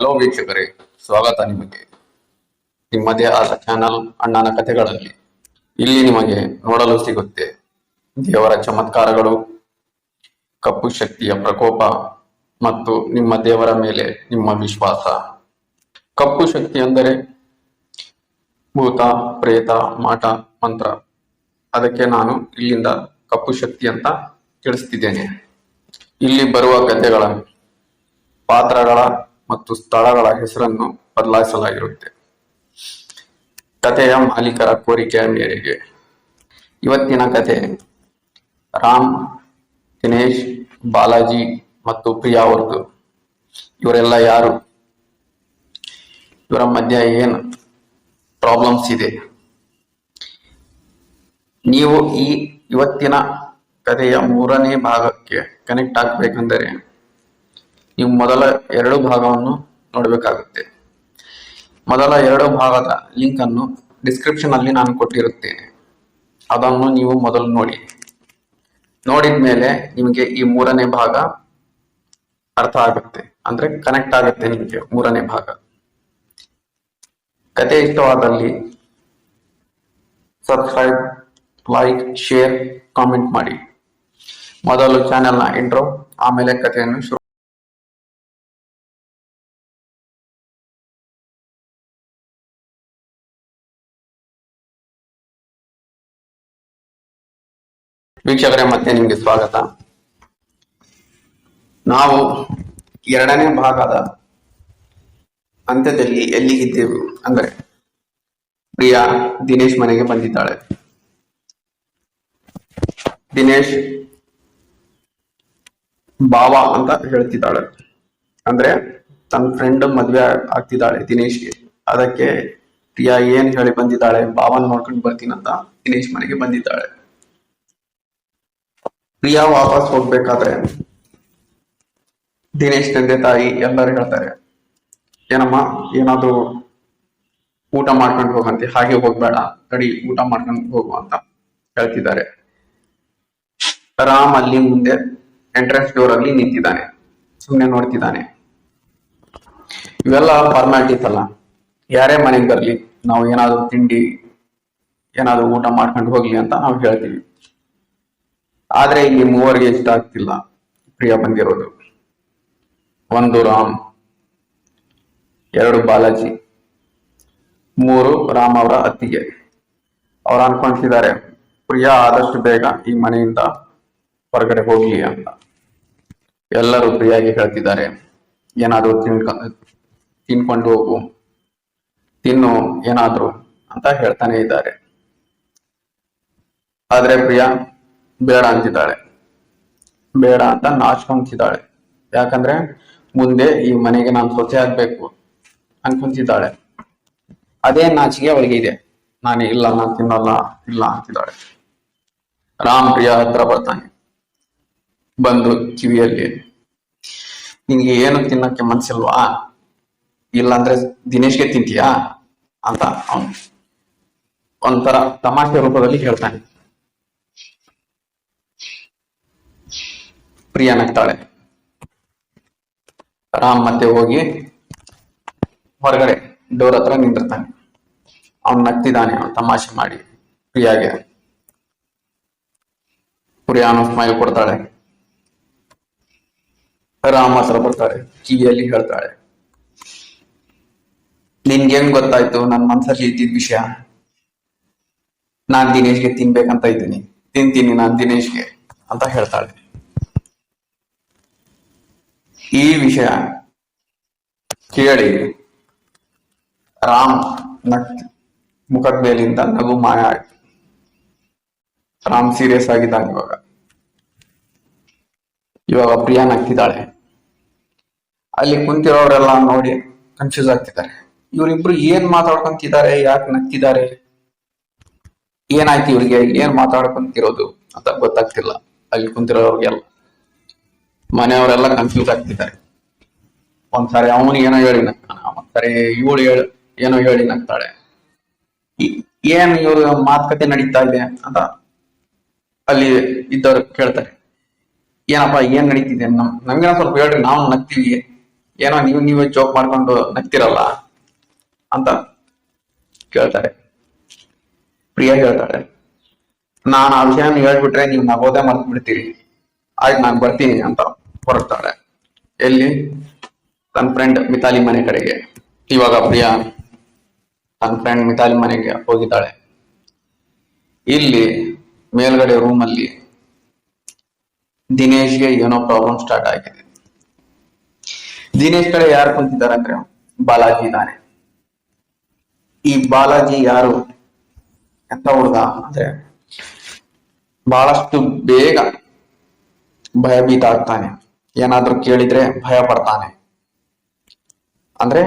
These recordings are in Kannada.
ಹಲೋ ವೀಕ್ಷಕರೇ, ಸ್ವಾಗತ ನಿಮಗೆ ನಿಮ್ಮದೇ ಆದ ಚಾನಲ್ ಅಣ್ಣನ ಕಥೆಗಳಲ್ಲಿ. ಇಲ್ಲಿ ನಿಮಗೆ ನೋಡಲು ಸಿಗುತ್ತೆ ದೇವರ ಚಮತ್ಕಾರಗಳು, ಕಪ್ಪು ಶಕ್ತಿಯ ಪ್ರಕೋಪ ಮತ್ತು ನಿಮ್ಮ ದೇವರ ಮೇಲೆ ನಿಮ್ಮ ವಿಶ್ವಾಸ. ಕಪ್ಪು ಶಕ್ತಿ ಅಂದರೆ ಭೂತ, ಪ್ರೇತ, ಮಾಟ, ಮಂತ್ರ. ಅದಕ್ಕೆ ನಾನು ಇಲ್ಲಿಂದ ಕಪ್ಪು ಶಕ್ತಿ ಅಂತ ತಿಳಿಸ್ತಿದ್ದೇನೆ. ಇಲ್ಲಿ ಬರುವ ಕಥೆಗಳ ಪಾತ್ರಗಳ ಮತ್ತು ಸ್ಥಳಗಳ ಹೆಸರನ್ನು ಬದಲಾಯಿಸಲಾಗಿರುತ್ತೆ, ಕಥೆಯ ಮಾಲೀಕರ ಕೋರಿಕೆಯ ಮೇರೆಗೆ. ಇವತ್ತಿನ ಕಥೆ ರಾಮ್, ದಿನೇಶ್, ಬಾಲಾಜಿ ಮತ್ತು ಪ್ರಿಯಾ ಅವ್ರದ್ದು. ಇವರೆಲ್ಲ ಯಾರು? ಇವರ ಮಧ್ಯ ಏನು ಪ್ರಾಬ್ಲಮ್ಸ್ ಇದೆ? ನೀವು ಇವತ್ತಿನ ಕಥೆಯ 3ನೇ ಭಾಗಕ್ಕೆ ಕನೆಕ್ಟ್ ಆಗ್ಬೇಕಂದರೆ ನೀವು ಮೊದಲ 2 ಭಾಗವನ್ನು ನೋಡಬೇಕಾಗುತ್ತೆ. ಮೊದಲ 2 ಭಾಗದ ಲಿಂಕ್ ಅನ್ನು ಡಿಸ್ಕ್ರಿಪ್ಷನ್ ಅಲ್ಲಿ ನಾನು ಕೊಟ್ಟಿರುತ್ತೇನೆ. ಅದನ್ನು ನೀವು ಮೊದಲು ನೋಡಿದ ಮೇಲೆ ನಿಮಗೆ ಈ 3ನೇ ಭಾಗ ಅರ್ಥ ಆಗುತ್ತೆ, ಅಂದ್ರೆ ಕನೆಕ್ಟ್ ಆಗುತ್ತೆ ನಿಮಗೆ 3ನೇ ಭಾಗ. ಕತೆ ಇಷ್ಟವಾದಲ್ಲಿ ಸಬ್ಸ್ಕ್ರೈಬ್, ಲೈಕ್, ಶೇರ್, ಕಾಮೆಂಟ್ ಮಾಡಿ. ಮೊದಲು ಚಾನೆಲ್ನ ಇಂಟ್ರೋ, ಆಮೇಲೆ ಕಥೆಯನ್ನು ಶುರು. ವೀಕ್ಷಕರೇ, ಮತ್ತೆ ನಿಮಗೆ ಸ್ವಾಗತ. ನಾವು 2ನೇ ಭಾಗದ ಅಂತ್ಯದಲ್ಲಿ ಎಲ್ಲಿಗಿದ್ದೇವೆ ಅಂದ್ರೆ, ಪ್ರಿಯಾ ದಿನೇಶ್ ಮನೆಗೆ ಬಂದಿದ್ದಾಳೆ. ದಿನೇಶ್ ಬಾವ ಅಂತ ಹೇಳ್ತಿದ್ದಾಳೆ, ಅಂದ್ರೆ ತನ್ನ ಫ್ರೆಂಡ್ ಮದ್ವೆ ಆಗ್ತಿದ್ದಾಳೆ ದಿನೇಶ್ಗೆ. ಅದಕ್ಕೆ ಪ್ರಿಯಾ ಏನ್ ಹೇಳಿ ಬಂದಿದ್ದಾಳೆ, ಬಾವನ್ ನೋಡ್ಕೊಂಡು ಬರ್ತೀನಂತ ದಿನೇಶ್ ಮನೆಗೆ ಬಂದಿದ್ದಾಳೆ. ಪ್ರಿಯಾ ವಾಪಸ್ ಹೋಗ್ಬೇಕಾದ್ರೆ ದಿನೇಶ್ ತಂದೆ ತಾಯಿ ಎಲ್ಲರೂ ಹೇಳ್ತಾರೆ, ಏನಮ್ಮ ಏನಾದ್ರು ಊಟ ಮಾಡ್ಕೊಂಡು ಹೋಗಂತೆ, ಹಾಗೆ ಹೋಗ್ಬೇಡ, ತಡಿ ಊಟ ಮಾಡ್ಕೊಂಡು ಹೋಗು ಅಂತ ಹೇಳ್ತಿದ್ದಾರೆ. ರಾಮ್ ಅಲ್ಲಿ ಮುಂದೆ ಎಂಟ್ರೆನ್ಸ್ ಡೋರ್ ಅಲ್ಲಿ ನಿಂತಿದ್ದಾನೆ, ಸುಮ್ನೆ ನೋಡ್ತಿದ್ದಾನೆ. ಇವೆಲ್ಲ ಫಾರ್ಮ್ಯಾಲಿಟೀಸ್ ಅಲ್ಲ, ಯಾರೇ ಮನೆಗೆ ಬರ್ಲಿ ನಾವು ಏನಾದ್ರು ತಿಂಡಿ ಏನಾದ್ರು ಊಟ ಮಾಡ್ಕೊಂಡು ಹೋಗ್ಲಿ ಅಂತ ನಾವು ಹೇಳ್ತೀವಿ. ಆದ್ರೆ ಇಲ್ಲಿ 3 ಇಷ್ಟ ಆಗ್ತಿಲ್ಲ ಪ್ರಿಯಾ ಬಂದಿರೋದು. 1 ರಾಮ್, 2 ಬಾಲಾಜಿ, 3 ರಾಮ್ ಅವರ ಅತ್ತಿಗೆ. ಅವ್ರು ಅನ್ಕೊಂತಿದ್ದಾರೆ ಪ್ರಿಯಾ ಆದಷ್ಟು ಬೇಗ ಈ ಮನೆಯಿಂದ ಹೊರಗಡೆ ಹೋಗ್ಲಿ ಅಂತ. ಎಲ್ಲರೂ ಪ್ರಿಯಾಗೆ ಹೇಳ್ತಿದ್ದಾರೆ, ಏನಾದ್ರು ತಿನ್ಕೊಂಡು ಹೋಗು, ತಿನ್ನು ಏನಾದ್ರು ಅಂತ ಹೇಳ್ತಾನೆ ಇದ್ದಾರೆ. ಆದ್ರೆ ಪ್ರಿಯಾ ಬೇಡ ಅಂತಿದ್ದಾಳೆ, ಬೇಡ ಅಂತ ನಾಚ್ಕೊಂತಿದ್ದಾಳೆ. ಯಾಕಂದ್ರೆ ಮುಂದೆ ಈ ಮನೆಗೆ ನಾನು ಸೊಸೆ ಆಗ್ಬೇಕು ಅನ್ಕೊಂತಿದ್ದಾಳೆ. ಅದೇ ನಾಚಿಕೆ ಅವಳಿಗೆ ಇದೆ. ನಾನು ಇಲ್ಲ, ನಾನು ತಿನ್ನಲ್ಲ, ಇಲ್ಲ ಅಂತಿದ್ದಾಳೆ. ರಾಮ್ ಪ್ರಿಯಾ ಹತ್ರ ಬರ್ತಾನೆ, ಬಂದು ಕಿವಿಯಲ್ಲಿ, ನಿನ್ಗೆ ಏನು ತಿನ್ನಕ್ಕೆ ಮನ್ಸಿಲ್ವಾ, ಇಲ್ಲಾಂದ್ರೆ ದಿನೇಶ್ಗೆ ತಿಂತೀಯಾ ಅಂತ ಅವನು ಒಂಥರ ತಮಾಷೆ ರೂಪದಲ್ಲಿ ಹೇಳ್ತಾನೆ. ಪ್ರಿಯಾ ನಗ್ತಾಳೆ. ರಾಮ್ ಮತ್ತೆ ಹೋಗಿ ಹೊರಗಡೆ ಡೋರ್ ಹತ್ರ ನಿಂತಿರ್ತಾನೆ. ಅವನ್ ನಗ್ತಿದ್ದಾನೆ, ಅವನ್ ತಮಾಷೆ ಮಾಡಿ ಪ್ರಿಯಾಗೆ. ಪ್ರಿಯಾನು ಸ್ಮೈಲ್ ಕೊಡ್ತಾಳೆ. ರಾಮ್ ಹತ್ರ ಬರ್ತಾಳೆ, ಕಿವಿಯಲ್ಲಿ ಹೇಳ್ತಾಳೆ, ನಿನ್ಗೆ ಹೆಂಗ್ ಗೊತ್ತಾಯ್ತು ನನ್ ಮನ್ಸಲ್ಲಿ ಇದ್ದಿದ್ ವಿಷಯ? ನಾನ್ ದಿನೇಶ್ಗೆ ತಿನ್ಬೇಕಂತ ಇದ್ದೀನಿ, ತಿಂತೀನಿ ನಾನ್ ದಿನೇಶ್ಗೆ ಅಂತ ಹೇಳ್ತಾಳೆ. ಈ ವಿಷಯ ಕೇಳಿ ರಾಮ್ ಮುಖದ ಮೇಲಿಂದ ನಗು ಮಾಯ ಆಯ್ತು. ರಾಮ್ ಸೀರಿಯಸ್ ಆಗಿದ್ದಾನೆ ಇವಾಗ ಪ್ರಿಯಾ ನಗ್ತಿದ್ದಾಳೆ. ಅಲ್ಲಿ ಕುಂತಿರೋರೆಲ್ಲ ನೋಡಿ ಕನ್ಫ್ಯೂಸ್ ಆಗ್ತಿದ್ದಾರೆ. ಇವರಿಬ್ರು ಏನ್ ಮಾತಾಡ್ಕೊಂತಿದ್ದಾರೆ, ಯಾಕೆ ನಗ್ತಿದ್ದಾರೆ, ಏನಾಯ್ತು ಇವ್ರಿಗೆ, ಏನ್ ಮಾತಾಡ್ಕೊಂತಿರೋದು ಅಂತ ಗೊತ್ತಾಗ್ತಿಲ್ಲ. ಅಲ್ಲಿ ಕುಂತಿರೋರಿಗೆಲ್ಲ ಮನೆಯವರೆಲ್ಲ ಕನ್ಫ್ಯೂಸ್ ಆಗ್ತಿದ್ದಾರೆ. ಒಂದ್ಸಾರಿ ಅವನು ಏನೋ ಹೇಳಿ ನಗ್ತಾನೆ, ಒಂದ್ಸರಿ ಇವಳು ಏನೋ ಹೇಳಿ ನಗ್ತಾಳೆ. ಏನ್ ಇವ್ರ ಮಾತುಕತೆ ನಡೀತಾ ಇದೆ ಅಂತ ಅಲ್ಲಿ ಇದ್ದವ್ರು ಕೇಳ್ತಾರೆ. ಏನಪ್ಪಾ ಏನ್ ನಡೀತಿದೆ, ನಮ್ಗೆ ಸ್ವಲ್ಪ ಹೇಳ್ರಿ, ನಾವು ನಗ್ತೀವಿ, ಏನೋ ನೀವೇ ಜೋಕ್ ಮಾಡ್ಕೊಂಡು ನಗ್ತಿರಲ್ಲ ಅಂತ ಕೇಳ್ತಾರೆ. ಪ್ರಿಯಾ ಹೇಳ್ತಾಳೆ, ನಾನು ಆ ವಿಷಯ ಹೇಳ್ಬಿಟ್ರೆ ನೀವು ನಗೋದೇ ಮರ್ತು ಬಿಡ್ತೀರಿ, ಆಯ್ತು ನಾನು ಬರ್ತೀನಿ ಅಂತ ಹೊರಡ್ತಾಳೆ. ಎಲ್ಲಿ? ತನ್ನ ಫ್ರೆಂಡ್ ಮಿತಾಲಿ ಮನೆ ಕಡೆಗೆ. ಇವಾಗ ಪ್ರಿಯಾ ತನ್ನ ಫ್ರೆಂಡ್ ಮಿತಾಲಿ ಮನೆಗೆ ಹೋಗಿದ್ದಾಳೆ. ಇಲ್ಲಿ ಮೇಲ್ಗಡೆ ರೂಮ್ ಅಲ್ಲಿ ದಿನೇಶ್ಗೆ ಏನೋ ಪ್ರಾಬ್ಲಮ್ ಸ್ಟಾರ್ಟ್ ಆಗಿದೆ. ದಿನೇಶ್ ಕಡೆ ಯಾರು ಕುಂತಿದ್ದಾರೆ ಅಂದ್ರೆ ಬಾಲಾಜಿ ಇದ್ದಾನೆ. ಈ ಬಾಲಾಜಿ ಯಾರು ಎಂತ ಹುಡುಗ ಅಂದ್ರೆ ಬಹಳಷ್ಟು ಬೇಗ ಭಯಭೀತ ಆಗ್ತಾನೆ. ಏನಾದ್ರೂ ಕೇಳಿದ್ರೆ ಭಯ ಪಡ್ತಾನೆ. ಅಂದ್ರೆ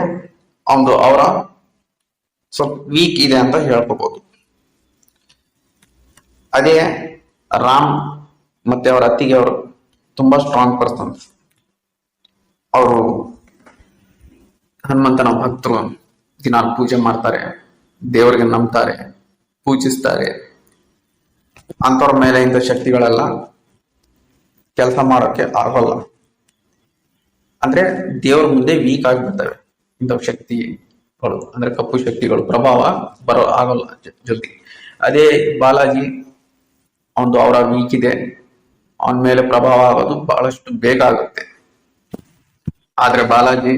ಅವರ ಸ್ವಲ್ಪ ವೀಕ್ ಇದೆ ಅಂತ ಹೇಳ್ಕೋಬಹುದು. ಅದೇ ರಾಮ್ ಮತ್ತೆ ಅವರ ಅತ್ತಿಗೆ ಅವರು ತುಂಬಾ ಸ್ಟ್ರಾಂಗ್ ಪರ್ಸನ್. ಅವರು ಹನುಮಂತನ ಭಕ್ತರು, ದಿನ ಪೂಜೆ ಮಾಡ್ತಾರೆ, ದೇವರಿಗೆ ನಂಬ್ತಾರೆ, ಪೂಜಿಸ್ತಾರೆ. ಅಂತವ್ರ ಮೇಲೆ ಇಂಥ ಶಕ್ತಿಗಳೆಲ್ಲ ಕೆಲಸ ಮಾಡೋಕೆ ಆಗೋಲ್ಲ. ಅಂದ್ರೆ ದೇವ್ರ ಮುಂದೆ ವೀಕ್ ಆಗಿಬಿಡ್ತವೆ ಇಂಥ ಶಕ್ತಿಗಳು, ಅಂದ್ರೆ ಕಪ್ಪು ಶಕ್ತಿಗಳು ಪ್ರಭಾವ ಆಗೋಲ್ಲ ಜೊತೆಗೆ. ಅದೇ ಬಾಲಾಜಿ ಅವರ ವೀಕ್ ಇದೆ, ಅವನ ಮೇಲೆ ಪ್ರಭಾವ ಆಗೋದು ಬಹಳಷ್ಟು ಬೇಗ ಆಗುತ್ತೆ. ಆದ್ರೆ ಬಾಲಾಜಿ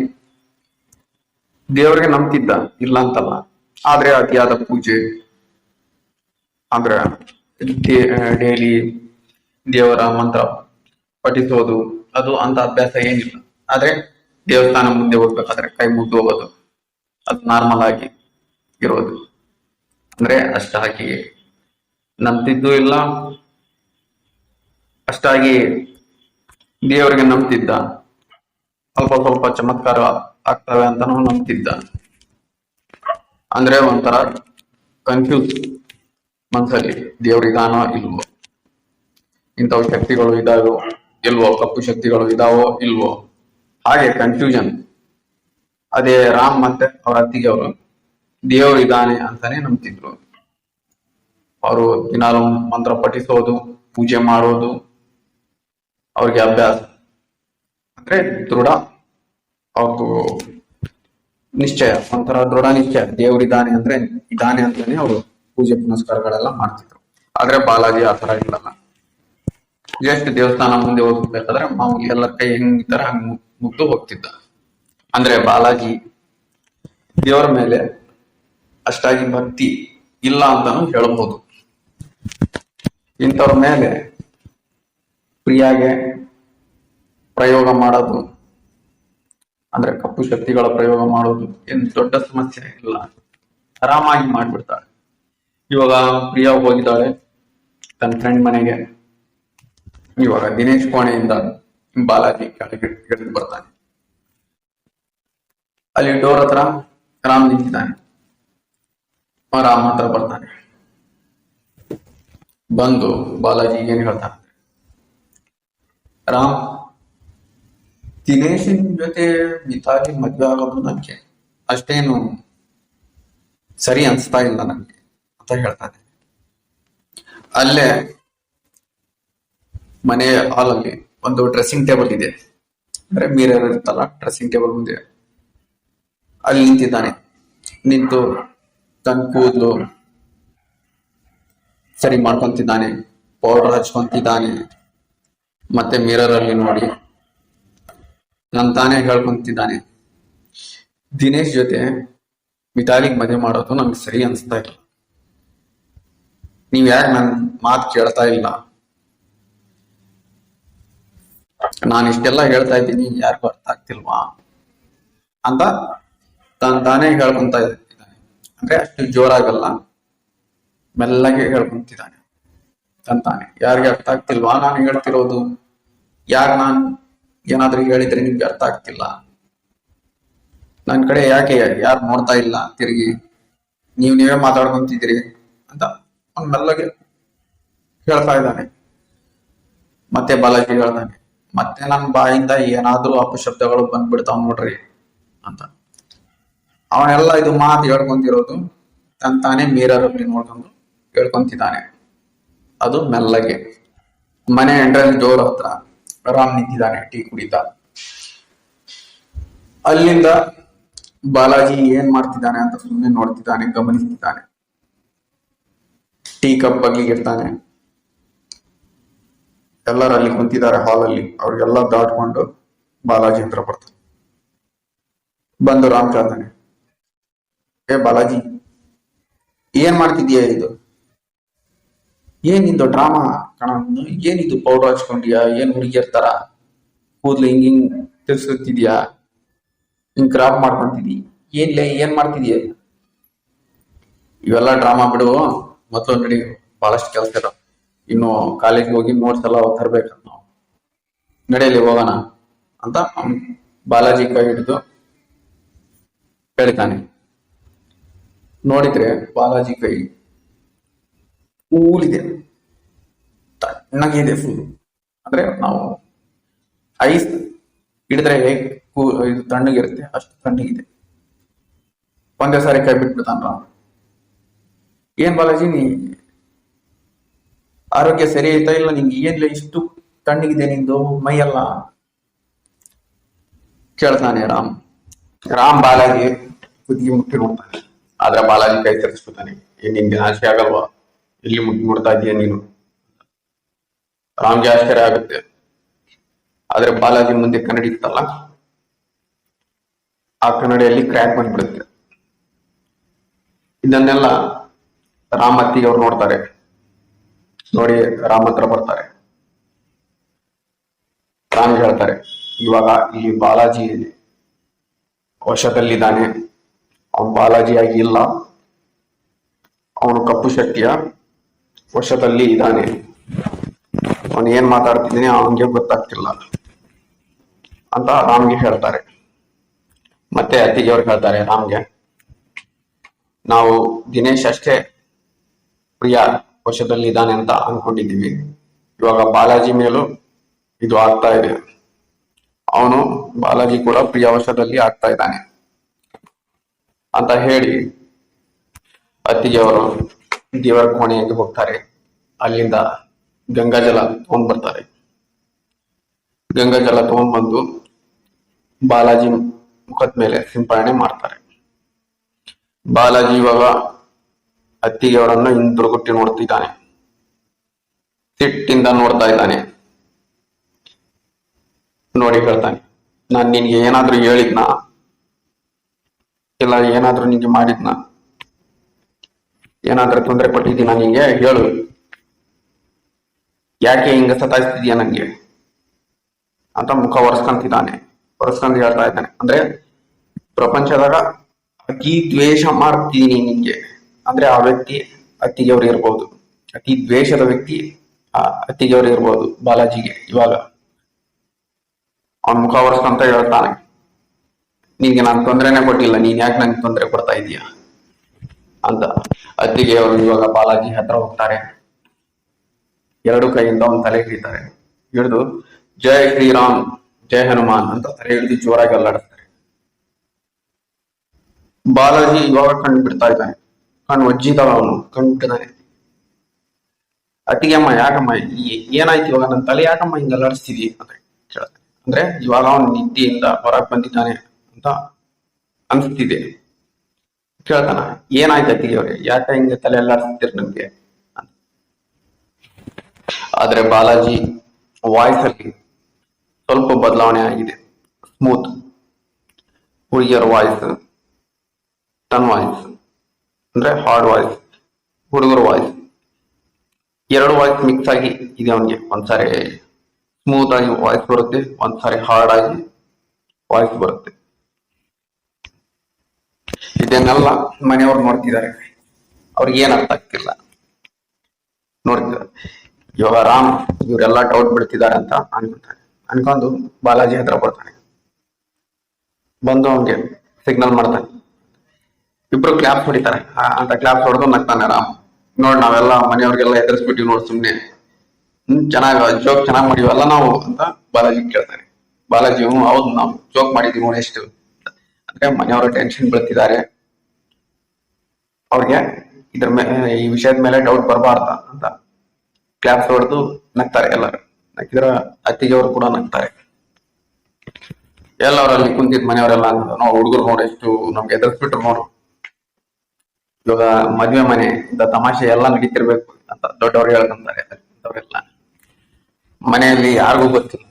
ದೇವರಿಗೆ ನಂಬ್ತಿದ್ದ, ಇಲ್ಲ ಅಂತಲ್ಲ. ಆದ್ರೆ ಅತಿಯಾದ ಪೂಜೆ ಅಂದ್ರೆ ಡೈಲಿ ದೇವರ ಮಂತ್ರ ಪಠಿಸೋದು ಅದು ಅಂತ ಅಭ್ಯಾಸ ಏನಿಲ್ಲ. ಆದ್ರೆ ದೇವಸ್ಥಾನ ಮುಂದೆ ಹೋಗ್ಬೇಕಾದ್ರೆ ಕೈ ಮುಗ್ದು ಹೋಗೋದು ಅದು ನಾರ್ಮಲ್ ಆಗಿ ಇರೋದು. ಅಂದ್ರೆ ಅಷ್ಟಾಗಿ ನಂಬ್ತಿದ್ದು ಇಲ್ಲ, ಅಷ್ಟಾಗಿ ದೇವರಿಗೆ ನಂಬ್ತಿದ್ದ. ಸ್ವಲ್ಪ ಸ್ವಲ್ಪ ಚಮತ್ಕಾರ ಆಗ್ತವೆ ಅಂತಾನು ನಂಬ್ತಿದ್ದ. ಅಂದ್ರೆ ಒಂಥರ ಕನ್ಫ್ಯೂಸ್ ಮನ್ಸಲ್ಲಿ, ದೇವ್ರಿದಾನೋ ಇಲ್ವೋ, ಇಂಥವು ಶಕ್ತಿಗಳು ಇದಾವೋ ಇಲ್ವೋ, ಕಪ್ಪು ಶಕ್ತಿಗಳು ಇದಾವೋ ಇಲ್ವೋ, ಹಾಗೆ ಕನ್ಫ್ಯೂಷನ್. ಅದೇ ರಾಮ್ ಮತ್ತೆ ಅವ್ರ ಅತ್ತಿಗೆ ಅವರು ದೇವ್ರು ಇದ್ದಾನೆ ಅಂತಾನೆ ನಂಬ್ತಿದ್ರು. ಅವರು ದಿನಾಲು ಮಂತ್ರ ಪಠಿಸೋದು, ಪೂಜೆ ಮಾಡೋದು ಅವ್ರಿಗೆ ಅಭ್ಯಾಸ. ಅಂದ್ರೆ ದೃಢ ಅವ್ರದ್ದು ನಿಶ್ಚಯ, ಒಂಥರ ದೃಢ ನಿಶ್ಚಯ, ದೇವ್ರಿದ್ದಾನೆ ಅಂದ್ರೆ ಇದ್ದಾನೆ ಅಂತಾನೆ ಅವರು ಪೂಜೆ ಪುನಸ್ಕಾರಗಳೆಲ್ಲ ಮಾಡ್ತಿದ್ರು. ಆದ್ರೆ ಬಾಲಾಜಿ ಆ ತರ ಇಲ್ಲಲ್ಲ. ಜಸ್ಟ್ ದೇವಸ್ಥಾನ ಮುಂದೆ ಹೋಗ್ಬೇಕಾದ್ರೆ ಮಾಮೂಲಿ ಎಲ್ಲರ ಕೈ ಹೆಂಗಿತ್ತಾರ ಹಂಗ್ ಮುಗ್ದು ಹೋಗ್ತಿದ್ದ. ಅಂದ್ರೆ ಬಾಲಾಜಿ ದೇವರ ಮೇಲೆ ಅಷ್ಟಾಗಿ ಭಕ್ತಿ ಇಲ್ಲ ಅಂತಾನು ಹೇಳ್ಬೋದು. ಇಂಥವ್ರ ಮೇಲೆ ಪ್ರಿಯಾಗೆ ಪ್ರಯೋಗ ಮಾಡೋದು ಅಂದ್ರೆ ಕಪ್ಪು ಶಕ್ತಿಗಳ ಪ್ರಯೋಗ ಮಾಡೋದು ಏನ್ ದೊಡ್ಡ ಸಮಸ್ಯೆ ಇಲ್ಲ, ಆರಾಮಾಗಿ ಮಾಡ್ಬಿಡ್ತಾಳೆ. ಇವಾಗ ಪ್ರಿಯಾ ಹೋಗಿದ್ದಾಳೆ ತನ್ನ ಫ್ರೆಂಡ್ ಮನೆಗೆ. ಇವಾಗ ದಿನೇಶ್ ಕೋಣೆಯಿಂದ ಬಾಲಾಜಿ ಕೆಳಗೆ ಇಳಿದು ಬರ್ತಾನೆ. ಅಲ್ಲಿ ಡೋರ್ ಹತ್ರ ರಾಮ್ ನಿಂತಿದ್ದಾನೆ. ರಾಮ್ ಹತ್ರ ಬರ್ತಾನೆ. ಬಂದು ಬಾಲಾಜಿ ಏನ್ ಹೇಳ್ತಾನೆ, ರಾಮ್, ದಿನೇಶನ್ ಜೊತೆ ಮಿತಾಲಿ ಮದ್ವೆ ಆಗೋದು ನನಗೆ ಅಷ್ಟೇನು ಸರಿ ಅನ್ಸ್ತಾ ಇಲ್ಲ ನನಗೆ ಅಂತ ಹೇಳ್ತಾನೆ. ಅಲ್ಲೇ ಮನೆ ಹಾಲಲ್ಲಿ ಒಂದು ಡ್ರೆಸ್ಸಿಂಗ್ ಟೇಬಲ್ ಇದೆ, ಅಂದ್ರೆ ಮಿರರ್ ಇರುತ್ತಲ್ಲ ಡ್ರೆಸ್ಸಿಂಗ್ ಟೇಬಲ್ ಮುಂದೆ ಅಲ್ಲಿ ನಿಂತಿದ್ದಾನೆ. ನಿಂತು ತನ್ನ ಕೂದಲು ಸರಿ ಮಾಡ್ಕೊಂತಿದ್ದಾನೆ, ಪೌಡರ್ ಹಚ್ಕೊಂತಿದ್ದಾನೆ. ಮತ್ತೆ ಮಿರರ್ ಅಲ್ಲಿ ನೋಡಿ ತಾನೇ ಹೇಳ್ಕೊಂತಿದ್ದಾನೆ, ದಿನೇಶ್ ಜೊತೆ ಮಿತಾಲಿಗ್ ಮದುವೆ ಮಾಡೋದು ನಮ್ಗೆ ಸರಿ ಅನ್ಸ್ತಾ ಇಲ್ಲ. ನೀವ್ ಯಾಕೆ ನನ್ ಮಾತು ಕೇಳ್ತಾ ಇಲ್ಲ? ನಾನು ಇಷ್ಟೆಲ್ಲ ಹೇಳ್ತಾ ಇದ್ದೀನಿ, ಯಾರಿಗೂ ಅರ್ಥ ಆಗ್ತಿಲ್ವಾ ಅಂತ ತಾನೇ ಹೇಳ್ಕೊಂತ ಇದ್ದಾನೆ. ಅಂದ್ರೆ ಅಷ್ಟು ಜೋರಾಗಲ್ಲ, ಮೆಲ್ಲಗೆ ಹೇಳ್ಕೊಂತಿದ್ದಾನೆ ತಾನೆ. ಯಾರಿಗೆ ಅರ್ಥ ಆಗ್ತಿಲ್ವಾ ನಾನು ಹೇಳ್ತಿರೋದು? ಯಾಕೆ ನಾನು ಏನಾದ್ರೂ ಹೇಳಿದ್ರೆ ನಿಮ್ಗೆ ಅರ್ಥ ಆಗ್ತಿಲ್ಲ? ನನ್ ಕಡೆ ಯಾಕೆ ಯಾರು ನೋಡ್ತಾ ಇಲ್ಲ ತಿರುಗಿ? ನೀವೇ ಮಾತಾಡ್ಕೊಂತಿದ್ದೀರಿ ಅಂತ ಅವ್ನು ಮೆಲ್ಲಗೆ ಹೇಳ್ತಾ ಇದ್ದಾನೆ. ಮತ್ತೆ ಬಾಲಾಜಿ ಹೇಳ್ತಾನೆ, ಮತ್ತೆ ನನ್ನ ಬಾಯಿಂದ ಏನಾದ್ರೂ ಅಪಶಬ್ದಗಳು ಬಂದ್ಬಿಡ್ತಾವ್ ನೋಡ್ರಿ ಅಂತ. ಅವನೆಲ್ಲ ಇದು ಮಾತು ಹೇಳ್ಕೊಂತಿರೋದು ತಾನೇ ಮಿರರ್ ಅಲ್ಲಿ ನೋಡ್ಕೊಂಡು ಹೇಳ್ಕೊಂತಿದ್ದಾನೆ. ಅದು ಮೆಲ್ಲಗೆ. ಮನೆ ಎಂಟ್ರೆನ್ಸ್ ಡೋರ್ ಹತ್ರ ರಾಮ್ ನಿಂತಿದ್ದಾನೆ ಟೀ ಕುಡಿತಾ. ಅಲ್ಲಿಂದ ಬಾಲಾಜಿ ಏನ್ ಮಾಡ್ತಿದ್ದಾನೆ ಅಂತ ಸುಮ್ಮನೆ ನೋಡ್ತಿದ್ದಾನೆ, ಗಮನಿಸ್ತಿದ್ದಾನೆ. Tea cup ಬಗ್ಗಿಗಿರ್ತಾನೆ. ಎಲ್ಲರೂ ಅಲ್ಲಿ ಕುಂತಿದ್ದಾರೆ ಹಾಲಲ್ಲಿ. ಅವ್ರಿಗೆಲ್ಲ ದಾಟ್ಕೊಂಡು ಬಾಲಾಜಿ ಹತ್ರ ಬರ್ತಾನೆ. ಬಂದು ರಾಮ್ ಕೇಳ್ತಾನೆ, ಏ ಬಾಲಾಜಿ, ಏನ್ ಮಾಡ್ತಿದೀಯ? ಇದು ಏನಿದು ಡ್ರಾಮಾ ಕಣ? ಏನಿದು ಪೌಡರ್ ಹಚ್ಕೊಂಡಿದ್ಯಾ? ಏನ್ ಹುಡುಗಿಯರ್ ತರ ಕೂದ್ಲು ಹಿಂಗ್ ತಿರ್ಸ್ಕೊತಿದ್ಯಾ? ಹಿಂಗ್ ಕ್ರಾಪ್ ಮಾಡ್ಕೊಂತಿದ್ದಿ? ಏನ್ ಮಾಡ್ತಿದೀಯ? ಇವೆಲ್ಲ ಡ್ರಾಮಾ ಬಿಡು, ಮೊದ್ಲು ನಡಿ, ಬಹಳಷ್ಟು ಕೆಲಸ ಇರೋ. ಇನ್ನು ಕಾಲೇಜ್ಗೆ ಹೋಗಿ ನೋಟ್ಸ್ ಎಲ್ಲ ತರ್ಬೇಕಂತ ನಾವು. ನಡೆಯಲಿ ಹೋಗೋಣ ಅಂತ ಬಾಲಾಜಿ ಕೈ ಹಿಡಿದು ಹೇಳ್ತಾನೆ. ನೋಡಿದ್ರೆ ಬಾಲಾಜಿ ಕೈ ಕೂಲಿದೆ, ತಣ್ಣಗಿದೆ ಫುಲ್. ಅಂದ್ರೆ ನಾವು ಐಸ್ ಹಿಡಿದ್ರೆ ಹೇಗೆ ಇದು ತಣ್ಣಗಿರುತ್ತೆ ಅಷ್ಟು ತಣ್ಣಗಿದೆ. ಒಂದೇ ಸಾರಿ ಕೈ ಬಿಟ್ಬಿಡ್ತಾನ ರಾಮ್. ಏನ್ ಬಾಲಾಜಿ, ನೀ ಆರೋಗ್ಯ ಸರಿ ಐತಾ ಇಲ್ಲ? ನಿಂಗೆ ಏನಿಲ್ಲ ಇಷ್ಟು ತಣ್ಣಗಿದೆ ನಿಂದು ಮೈಯೆಲ್ಲ ಕೇಳ್ತಾನೆ ರಾಮ್. ಬಾಲಾಜಿ ಕುದಿಗೆ ಮುಟ್ಟಿ ನೋಡ್ತಾನೆ. ಆದ್ರೆ ಬಾಲಾಜಿ ಕೈ ತರಿಸ್ಕೊತಾನೆ. ಏನ್ ನಿನ್ಗೆ ಆಸೆ ಆಗಲ್ವಾ? ಇಲ್ಲಿ ಮುಟ್ಟಿ ನೋಡ್ತಾ ಇದೀಯ ನೀನು? ರಾಮ್ಗೆ ಆಶ್ಚರ್ಯ ಆಗುತ್ತೆ. ಆದ್ರೆ ಬಾಲಾಜಿ ಮುಂದೆ ಕನ್ನಡಿ ಇತ್ತಲ್ಲ, ಆ ಕನ್ನಡಿಯಲ್ಲಿ ಕ್ರ್ಯಾಕ್ ಬಂದ್ಬಿಡುತ್ತೆ. ಇದನ್ನೆಲ್ಲ ರಾಮ್ ಅತ್ತಿಗೆ ಅವ್ರು ನೋಡ್ತಾರೆ. ನೋಡಿ ರಾಮ್ ಹತ್ರ ಬರ್ತಾರೆ. ರಾಮ್ ಹೇಳ್ತಾರೆ, ಇವಾಗ ಈ ಬಾಲಾಜಿ ವಶದಲ್ಲಿದ್ದಾನೆ. ಅವನು ಬಾಲಾಜಿ ಆಗಿ ಇಲ್ಲ, ಅವನು ಕಪ್ಪು ಶಕ್ತಿಯ ವಶದಲ್ಲಿ ಇದ್ದಾನೆ. ಅವನು ಏನ್ ಮಾತಾಡ್ತಿದ್ದೀನಿ ಅವನಿಗೆ ಗೊತ್ತಾಗ್ತಿಲ್ಲ ಅಂತ ರಾಮ್ಗೆ ಹೇಳ್ತಾರೆ. ಮತ್ತೆ ಅತ್ತಿಗೆ ಅವ್ರು ಹೇಳ್ತಾರೆ ರಾಮ್ಗೆ, ನಾವು ದಿನೇಶ್ ಅಷ್ಟೇ ಪ್ರಿಯಾ ವಶದಲ್ಲಿ ಇದ್ದಾನೆ ಅಂತ ಅನ್ಕೊಂಡಿದ್ದೀವಿ. ಇವಾಗ ಬಾಲಾಜಿ ಮೇಲೂ ಇದು ಆಗ್ತಾ ಇದೆ. ಅವನು ಬಾಲಾಜಿ ಕೂಡ ಪ್ರಿಯಾ ವಶದಲ್ಲಿ ಆಗ್ತಾ ಇದ್ದಾನೆ ಅಂತ ಹೇಳಿ ಅತ್ತಿಗೆಯವರು ದೇವರ ಕೋಣೆಗೆ ಹೋಗ್ತಾರೆ. ಅಲ್ಲಿಂದ ಗಂಗಾಜಲ ತಗೊಂಡ್ ಬರ್ತಾರೆ. ಗಂಗಾಜಲ ತಗೊಂಡ್ ಬಂದು ಬಾಲಾಜಿ ಮುಖದ ಮೇಲೆ ಸಿಂಪರಣೆ ಮಾಡ್ತಾರೆ. ಬಾಲಾಜಿ ಇವಾಗ ಅತ್ತಿಗೆಯವರನ್ನು ಹಿಂದುರುಗುಟ್ಟಿ ನೋಡ್ತಿದ್ದಾನೆ. ಸಿಟ್ಟಿಂದ ನೋಡ್ತಾ ಇದ್ದಾನೆ. ನೋಡಿ ಹೇಳ್ತಾನೆ, ನಾನ್ ನಿನ್ಗೆ ಏನಾದ್ರೂ ಹೇಳಿದ್ನಾ? ಇಲ್ಲ ಏನಾದ್ರೂ ನಿಂಗೆ ಮಾಡಿದ್ನ? ಏನಾದ್ರೂ ತೊಂದರೆ ಕೊಟ್ಟಿದ್ದೀನ ನಿಂಗೆ? ಹೇಳು. ಯಾಕೆ ಹಿಂಗ ಸತಾಯಿಸ್ತಿದ್ಯಾ ನಂಗೆ ಅಂತ ಮುಖ ಒರೆಸ್ಕೊಂತಿದ್ದಾನೆ. ಒರೆಸ್ಕೊಂಡ್ ಹೇಳ್ತಾ ಇದ್ದಾನೆ, ಅಂದ್ರೆ ಪ್ರಪಂಚದಾಗ ಅತಿ ದ್ವೇಷ ಮಾಡ್ತೀನಿ ನಿಂಗೆ ಅಂದ್ರೆ ಆ ವ್ಯಕ್ತಿ ಅತ್ತಿಗೆಯವ್ರು ಇರ್ಬೋದು. ಅತಿ ದ್ವೇಷದ ವ್ಯಕ್ತಿ ಅತ್ತಿಗೆಯವ್ರು ಇರ್ಬೋದು ಬಾಲಾಜಿಗೆ. ಇವಾಗ ಅವನ್ ಮುಖ ಒರೆಸ್ಕೊಂತ ಹೇಳ್ತಾನೆ, ನಿನ್ಗೆ ನಾನು ತೊಂದರೆನೆ ಕೊಟ್ಟಿಲ್ಲ, ನೀನ್ ಯಾಕೆ ನನ್ಗೆ ತೊಂದರೆ ಕೊಡ್ತಾ ಇದೀಯ ಅಂತ. ಅತ್ತಿಗೆಯವರು ಇವಾಗ ಬಾಲಾಜಿ ಹತ್ರ ಹೋಗ್ತಾರೆ. ಎರಡು ಕೈಯಿಂದ ಅವನ್ ತಲೆ ಹಿಡಿತಾರೆ. ಹಿಡಿದು ಜೈ ಶ್ರೀರಾಮ್ ಜೈ ಹನುಮಾನ್ ಅಂತ ತಲೆ ಹಿಡಿದು ಜೋರಾಗಿ ಅಲ್ಲಾಡಿಸ್ತಾರೆ. ಬಾಲಾಜಿ ಇವಾಗ ಕಣ್ಣು ಬಿಡ್ತಾ ಇದ್ದಾನೆ. ಕಣ್ಣು ಒಜ್ಜಿದಾವ, ಅವನು ಕಣ್ಣು ಬಿಟ್ಟಿದ್ದಾನೆ. ಅತ್ತಿಗೆ, ಅಮ್ಮ ಯಾಕಮ್ಮ ಏನಾಯ್ತು ಇವಾಗ? ನನ್ನ ತಲೆ ಯಾಕಮ್ಮ ಹಿಂಗ ಅಲ್ಲಾಡಿಸ್ತಿದಿ ಅಂತ ಕೇಳ್ತಾನೆ. ಅಂದ್ರೆ ಇವಾಗ ಅವನು ನಿದ್ದೆಯಿಂದ ಹೊರಗೆ ಬಂದಿದ್ದಾನೆ ಅಂತ ಅನ್ಸ್ತಿದೆ. ಕೇಳ್ತಾನ, ಏನಾಯ್ತು ಅತ್ತಿಗೆಯವ್ರೆ, ಯಾಕೆ ಹಿಂಗೆ ತಲೆ ಅಲ್ಲಾಡಿಸ್ತೀರಿ ನಮ್ಗೆ ಅಂತ. ಆದ್ರೆ ಬಾಲಾಜಿ ವಾಯ್ಸ್ ಅಲ್ಲಿ ಸ್ವಲ್ಪ ಬದಲಾವಣೆ ಆಗಿದೆ. ಸ್ಮೂತ್ ಹುಡುಗಿಯರ ವಾಯ್ಸ್, ಟನ್ ವಾಯ್ಸ್ ಅಂದ್ರೆ ಹಾರ್ಡ್ ವಾಯ್ಸ್, ಹುಡುಗರ ವಾಯ್ಸ್, ಎರಡು ವಾಯ್ಸ್ ಮಿಕ್ಸ್ ಆಗಿ ಇದೆ ಅವನಿಗೆ. ಒಂದ್ಸಾರಿ ಸ್ಮೂತ್ ಆಗಿ ವಾಯ್ಸ್ ಬರುತ್ತೆ, ಒಂದ್ಸಾರಿ ಹಾರ್ಡ್ ಆಗಿ ವಾಯ್ಸ್ ಬರುತ್ತೆ. ಇದನ್ನೆಲ್ಲ ಮನೆಯವ್ರು ನೋಡ್ತಿದ್ದಾರೆ. ಅವ್ರಿಗೆ ಏನ್ ಅರ್ಥ ಆಗ್ತಿಲ್ಲ, ನೋಡ್ತಿದ್ದಾರೆ. ಇವಾಗ ರಾಮ್ ಇವರೆಲ್ಲ ಡೌಟ್ ಬಿಡ್ತಿದ್ದಾರೆ ಅಂತ ಅನ್ಕೊಂತಾನೆ. ಅನ್ಕೊಂಡು ಬಾಲಾಜಿ ಹತ್ರ ಬರ್ತಾನೆ. ಬಂದು ಅವನ್ಗೆ ಸಿಗ್ನಲ್ ಮಾಡ್ತಾನೆ. ಇಬ್ರು ಕ್ಲಾಪ್ಸ್ ಹೊಡಿತಾರೆ. ಅಂತ ಕ್ಲಾಪ್ಸ್ ಹೊಡೆದು ನಗ್ತಾನೆ ರಾಮ್. ನೋಡ್ ನಾವೆಲ್ಲ ಮನೆಯವ್ರಿಗೆಲ್ಲ ಎದುರಿಸ್ಬಿಟ್ಟಿವಿ ನೋಡ್, ಸುಮ್ನೆ ಚೆನ್ನಾಗ್ ಜೋಕ್ ಚೆನ್ನಾಗ್ ಮಾಡಿವಲ್ಲ ನಾವು ಅಂತ ಬಾಲಾಜಿ ಕೇಳ್ತಾನೆ. ಬಾಲಾಜಿ, ಹೌದು ನಾವು ಜೋಕ್ ಮಾಡಿದ್ವಿ ನೋಡಿ ಎಷ್ಟು ಅಂದ್ರೆ ಮನೆಯವರು ಟೆನ್ಷನ್ ಬೀಳ್ತಿದ್ದಾರೆ. ಅವ್ರಿಗೆ ಇದ್ರ ಮೇಲೆ ಈ ವಿಷಯದ ಮೇಲೆ ಡೌಟ್ ಬರಬಾರ್ದ ಅಂತ ಕ್ಲಾಪ್ಸ್ ಹೊಡೆದು ನಗ್ತಾರೆ ಎಲ್ಲರೂ. ನಕ್ಕಿದ್ರ ಅತ್ತಿಗೆಯವರು ಕೂಡ ನಗ್ತಾರೆ. ಎಲ್ಲವರಲ್ಲಿ ಕುಂತಿದ್ ಮನೆಯವರೆಲ್ಲ ನಾವು ಹುಡುಗರು ನೋಡಿ ಎಷ್ಟು ನಮ್ಗೆ ಎದುರಿಸ್ಬಿಟ್ರು ನೋಡು. ಇವಾಗ ಮದ್ವೆ ಮನೆ ಇಂದ ತಮಾಷೆ ಎಲ್ಲ ನಡೀತಿರ್ಬೇಕು ಅಂತ ದೊಡ್ಡವ್ರು ಹೇಳ್ಕೊಂತಾರೆ. ಅವರೆಲ್ಲ ಮನೆಯಲ್ಲಿ ಯಾರಿಗೂ ಗೊತ್ತಿಲ್ಲ,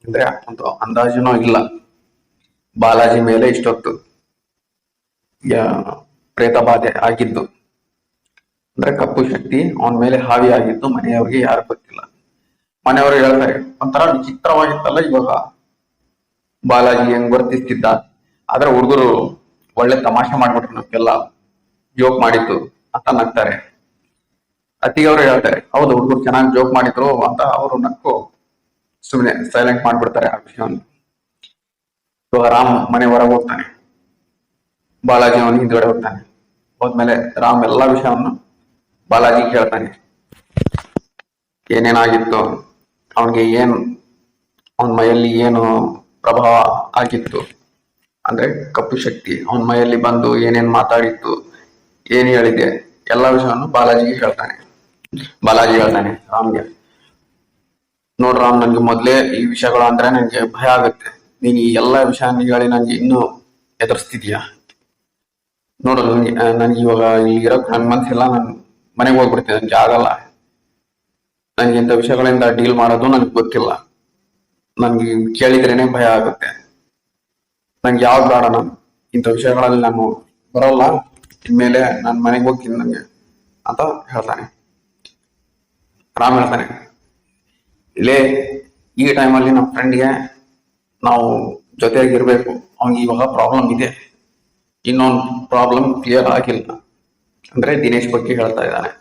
ಅಂದ್ರೆ ಒಂದು ಅಂದಾಜುನೂ ಇಲ್ಲ. ಬಾಲಾಜಿ ಮೇಲೆ ಇಷ್ಟೊತ್ತು ಪ್ರೇತ ಬಾಧೆ ಆಗಿದ್ದು, ಅಂದ್ರೆ ಕಪ್ಪು ಶಕ್ತಿ ಅವನ ಮೇಲೆ ಹಾವಿ ಆಗಿದ್ದು ಮನೆಯವ್ರಿಗೆ ಯಾರು ಗೊತ್ತಿಲ್ಲ. ಮನೆಯವರು ಹೇಳ್ತಾರೆ ಒಂಥರ ವಿಚಿತ್ರವಾಗಿತ್ತಲ್ಲ ಇವಾಗ ಬಾಲಾಜಿ ಹೆಂಗ್ ವರ್ತಿಸ್ತಿದ್ದ. ಆದ್ರೆ ಹುಡುಗರು ಒಳ್ಳೆ ತಮಾಷೆ ಮಾಡ್ಬಿಟ್ರು, ನಮ್ಗೆಲ್ಲ ಜೋಕ್ ಮಾಡಿದ್ದು ಅಂತ ನಗ್ತಾರೆ. ಅತ್ತಿಗೆ ಅವರು ಹೇಳ್ತಾರೆ ಹೌದು ಹುಡುಗರು ಚೆನ್ನಾಗಿ ಜೋಕ್ ಮಾಡಿದ್ರು ಅಂತ ಅವರು ನಕ್ಕು ಸುಮ್ಮನೆ ಸೈಲೆಂಟ್ ಮಾಡ್ಬಿಡ್ತಾರೆ ಆ ವಿಷಯವನ್ನು. ಇವಾಗ ರಾಮ್ ಮನೆ ಹೊರಗೆ ಹೋಗ್ತಾನೆ, ಬಾಲಾಜಿ ಅವನು ಹಿಂದ್ಗಡೆ ಹೋಗ್ತಾನೆ. ಹೋದ್ಮೇಲೆ ರಾಮ್ ಎಲ್ಲಾ ವಿಷಯವನ್ನು ಬಾಲಾಜಿ ಕೇಳ್ತಾನೆ. ಏನೇನಾಗಿತ್ತು, ಅವನಿಗೆ ಅವನ ಮೈಯಲ್ಲಿ ಏನು ಪ್ರಭಾವ ಆಗಿತ್ತು, ಅಂದ್ರೆ ಕಪ್ಪು ಶಕ್ತಿ ಅವನ ಮೈಯಲ್ಲಿ ಬಂದು ಏನೇನ್ ಮಾತಾಡಿತ್ತು, ಏನ್ ಹೇಳಿದೆ, ಎಲ್ಲಾ ವಿಷಯವನ್ನು ಬಾಲಾಜಿಗೆ ಹೇಳ್ತಾನೆ. ಬಾಲಾಜಿ ಹೇಳ್ತಾನೆ ರಾಮ್ಗೆ, ನೋಡ್ ರಾಮ್, ನನ್ಗೆ ಮೊದ್ಲೇ ಈ ವಿಷಯಗಳು ಅಂದ್ರೆ ನನ್ಗೆ ಭಯ ಆಗುತ್ತೆ. ನೀನ್ ಈ ಎಲ್ಲಾ ವಿಷಯ ಹೇಳಿ ನನ್ಗೆ ಇನ್ನೂ ಎದುರಿಸ್ತಿದ್ಯಾ. ನೋಡು ನನ್ಗೆ ಇವಾಗ ಇರೋಕ್ ನನ್ ಮನ್ಸಿಲ್ಲ, ನನ್ ಮನೆಗೆ ಹೋಗ್ಬಿಡ್ತೀನಿ, ನನ್ಗೆ ಆಗಲ್ಲ. ನನ್ಗೆ ಇಂಥ ವಿಷಯಗಳಿಂದ ಡೀಲ್ ಮಾಡೋದು ನನ್ಗೆ ಗೊತ್ತಿಲ್ಲ. ನನ್ಗೆ ಕೇಳಿದ್ರೇನೆ ಭಯ ಆಗುತ್ತೆ. ನಂಗೆ ಯಾವ್ದು ಬೇಡ, ನಾನು ಇಂಥ ವಿಷಯಗಳಲ್ಲಿ ನಾನು ಬರೋಲ್ಲ, ಇನ್ಮೇಲೆ ನಾನು ಮನೆಗೆ ಹೋಗ್ತೀನಿ ನಂಗೆ ಅಂತ ಹೇಳ್ತಾನೆ. ರಾಮ್ ಹೇಳ್ತಾನೆ, ಇಲ್ಲೇ ಈ ಟೈಮಲ್ಲಿ ನಮ್ಮ ಫ್ರೆಂಡ್ಗೆ ನಾವು ಜೊತೆಯಾಗಿರ್ಬೇಕು. ಅವ್ನಿಗೆ ಇವಾಗ ಪ್ರಾಬ್ಲಮ್ ಇದೆ, ಇನ್ನೊಂದು ಪ್ರಾಬ್ಲಮ್ ಕ್ಲಿಯರ್ ಆಗಿಲ್ಲ. ಅಂದ್ರೆ ದಿನೇಶ್ ಬಗ್ಗೆ ಹೇಳ್ತಾ ಇದ್ದಾನೆ.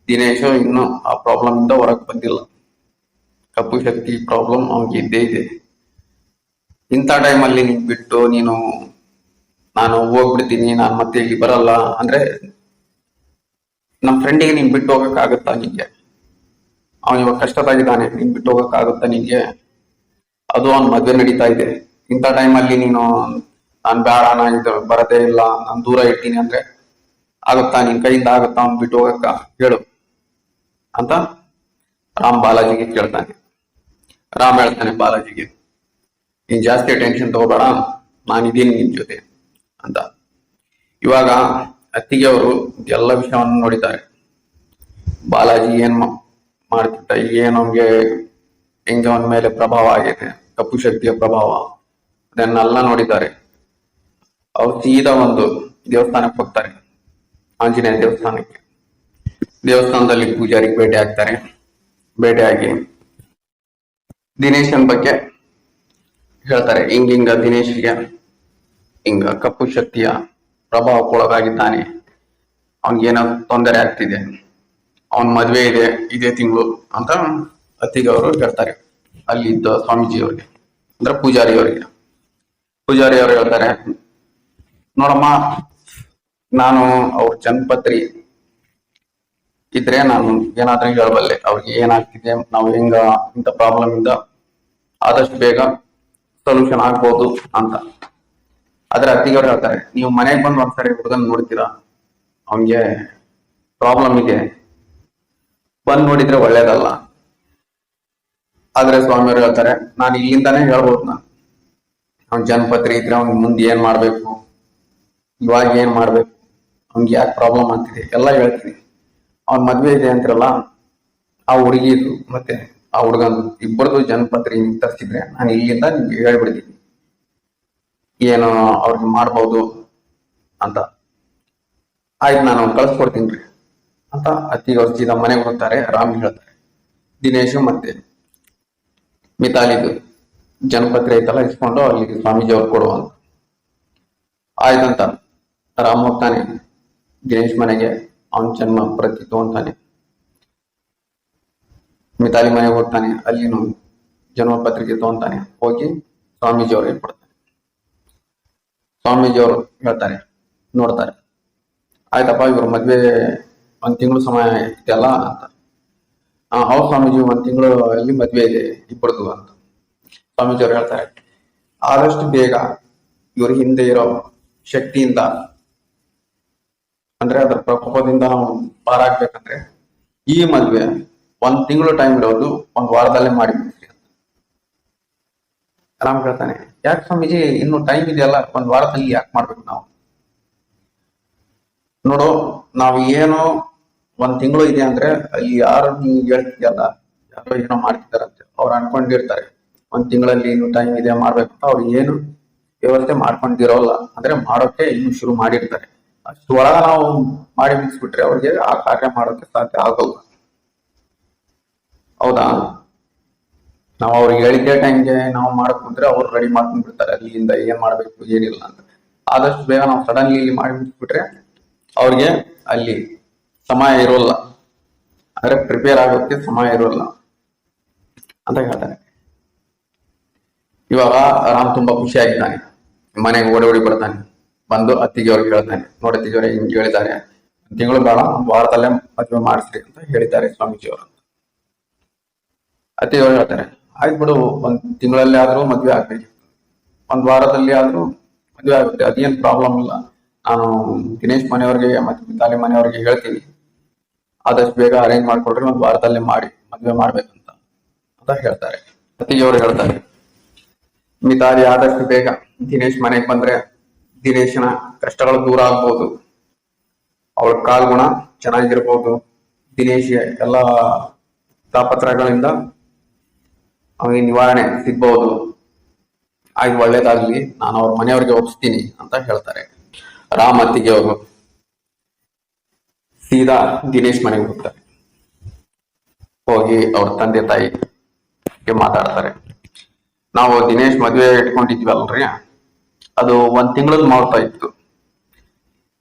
ದಿನೇಶ್ ಇನ್ನು ಆ ಪ್ರಾಬ್ಲಮ್ ಇಂದ ಹೊರಗೆ ಬಂದಿಲ್ಲ. ಕಪ್ಪು ಶಕ್ತಿ ಪ್ರಾಬ್ಲಮ್ ಅವ್ನಿಗೆ ಇದ್ದೇ ಇದೆ. ಇಂಥ ಟೈಮಲ್ಲಿ ನೀನ್ ಬಿಟ್ಟು ನಾನು ಹೋಗ್ಬಿಡ್ತೀನಿ, ನಾನು ಮತ್ತೆ ಇಲ್ಲಿ ಬರಲ್ಲ ಅಂದ್ರೆ ನಮ್ಮ ಫ್ರೆಂಡಿಗೆ ನೀನ್ ಬಿಟ್ಟು ಹೋಗಕ್ ಆಗುತ್ತಾ ನಿಂಗೆ? ಅವನ್ ಇವಾಗ ಕಷ್ಟದಾಗಿದ್ದಾನೆ, ನೀನ್ ಬಿಟ್ಟು ಹೋಗಕ್ ಆಗುತ್ತಾ ನಿಂಗೆ? ಅದು ಅವ್ನ್ ಮದ್ವೆ ನಡೀತಾ ಇದೆ. ಇಂಥ ಟೈಮಲ್ಲಿ ನಾನ್ ಬೇಡ, ನಾನು ಇದು ಬರದೇ ಇಲ್ಲ, ನಾನು ದೂರ ಇರ್ತೀನಿ ಅಂದ್ರೆ ಆಗುತ್ತಾ? ನಿನ್ ಕೈಯಿಂದ ಆಗುತ್ತಾ ಅವ್ನ್ ಬಿಟ್ಟು ಹೋಗಕ್ಕ? ಹೇಳು ಅಂತ ರಾಮ್ ಬಾಲಾಜಿಗೆ ಕೇಳ್ತಾನೆ. ರಾಮ್ ಹೇಳ್ತಾನೆ ಬಾಲಾಜಿಗೆ, ನೀನ್ ಜಾಸ್ತಿ ಟೆನ್ಷನ್ ತಗೋಬೇಡ, ನಾನಿದ್ದೀನಿ ನಿನ್ ಜೊತೆ ಅಂತ. ಇವಾಗ ಅತ್ತಿಗೆ ಅವರು ಎಲ್ಲ ವಿಷಯವನ್ನು ನೋಡಿದ್ದಾರೆ. ಬಾಲಾಜಿ ಏನ್ ಮಾಡ್ತಿದ್ದ, ಏನ್ ಅವ್ನಿಗೆ ಹೆಂಗೆ ಅವನ ಮೇಲೆ ಪ್ರಭಾವ ಆಗಿದೆ, ಕಪ್ಪು ಶಕ್ತಿಯ ಪ್ರಭಾವ, ಅದನ್ನೆಲ್ಲ ನೋಡಿದ್ದಾರೆ. ಅವ್ರು ಸೀದಾ ಒಂದು ದೇವಸ್ಥಾನಕ್ಕೆ ಹೋಗ್ತಾರೆ, ಆಂಜನೇಯ ದೇವಸ್ಥಾನಕ್ಕೆ. ದೇವಸ್ಥಾನದಲ್ಲಿ ಪೂಜಾರಿಗೆ ಭೇಟಿ ಆಗ್ತಾರೆ. ಭೇಟಿಯಾಗಿ ದಿನೇಶನ್ ಬಗ್ಗೆ ಹೇಳ್ತಾರೆ. ಹಿಂಗ ದಿನೇಶ್ಗೆ ಹಿಂಗ ಕಪ್ಪು ಶಕ್ತಿಯ ಪ್ರಭಾವಕ್ಕೊಳಗಾಗಿದ್ದಾನೆ, ಅವನ್ಗೇನೋ ತೊಂದರೆ ಆಗ್ತಿದೆ, ಅವನ್ ಮದ್ವೆ ಇದೆ ಇದೇ ತಿಂಗಳು ಅಂತ ಅತ್ತಿಗೆ ಅವರು ಹೇಳ್ತಾರೆ. ಅಲ್ಲಿ ಇದ್ದ ಸ್ವಾಮೀಜಿಯವರಿಗೆ, ಅಂದ್ರೆ ಪೂಜಾರಿಯವರಿಗೆ. ಪೂಜಾರಿಯವರು ಹೇಳ್ತಾರೆ, ನೋಡಮ್ಮ, ನಾನು ಅವ್ರ ಜನ್ಪತ್ರಿ ಇದ್ರೆ ನಾನು ಏನಾದ್ರೂ ಹೇಳಬಲ್ಲೆ, ಅವ್ರಿಗೆ ಏನಾಗ್ತಿದೆ, ನಾವು ಹೆಂಗ ಇಂಥ ಪ್ರಾಬ್ಲಮ್ ಇಂದ ಆದಷ್ಟು ಬೇಗ ಸೊಲ್ಯೂಷನ್ ಆಗ್ಬೋದು ಅಂತ. ಆದ್ರೆ ಅತ್ತಿಗೆವ್ರು ಹೇಳ್ತಾರೆ, ನೀವು ಮನೆಗೆ ಬಂದು ಒಂದ್ಸರಿ ಹುಡುಗನ್ ನೋಡ್ತೀರಾ, ಅವನ್ಗೆ ಪ್ರಾಬ್ಲಮ್ ಇದೆ, ಬಂದ್ ನೋಡಿದ್ರೆ ಒಳ್ಳೇದಲ್ಲ. ಆದ್ರೆ ಸ್ವಾಮಿಯವರು ಹೇಳ್ತಾರೆ, ನಾನು ಇಲ್ಲಿಂದಾನೇ ಹೇಳ್ಬೋದು, ಅವ್ನ ಜನ್ಪತ್ರಿ ಇದ್ರೆ ಅವ್ನ್ ಮುಂದೆ ಏನ್ ಮಾಡ್ಬೇಕು, ಇವಾಗ ಏನ್ ಮಾಡ್ಬೇಕು, ಅವ್ನ್ಗೆ ಯಾಕೆ ಪ್ರಾಬ್ಲಮ್ ಆಗ್ತಿದೆ ಎಲ್ಲ ಹೇಳ್ತೀನಿ. ಅವ್ನ್ ಮದ್ವೆ ಇದೆ ಅಂತಿರಲ್ಲ, ಆ ಹುಡುಗಿದು ಮತ್ತೆ ಆ ಹುಡುಗನ್ ಇಬ್ಬರದು ಜನ್ಪತ್ರಿ ತರಿಸಿದ್ರೆ ನಾನು ಇಲ್ಲಿಂದ ನಿಮ್ಗೆ ಹೇಳ್ಬಿಡ್ತೀನಿ ಏನು ಅವ್ರಿಗೆ ಮಾಡ್ಬೋದು ಅಂತ. ಆಯ್ತು, ನಾನು ಕಳ್ಸ್ಕೊಡ್ತೀನಿ ಅಂತ ಅತ್ತಿಗೆ ಅವ್ರು ಸೀದಾ ಮನೆಗೆ ಹೋಗ್ತಾರೆ. ರಾಮ್ ಹೇಳ್ತಾರೆ, ದಿನೇಶ್ ಮತ್ತೆ ಮಿತಾಲಿದು ಜನಪತ್ರಿ ಐತಲ್ಲ ಇಸ್ಕೊಂಡು ಅಲ್ಲಿಗೆ ಸ್ವಾಮೀಜಿ ಅವ್ರು ಕೊಡುವಂತ. ಆಯ್ತಂತ ರಾಮ್ ಹೋಗ್ತಾನೆ ದಿನೇಶ್ ಮನೆಗೆ, ಅವನ್ ಜನ್ಮ ಪ್ರತಿ ತಗೊಂತಾನೆ. ಮಿತಾಲಿ ಮನೆಗೆ ಹೋಗ್ತಾನೆ, ಅಲ್ಲಿನೂ ಜನ್ಮ ಪತ್ರಿಕೆ ತಗೊಂತಾನೆ. ಹೋಗಿ ಸ್ವಾಮೀಜಿ ಅವ್ರಿಗೆ ಕೊಡ್ತಾನೆ. ಸ್ವಾಮೀಜಿ ಅವರು ಹೇಳ್ತಾರೆ, ನೋಡ್ತಾರೆ, ಆಯ್ತಪ್ಪ ಇವ್ರ ಮದ್ವೆ 1 ತಿಂಗಳು ಸಮಯ ಇದೆಯಲ್ಲ ಅಂತ. ಹೌದು ಸ್ವಾಮೀಜಿ, 1 ತಿಂಗಳು ಅಲ್ಲಿ ಮದ್ವೆ ಇದೆ ಇಬ್ಬರದು ಅಂತ ಸ್ವಾಮೀಜಿ ಅವ್ರು ಹೇಳ್ತಾರೆ. ಆದಷ್ಟು ಬೇಗ ಇವ್ರ ಹಿಂದೆ ಇರೋ ಶಕ್ತಿಯಿಂದ, ಅಂದ್ರೆ ಅದರ ಪ್ರಕೋಪದಿಂದ ನಾವು ಪಾರಾಗ್ಬೇಕಂದ್ರೆ ಈ ಮದ್ವೆ 1 ತಿಂಗಳು ಟೈಮ್ ಇರೋದು 1 ವಾರದಲ್ಲೇ ಮಾಡಿಬಿಡ್ತೀವಿ ಅಂತ. ರಾಮ್ ಕೇಳ್ತಾನೆ, ಯಾಕೆ ಸ್ವಾಮೀಜಿ ಇನ್ನು ಟೈಮ್ ಇದೆಯಲ್ಲ, ಒಂದ್ ವಾರದಲ್ಲಿ ಯಾಕೆ ಮಾಡ್ಬೇಕು ನಾವು? ನೋಡು, ನಾವು ಏನು ಒಂದ್ ತಿಂಗಳು ಇದೆ ಅಂದ್ರೆ ಅಲ್ಲಿ ಯಾರು ನೀವು ಹೇಳ್ತಿದ್ಯಲ್ಲ, ಯಾರೋ ಏನೋ ಮಾಡ್ತಿದಾರಂತೆ ಅವ್ರು ಅನ್ಕೊಂಡಿರ್ತಾರೆ ಒಂದ್ ತಿಂಗಳಲ್ಲಿ ಇನ್ನು ಟೈಮ್ ಇದೆ ಮಾಡ್ಬೇಕು ಅಂತ. ಅವ್ರು ಏನು ವ್ಯವಸ್ಥೆ ಮಾಡ್ಕೊಂಡಿರೋಲ್ಲ, ಅಂದ್ರೆ ಮಾಡೋಕೆ ಇನ್ನು ಶುರು ಮಾಡಿರ್ತಾರೆ. ಅಷ್ಟೊಳಗ ನಾವು ಮಾಡಿ ಮುಗಿಸ್ಬಿಟ್ರೆ ಅವ್ರಿಗೆ ಆ ಕಾರ್ಯ ಮಾಡೋಕೆ ಸಾಧ್ಯ ಆಗೋಲ್ಲ. ಹೌದಾ? ನಾವು ಅವ್ರಿಗೆ ಹೇಳಿದ್ದೆ ಟೈಮ್ಗೆ ನಾವು ಮಾಡಕ್ ಕುಂತ್ರೆ ಅವ್ರು ರೆಡಿ ಮಾಡ್ಕೊಂಡ್ ಬಿಡ್ತಾರೆ ಅಲ್ಲಿಂದ ಏನ್ ಮಾಡ್ಬೇಕು ಏನಿಲ್ಲ ಅಂತ. ಆದಷ್ಟು ಬೇಗ ನಾವು ಸಡನ್ಲಿ ಇಲ್ಲಿ ಮಾಡಿ ಮುಗಿಸ್ಬಿಟ್ರೆ ಅವ್ರಿಗೆ ಅಲ್ಲಿ ಸಮಯ ಇರೋಲ್ಲ, ಅಂದ್ರೆ ಪ್ರಿಪೇರ್ ಆಗೋಕ್ಕೆ ಸಮಯ ಇರೋಲ್ಲ ಅಂತ ಹೇಳ್ತಾರೆ. ಇವಾಗ ರಾಮ್ ತುಂಬಾ ಖುಷಿ ಆಗಿದ್ದಾನೆ, ಮನೆಗೆ ಓಡಿ ಬರ್ತಾನೆ. ಬಂದು ಅತ್ತಿಗೆ ಅವ್ರಿಗೆ ಹೇಳ್ತಾನೆ, ನೋಡಿ ಅತ್ತಿಗೆಯವ್ರೆ ಹಿಂಗೆ ಹೇಳಿದ್ದಾರೆ, ತಿಂಗಳು ಬೇಡ ಒಂದು ವಾರದಲ್ಲೇ ಮದುವೆ ಮಾಡಿಸ್ರಿ ಅಂತ ಹೇಳಿದ್ದಾರೆ ಸ್ವಾಮೀಜಿ ಅವರು. ಅತ್ತಿಗೆಯವ್ರು ಹೇಳ್ತಾರೆ, ಆಯ್ತು ಬಿಡು, ಒಂದ್ ತಿಂಗಳಲ್ಲಿ ಆದ್ರೂ ಮದ್ವೆ ಆಗ್ಬೇಕು, ಒಂದ್ ವಾರದಲ್ಲಿ ಆದ್ರೂ ಮದ್ವೆ ಆಗುತ್ತೆ, ಅದೇನ್ ಪ್ರಾಬ್ಲಮ್ ಇಲ್ಲ. ನಾನು ದಿನೇಶ್ ಮನೆಯವ್ರಿಗೆ ಮತ್ತೆ ಮಿತಾಲಿ ಮನೆಯವ್ರಿಗೆ ಹೇಳ್ತೀನಿ, ಆದಷ್ಟು ಬೇಗ ಅರೇಂಜ್ ಮಾಡ್ಕೊಳ್ರಿ, ಒಂದ್ ವಾರದಲ್ಲೇ ಮಾಡಿ ಮದ್ವೆ ಮಾಡ್ಬೇಕಂತ ಅಂತ ಹೇಳ್ತಾರೆ. ಅತ್ತಿಗೆಯವರು ಹೇಳ್ತಾರೆ, ಮಿತಾಲಿ ಆದಷ್ಟು ಬೇಗ ದಿನೇಶ್ ಮನೆಗೆ ಬಂದ್ರೆ ದಿನೇಶನ ಕಷ್ಟಗಳು ದೂರ ಆಗ್ಬೋದು, ಅವಳ ಕಾಲ್ಗುಣ ಚೆನ್ನಾಗಿರ್ಬೋದು, ದಿನೇಶ್ ಎಲ್ಲ ತಾಪತ್ರಗಳಿಂದ ಅವನಿಗೆ ನಿವಾರಣೆ ಸಿಗ್ಬಹುದು. ಆಯ್ತು, ಒಳ್ಳೇದಾಗ್ಲಿ, ನಾನು ಅವ್ರ ಮನೆಯವ್ರಿಗೆ ಒಪ್ಪಿಸ್ತೀನಿ ಅಂತ ಹೇಳ್ತಾರೆ. ರಾಮ್ ಅತ್ತಿಗೆ ಅವರು ಸೀದಾ ದಿನೇಶ್ ಮನೆಗೆ ಹೋಗ್ತಾರೆ. ಹೋಗಿ ಅವ್ರ ತಂದೆ ತಾಯಿಗೆ ಮಾತಾಡ್ತಾರೆ, ನಾವು ದಿನೇಶ್ ಮದ್ವೆ ಇಟ್ಕೊಂಡಿದ್ವಲ್ರಿ, ಅದು ಒಂದ್ ತಿಂಗಳದ್ದು ಮಾಡ್ತಾ ಇತ್ತು.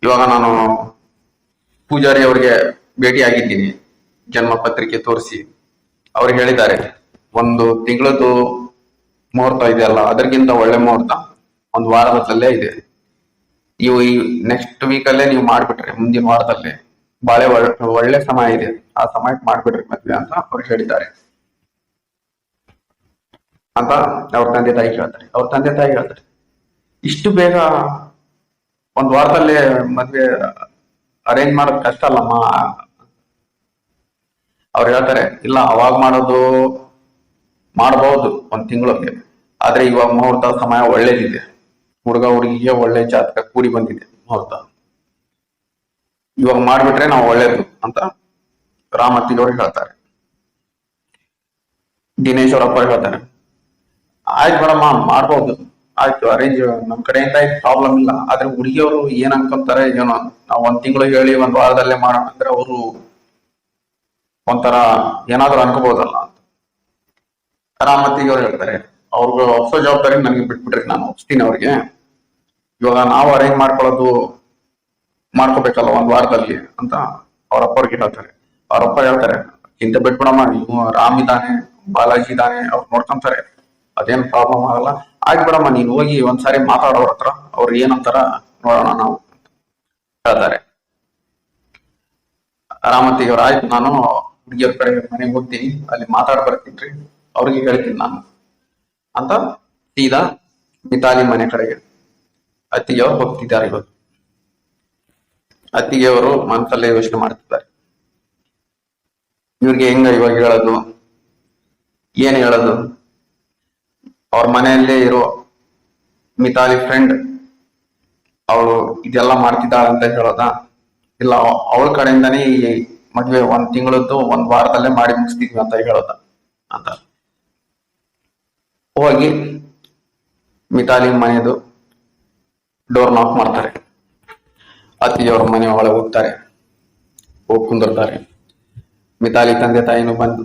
ಇವಾಗ ನಾನು ಪೂಜಾರಿ ಅವ್ರಿಗೆ ಭೇಟಿ ಆಗಿದ್ದೀನಿ, ಜನ್ಮ ಪತ್ರಿಕೆ ತೋರಿಸಿ ಅವ್ರಿಗೆ ಹೇಳಿದ್ದಾರೆ, ಒಂದು ತಿಂಗಳದ್ದು ಮುಹೂರ್ತ ಇದೆಯಲ್ಲ ಅದಕ್ಕಿಂತ ಒಳ್ಳೆ ಮುಹೂರ್ತ ಒಂದು ವಾರದಲ್ಲೇ ಇದೆ. ನೀವು ಈ ನೆಕ್ಸ್ಟ್ ವೀಕಲ್ಲೇ ನೀವು ಮಾಡ್ಬಿಟ್ರೆ, ಮುಂದಿನ ವಾರದಲ್ಲೇ ಬಾಳೆ ಒಳ್ಳೆ ಸಮಯ ಇದೆ, ಆ ಸಮಯಕ್ಕೆ ಮಾಡ್ಬಿಟ್ರಿ ಮದ್ವೆ ಅಂತ ಅವ್ರು ಹೇಳಿದ್ದಾರೆ ಅಂತ ಅವ್ರ ತಂದೆ ತಾಯಿ ಹೇಳ್ತಾರೆ. ಅವ್ರ ತಂದೆ ತಾಯಿ ಹೇಳ್ತಾರೆ, ಇಷ್ಟು ಬೇಗ ಒಂದ್ ವಾರದಲ್ಲೇ ಮದ್ವೆ ಅರೇಂಜ್ ಮಾಡೋದು ಕಷ್ಟ ಅಲ್ಲಮ್ಮ. ಅವ್ರು ಹೇಳ್ತಾರೆ, ಇಲ್ಲ ಅವಾಗ ಮಾಡಬಹುದು ಒಂದ್ ತಿಂಗಳಿಗೆ, ಆದ್ರೆ ಇವಾಗ ಮುಹೂರ್ತ ಸಮಯ ಒಳ್ಳೇದಿದೆ, ಹುಡುಗ ಹುಡುಗಿಗೆ ಒಳ್ಳೆ ಜಾತಕ ಕೂಡಿ ಬಂದಿದೆ ಮುಹೂರ್ತ, ಇವಾಗ ಮಾಡ್ಬಿಟ್ರೆ ನಾವು ಒಳ್ಳೇದು ಅಂತ ರಾಮತ್ತಿಗವ್ರಿಗೆ ಹೇಳ್ತಾರೆ. ದಿನೇಶ್ ಅವ್ರ ಅಪ್ಪ ಹೇಳ್ತಾರೆ, ಆಯ್ತು ಮೇಡಮ್ ಮಾಡ್ಬೋದು, ಆಯ್ತು ಅರೇಂಜ್ ನಮ್ ಕಡೆಯಿಂದ ಪ್ರಾಬ್ಲಮ್ ಇಲ್ಲ, ಆದ್ರೆ ಹುಡುಗಿಯವರು ಏನ್ ಅನ್ಕೊಂತಾರೆ ಏನೋ, ನಾವ್ ಒಂದ್ ತಿಂಗಳು ಹೇಳಿ ಒಂದ್ ವಾರದಲ್ಲೇ ಮಾಡೋಣ ಅಂದ್ರೆ ಅವರು ಒಂಥರ ಏನಾದ್ರು ಅನ್ಕೋಬಹುದಲ್ಲ ಅಂತ ರಾಮತ್ತಿಗೆ ಅವ್ರು ಹೇಳ್ತಾರೆ. ಅವ್ರಿಗೆ ಹೊಸ ಜವಾಬ್ದಾರಿ ನನಗೆ ಬಿಟ್ಬಿಟ್ರಿ, ನಾನು ಒಪ್ಸ್ತೀನಿ ಅವ್ರಿಗೆ, ಇವಾಗ ನಾವು ಅರೇಂಜ್ ಮಾಡ್ಕೋಬೇಕಲ್ಲ ಒಂದ್ ವಾರದಲ್ಲಿ ಅಂತ ಅವ್ರಪ್ಪ ಅವ್ರಿಗೆ ಹೇಳ್ತಾರೆ. ಅವ್ರಪ್ಪ ಹೇಳ್ತಾರೆ, ಚಿಂತೆ ಬಿಟ್ಬಿಡಮ್ಮ, ಇವ್ ರಾಮ್ ಇದ್ದಾನೆ, ಬಾಲಾಜಿ ಇದ್ದಾನೆ, ಅವ್ರು ನೋಡ್ಕೊಂತಾರೆ, ಅದೇನ್ ಪ್ರಾಬ್ಲಮ್ ಆಗಲ್ಲ, ಆಯ್ತು ಬಿಡಮ್ಮ, ನೀನ್ ಹೋಗಿ ಒಂದ್ಸಾರಿ ಮಾತಾಡೋರ ಹತ್ರ, ಅವ್ರು ಏನಂತಾರ ನೋಡೋಣ ನಾವು ಹೇಳ್ತಾರೆ. ರಾಮತ್ತಿಗೆ ಅವ್ರು, ಆಯ್ತು ನಾನು ಹುಡುಗಿಯವ್ರ ಕಡೆ ಮನೆಗೆ ಹೋಗ್ತೀನಿ, ಅಲ್ಲಿ ಮಾತಾಡ್ ಬರ್ತೀನಿ, ಅವ್ರಿಗೆ ಹೇಳ್ತೀನಿ ನಾನು ಅಂತ ಸೀದಾ ಮಿತಾಲಿ ಮನೆ ಕಡೆಗೆ ಅತ್ತಿಗೆಯವರು ಹೋಗ್ತಿದ್ದಾರೆ. ಇವತ್ತು ಅತ್ತಿಗೆಯವರು ಮನಸ್ಸಲ್ಲೇ ಯೋಚನೆ ಮಾಡ್ತಿದ್ದಾರೆ, ಇವ್ರಿಗೆ ಹೆಂಗ ಇವಾಗ ಹೇಳೋದು, ಏನ್ ಹೇಳೋದು? ಅವ್ರ ಮನೆಯಲ್ಲೇ ಇರೋ ಮಿತಾಲಿ ಫ್ರೆಂಡ್ ಅವಳು ಇದೆಲ್ಲ ಮಾಡ್ತಿದ್ದಾಳೆ ಅಂತ ಹೇಳೋದಾ, ಇಲ್ಲ ಅವಳ ಕಡೆಯಿಂದಾನೇ ಈ ಮದ್ವೆ ಒಂದ್ ತಿಂಗಳದ್ದು ಒಂದ್ ವಾರದಲ್ಲೇ ಮಾಡಿ ಮುಗಿಸ್ತಿದ್ವಿ ಅಂತ ಹೇಳೋದ ಅಂತ ಹೋಗಿ ಮಿತಾಲಿ ಮನೆಯದು ಡೋರ್ ನಾಕ್ ಮಾಡ್ತಾರೆ. ಅತ್ತಿಗೆಯವ್ರ ಮನೆ ಒಳಗೆ ಹೋಗ್ತಾರೆ, ಹೋಗಿ ಕುಂದಿರ್ತಾರೆ. ಮಿತಾಲಿ ತಂದೆ ತಾಯಿನೂ ಬಂದು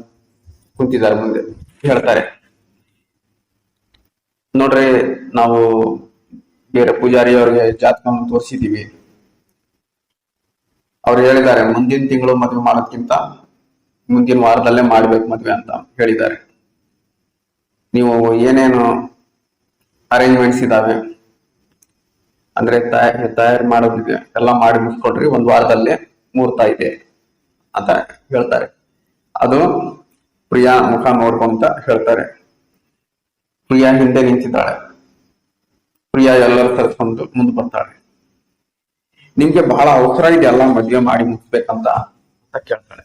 ಕುಂತಿದ್ದಾರೆ ಮುಂದೆ. ಹೇಳ್ತಾರೆ, ನೋಡ್ರಿ ನಾವು ಬೇರೆ ಪೂಜಾರಿ ಅವ್ರಿಗೆ ಜಾತಕವನ್ನು ತೋರಿಸಿದೀವಿ, ಅವ್ರು ಹೇಳಿದ್ದಾರೆ ಮುಂದಿನ ತಿಂಗಳು ಮದ್ವೆ ಮಾಡೋದ್ಕಿಂತ ಮುಂದಿನ ವಾರದಲ್ಲೇ ಮಾಡ್ಬೇಕು ಮದ್ವೆ ಅಂತ ಹೇಳಿದ್ದಾರೆ. ನೀವು ಏನೇನು ಅರೇಂಜ್ಮೆಂಟ್ಸ್ ಇದಾವೆ ಅಂದ್ರೆ ತಯಾರಿ ಮಾಡೋದಿದೆ ಎಲ್ಲ ಮಾಡಿ ಮುಗಿಸ್ಕೊಡ್ರಿ, ಒಂದ್ ವಾರದಲ್ಲೇ ಮುಹೂರ್ತ ಇದೆ ಅಂತ ಹೇಳ್ತಾರೆ. ಅದು ಪ್ರಿಯಾ ಮುಖ ನೋಡ್ಕೊಂತ ಹೇಳ್ತಾರೆ. ಪ್ರಿಯಾ ಹಿಂದೆ ನಿಂತಿದ್ದಾಳೆ. ಪ್ರಿಯಾ ಎಲ್ಲರೂ ಕರೆಸ್ಕೊಂಡು ಮುಂದೆ ಬರ್ತಾಳೆ. ನಿಮ್ಗೆ ಬಹಳ ಅವಸರ ಇದೆಯಲ್ಲ ಮದ್ವೆ ಮಾಡಿ ಮುಗಿಸ್ಬೇಕಂತ ಅಂತ ಕೇಳ್ತಾಳೆ.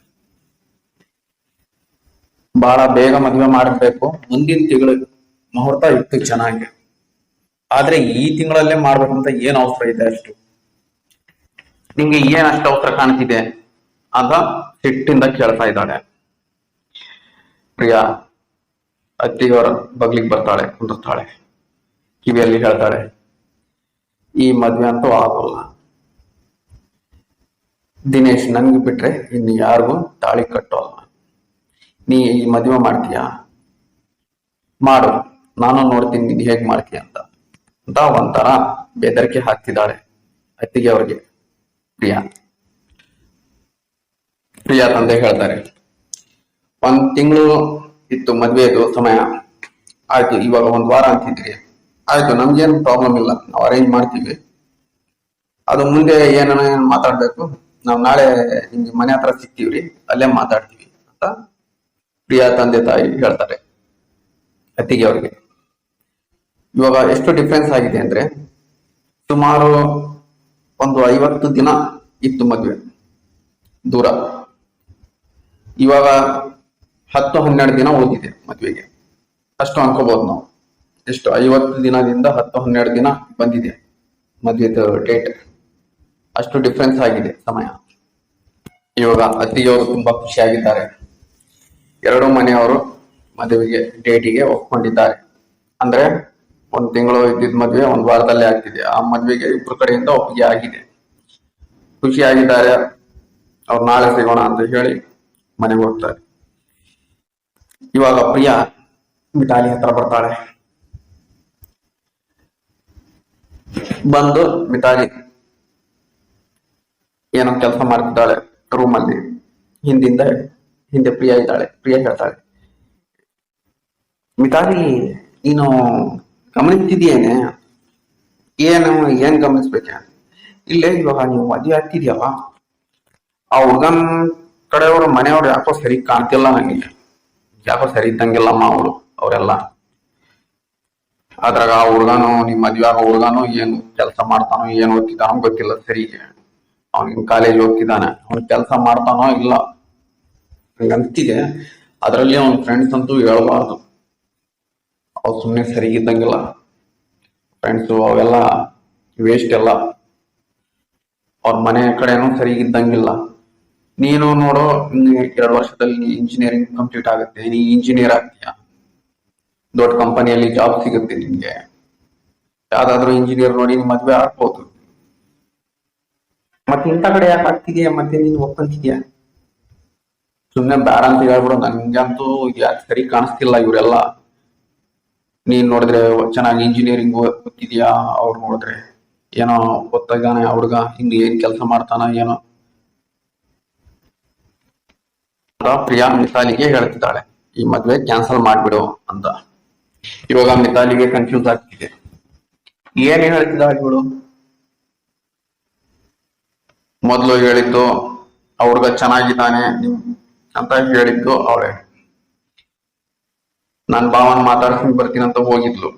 ಬಹಳ ಬೇಗ ಮದ್ವೆ ಮಾಡಬೇಕು, ಮುಂದಿನ ತಿಂಗಳು ಮುಹೂರ್ತ ಇತ್ತು ಚೆನ್ನಾಗಿ. ಆದ್ರೆ ಈ ತಿಂಗಳಲ್ಲೇ ಮಾಡ್ಬೇಕಂತ ಏನ್ ಅವಸರ ಇದೆ ಅಷ್ಟು? ನಿಂಗೆ ಏನ್ ಅಷ್ಟು ಅವಸರ ಕಾಣ್ತಿದೆ ಅಂತ ಸಿಟ್ಟಿಂದ ಕೇಳ್ತಾ ಇದ್ದಾಳೆ. ಪ್ರಿಯಾ ಅತ್ತಿಗೆಯವರ ಬಗ್ಲಿಗೆ ಬರ್ತಾಳೆ, ಕುಂದಿರ್ತಾಳೆ, ಕಿವಿಯಲ್ಲಿ ಹೇಳ್ತಾಳೆ, ಈ ಮದ್ವೆ ಅಂತೂ ಆಗೋಲ್ಲ. ದಿನೇಶ್ ನನ್ಗೆ ಬಿಟ್ರೆ ಇನ್ನು ಯಾರಿಗೂ ತಾಳಿ ಕಟ್ಟೋಲ್ಲ. ನೀ ಈ ಮದುವೆ ಮಾಡ್ತೀಯಾ? ಮಾಡು, ನಾನು ನೋಡ್ತೀನಿ ನೀನ್ ಹೇಗ್ ಮಾಡ್ತೀಯ ಅಂತ ಒಂಥರ ಬೆದರಿಕೆ ಹಾಕ್ತಿದ್ದಾಳೆ ಅತ್ತಿಗೆ ಅವ್ರಿಗೆ ಪ್ರಿಯಾ. ಪ್ರಿಯಾ ತಂದೆ ಹೇಳ್ತಾರೆ, 1 ತಿಂಗಳು ಇತ್ತು ಮದ್ವೆದು ಸಮಯ, ಆಯ್ತು ಇವಾಗ 1 ವಾರ ಅಂತಿದ್ರಿ, ಆಯ್ತು ನಮ್ಗೇನು ಪ್ರಾಬ್ಲಮ್ ಇಲ್ಲ, ನಾವು ಅರೇಂಜ್ ಮಾಡ್ತೀವಿ. ಅದು ಮುಂದೆ ಏನಾನ ಮಾತಾಡ್ಬೇಕು, ನಾವ್ ನಾಳೆ ನಿಮ್ಗೆ ಮನೆ ಹತ್ರ ಸಿಗ್ತೀವ್ರಿ, ಅಲ್ಲೇ ಮಾತಾಡ್ತೀವಿ ಅಂತ ಪ್ರಿಯಾ ತಂದೆ ತಾಯಿ ಹೇಳ್ತಾರೆ ಅತ್ತಿಗೆ ಅವ್ರಿಗೆ. ಇವಾಗ ಎಷ್ಟು ಡಿಫ್ರೆನ್ಸ್ ಆಗಿದೆ ಅಂದ್ರೆ, ಸುಮಾರು ಒಂದು 50 ದಿನ ಇತ್ತು ಮದ್ವೆ ದೂರ, ಇವಾಗ 10-12 ದಿನ ಉಳಿದಿದೆ ಮದ್ವೆಗೆ. ಅಷ್ಟು ಅನ್ಕೋಬಹುದು ನಾವು. ಎಷ್ಟು 50 ದಿನದಿಂದ 10-12 ದಿನ ಬಂದಿದೆ ಮದ್ವೆದ ಡೇಟ್. ಅಷ್ಟು ಡಿಫ್ರೆನ್ಸ್ ಆಗಿದೆ ಸಮಯ. ಇವಾಗ ಅತ್ತಿಗೆಯವರು ತುಂಬಾ ಖುಷಿಯಾಗಿದ್ದಾರೆ. 2 ಮನೆಯವರು ಮದುವೆಗೆ ಡೇಟಿಗೆ ಒಪ್ಕೊಂಡಿದ್ದಾರೆ. ಅಂದ್ರೆ 1 ತಿಂಗಳು ಇದ್ದಿದ್ ಮದ್ವೆ 1 ವಾರದಲ್ಲೇ ಆಗ್ತಿದೆ. ಆ ಮದ್ವೆಗೆ ಇಬ್ರು ಕಡೆಯಿಂದ ಒಪ್ಪಿಗೆ ಆಗಿದೆ. ಖುಷಿಯಾಗಿದ್ದಾರೆ. ಅವ್ರು ನಾಳೆ ಸಿಗೋಣ ಅಂತ ಹೇಳಿ ಮನೆಗೆ ಹೋಗ್ತಾರೆ. ಇವಾಗ ಪ್ರಿಯಾ ಮಿತಾಲಿ ಹತ್ರ ಬರ್ತಾಳೆ. ಬಂದು ಮಿತಾಲಿ ಏನೋ ಕೆಲಸ ಮಾಡ್ತಿದ್ದಾಳೆ ರೂಮಲ್ಲಿ. ಹಿಂದೆ ಪ್ರಿಯಾ ಇದ್ದಾಳೆ. ಪ್ರಿಯಾ ಹೇಳ್ತಾಳೆ, ಮಿತಾಲಿ ನೀನು ಗಮನಿಸ್ತಿದೀಯೇನೆ? ಏನ್ ಗಮನಿಸ್ಬೇಕ? ಇಲ್ಲೇ ಇವಾಗ ನೀವು ಮದುವೆ ಆಗ್ತಿದ್ಯಲ್ಲ, ಆ ಹುಡುಗನ್ ಕಡೆಯವರು ಮನೆಯವ್ರು ಯಾಕೋ ಸರಿ ಕಾಣ್ತಿಲ್ಲ ನನಗೆ. ಯಾಕೋ ಸರಿ ಇದ್ದಂಗಿಲ್ಲಮ್ಮ ಅವರೆಲ್ಲ. ಅದ್ರಾಗ ಆ ಹುಡುಗನು, ನಿಮ್ ಮದ್ವೆ ಆಗೋ ಹುಡುಗನು ಏನ್ ಕೆಲಸ ಮಾಡ್ತಾನೋ, ಏನ್ ಓದ್ತಿದ್ದಾನೋ ಗೊತ್ತಿಲ್ಲ ಸರಿಗೆ. ಅವ್ನಿಗೆ ಕಾಲೇಜ್ ಹೋಗ್ತಿದ್ದಾನೆ, ಅವ್ನ್ ಕೆಲಸ ಮಾಡ್ತಾನೋ ಇಲ್ಲ ಹಂಗಂತಿದೆ. ಅದ್ರಲ್ಲಿ ಅವ್ನ ಫ್ರೆಂಡ್ಸ್ ಅಂತೂ ಹೇಳ್ಬಾರ್ದು, ಅವ್ರು ಸುಮ್ನೆ ಸರಿಗಿದ್ದಂಗಿಲ್ಲ. ಫ್ರೆಂಡ್ಸು ಅವೆಲ್ಲ ವೇಸ್ಟ್ ಎಲ್ಲ. ಅವ್ರ ಮನೆ ಕಡೆನೂ ಸರಿಗಿದ್ದಂಗಿಲ್ಲ. ನೀನು ನೋಡು, 2 ವರ್ಷದಲ್ಲಿ ಇಂಜಿನಿಯರಿಂಗ್ ಕಂಪ್ಲೀಟ್ ಆಗುತ್ತೆ, ನೀ ಇಂಜಿನಿಯರ್ ಆಗ್ತೀಯ, ದೊಡ್ಡ ಕಂಪನಿಯಲ್ಲಿ ಜಾಬ್ ಸಿಗುತ್ತೆ ನಿಮ್ಗೆ. ಯಾವ್ದಾದ್ರು ಇಂಜಿನಿಯರ್ ನೋಡಿ ಮದ್ವೆ ಆಗ್ಬೋದು. ಮತ್ತೆ ಇಂಥ ಕಡೆ ಯಾಕೆ ಆಗ್ತಿದ್ಯಾ? ಮತ್ತೆ ನೀನು ಒಪ್ಕೊಂತಿದ್ಯಾ? ಸುಮ್ನೆ ಬೇಡ ಅಂತ ಹೇಳ್ಬಿಡು. ನಂಗಂತೂ ಯಾಕೆ ಸರಿ ಕಾಣಿಸ್ತಿಲ್ಲ ಇವರೆಲ್ಲ. ನೀನ್ ನೋಡಿದ್ರೆ ಚೆನ್ನಾಗಿ ಇಂಜಿನಿಯರಿಂಗ್ ಓದ್ತಿದ್ಯಾ, ಅವ್ರು ನೋಡಿದ್ರೆ ಏನೋ ಓದ್ತಾ ಇದ್ದಾನೆ ಹುಡುಗ, ಹಿಂಗ್ ಏನ್ ಕೆಲಸ ಮಾಡ್ತಾನ ಏನೋ. ಪ್ರಿಯಾ ಮಿತಾಲಿಗೆ ಹೇಳ್ತಿದ್ದಾಳೆ, ಈ ಮದ್ವೆ ಕ್ಯಾನ್ಸಲ್ ಮಾಡ್ಬಿಡು ಅಂತ. ಇವಾಗ ಮಿತಾಲಿಗೆ ಕನ್ಫ್ಯೂಸ್ ಆಗ್ತಿದೆ. ಏನ್ ಹೇಳ್ತಿದ್ದಾಳೆ ಇವಳು? ಮೊದ್ಲು ಹೇಳಿದ್ದು ಆ ಹುಡುಗ ಚೆನ್ನಾಗಿದ್ದಾನೆ ಅಂತ ಹೇಳಿದ್ದು ಅವಳೆ. ನನ್ ಭಾವನ್ ಮಾತಾಡ್ಸ್ಕೊಂಡ್ ಬರ್ತೀನಿ ಅಂತ ಹೋಗಿದ್ಲು.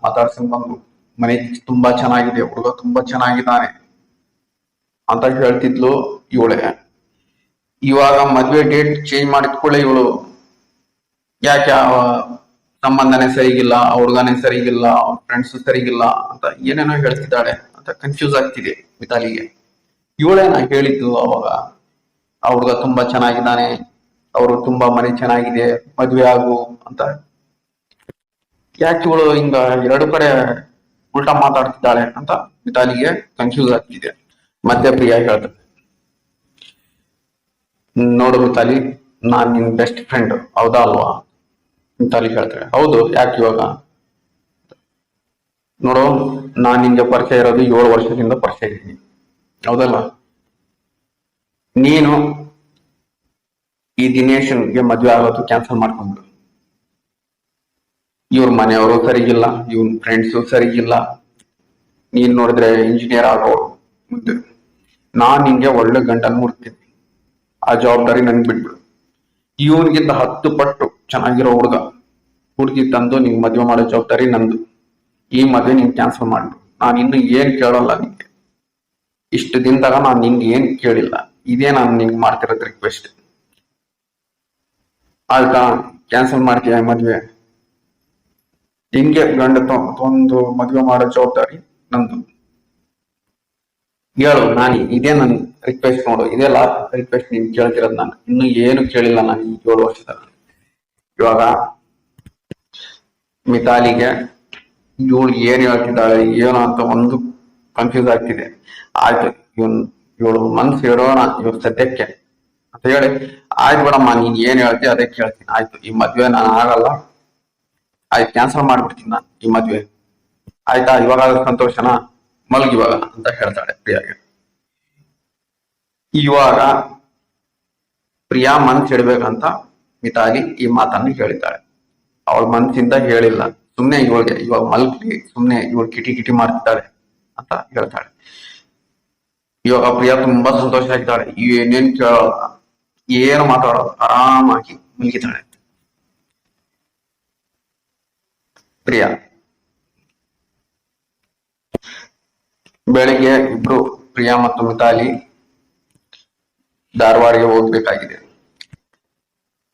ಮಾತಾಡ್ಸ್ಕೊಂಡ್ ಬಂದು ಮನೆ ತುಂಬಾ ಚೆನ್ನಾಗಿದೆ, ಹುಡುಗ ತುಂಬಾ ಚೆನ್ನಾಗಿದ್ದಾನೆ ಅಂತ ಹೇಳ್ತಿದ್ಲು ಇವಳೆ. ಇವಾಗ ಮದ್ವೆ ಡೇಟ್ ಚೇಂಜ್ ಮಾಡಿದ್ಕೊಳ್ಳೆ ಇವಳು ಯಾಕೆ ಸಂಬಂಧನೇ ಸರಿಗಿಲ್ಲ, ಹುಡುಗನೇ ಸರಿಗಿಲ್ಲ, ಫ್ರೆಂಡ್ಸ್ ಸರಿಗಿಲ್ಲ ಅಂತ ಏನೇನೋ ಹೇಳ್ತಿದ್ದಾಳೆ ಅಂತ ಕನ್ಫ್ಯೂಸ್ ಆಗ್ತಿದೆ ಮಿತಾಲಿಗೆ. ಇವಳೇನ ಹೇಳಿದ್ದು ಅವಾಗ ಆ ಹುಡುಗ ತುಂಬಾ ಚೆನ್ನಾಗಿದ್ದಾನೆ, ಅವರು ತುಂಬಾ ಮನೆ ಚೆನ್ನಾಗಿದೆ, ಮದ್ವೆ ಆಗು ಅಂತ? ಯಾಕೆ ಇವಳು ಹಿಂಗ 2 ಕಡೆ ಉಲ್ಟಾ ಮಾತಾಡ್ತಿದ್ದಾಳೆ ಅಂತ ಮಿತಾಲಿಗೆ ಕನ್ಫ್ಯೂಸ್ ಆಗ್ತಿದೆ. ಮತ್ತೆ ಪ್ರಿಯಾ ಹೇಳ್ತಾರೆ, ನೋಡು ಮಿತಾಲಿ, ನಾನ್ ನಿನ್ ಬೆಸ್ಟ್ ಫ್ರೆಂಡ್, ಹೌದಾ ಅಲ್ವಾ? ಮಿತಾಲಿ ಹೇಳ್ತಾಳೆ, ಹೌದು, ಯಾಕೆ ಇವಾಗ? ನೋಡು, ನಾನ್ ನಿನ್ಗೆ ಪರಿಚಯ ಇರೋದು 7 ವರ್ಷದಿಂದ ಪರಿಚಯ ಇದ್ದೀನಿ, ಹೌದಲ್ಲ? ನೀನು ಈ ದಿನೇಶನ್ಗೆ ಮದ್ವೆ ಆಗೋದು ಕ್ಯಾನ್ಸಲ್ ಮಾಡ್ಕೊಂಡ್ಬಿಡು. ಇವ್ರ ಮನೆಯವರು ಸರಿಗಿಲ್ಲ, ಇವನ್ ಫ್ರೆಂಡ್ಸು ಸರಿಗಿಲ್ಲ, ನೀನ್ ನೋಡಿದ್ರೆ ಇಂಜಿನಿಯರ್ ಆಗೋರು ಮುಂದೆ. ನಾನ್ ನಿನ್ಗೆ ಒಳ್ಳೆ ಗಂಟನ್ ಮುಡ್ತೀನಿ, ಆ ಜವಾಬ್ದಾರಿ ನನ್ಗೆ ಬಿಟ್ಬಿಡು. ಇವನ್ಗಿಂತ 10 ಪಟ್ಟು ಚೆನ್ನಾಗಿರೋ ಹುಡುಗಿ ತಂದು ನಿಂಗೆ ಮದ್ವೆ ಮಾಡೋ ಜವಾಬ್ದಾರಿ ನಂದು. ಈ ಮದ್ವೆ ನೀನ್ ಕ್ಯಾನ್ಸಲ್ ಮಾಡ್ಬಿಡು. ನಾನು ಇನ್ನು ಏನ್ ಕೇಳಲ್ಲ ನಿಂಗೆ. ಇಷ್ಟು ದಿನದಾಗ ನಾನು ನಿಂಗೆ ಏನ್ ಕೇಳಿಲ್ಲ. ಇದೇ ನಾನು ನಿಂಗೆ ಮಾಡ್ತಿರೋದ್ ರಿಕ್ವೆಸ್ಟ್. ಆಯ್ತಾ? ಕ್ಯಾನ್ಸಲ್ ಮಾಡ್ತೀಯ ಮದ್ವೆ? ಹಿಂಗೆ ಗಂಡ ಒಂದು ಮದುವೆ ಮಾಡೋ ಜವಾಬ್ದಾರಿ ನಂದು. ಹೇಳು ನಾನು ಇದೇ ನನ್ ರಿಕ್ವೆಸ್ಟ್ ನೋಡು, ಇದೇ ಲಾಸ್ಟ್ ರಿಕ್ವೆಸ್ಟ್ ನೀನ್ ಕೇಳ್ತಿರೋದು. ನಾನು ಇನ್ನು ಏನು ಕೇಳಿಲ್ಲ ನಾನು ಈ 7 ವರ್ಷದ. ಇವಾಗ ಮಿತಾಲಿಗೆ ಇವಳು ಏನ್ ಹೇಳ್ತಿದ್ದಾಳೆ ಏನೋ ಅಂತ ಒಂದು ಕನ್ಫ್ಯೂಸ್ ಆಗ್ತಿದೆ. ಆಯ್ತು ಇವಳು ಮನ್ಸು ಇಡೋಣ ಇವಾಗ ಸದ್ಯಕ್ಕೆ ಅಂತ ಹೇಳಿ, ಆಯ್ತು ಬಿಡಮ್ಮ ನೀನ್ ಏನ್ ಹೇಳ್ತಿ ಅದೇ ಕೇಳ್ತೀನಿ. ಆಯ್ತು ಈ ಮದ್ವೆ ನಾನು ಆಗಲ್ಲ, ಆಯ್ತು ಕ್ಯಾನ್ಸಲ್ ಮಾಡ್ಬಿಡ್ತೀನಿ ನಾನು ಈ ಮದ್ವೆ, ಆಯ್ತಾ ಇವಾಗ ಸಂತೋಷನಾ, ಮಲಗಿವಾಗ ಅಂತ ಹೇಳ್ತಾಳೆ ಪ್ರಿಯಾಗೆ. ಇವಾಗ ಪ್ರಿಯಾ ಮನ್ಸು ಇಡ್ಬೇಕಂತ ಮಿತಾಲಿ ಈ ಮಾತನ್ನು ಹೇಳಿದ್ದಾಳೆ. ಅವಳ ಮನ್ಸಿಂದ ಹೇಳಿಲ್ಲ, ಸುಮ್ನೆ ಇವಳಿಗೆ ಇವಾಗ ಮಲ್ಗಿ ಸುಮ್ನೆ ಇವಳು ಕಿಟಿ ಕಿಟಿ ಮಾಡ್ತಿದ್ದಾಳೆ ಅಂತ ಹೇಳ್ತಾಳೆ. ಇವಾಗ ಪ್ರಿಯಾ ತುಂಬಾ ಸಂತೋಷ ಆಗಿದ್ದಾಳೆ, ಏನೇನ್ ಕೇಳೋಲ್ಲ, ಏನು ಮಾತಾಡೋದು, ಆರಾಮಾಗಿ ಮಲಗಿದ್ದಾಳೆ ಪ್ರಿಯಾ. ಬೆಳಿಗ್ಗೆ ಇಬ್ರು ಪ್ರಿಯಾ ಮತ್ತು ಮಿತಾಲಿ ಧಾರವಾಡಿಗೆ ಹೋಗ್ಬೇಕಾಗಿದೆ.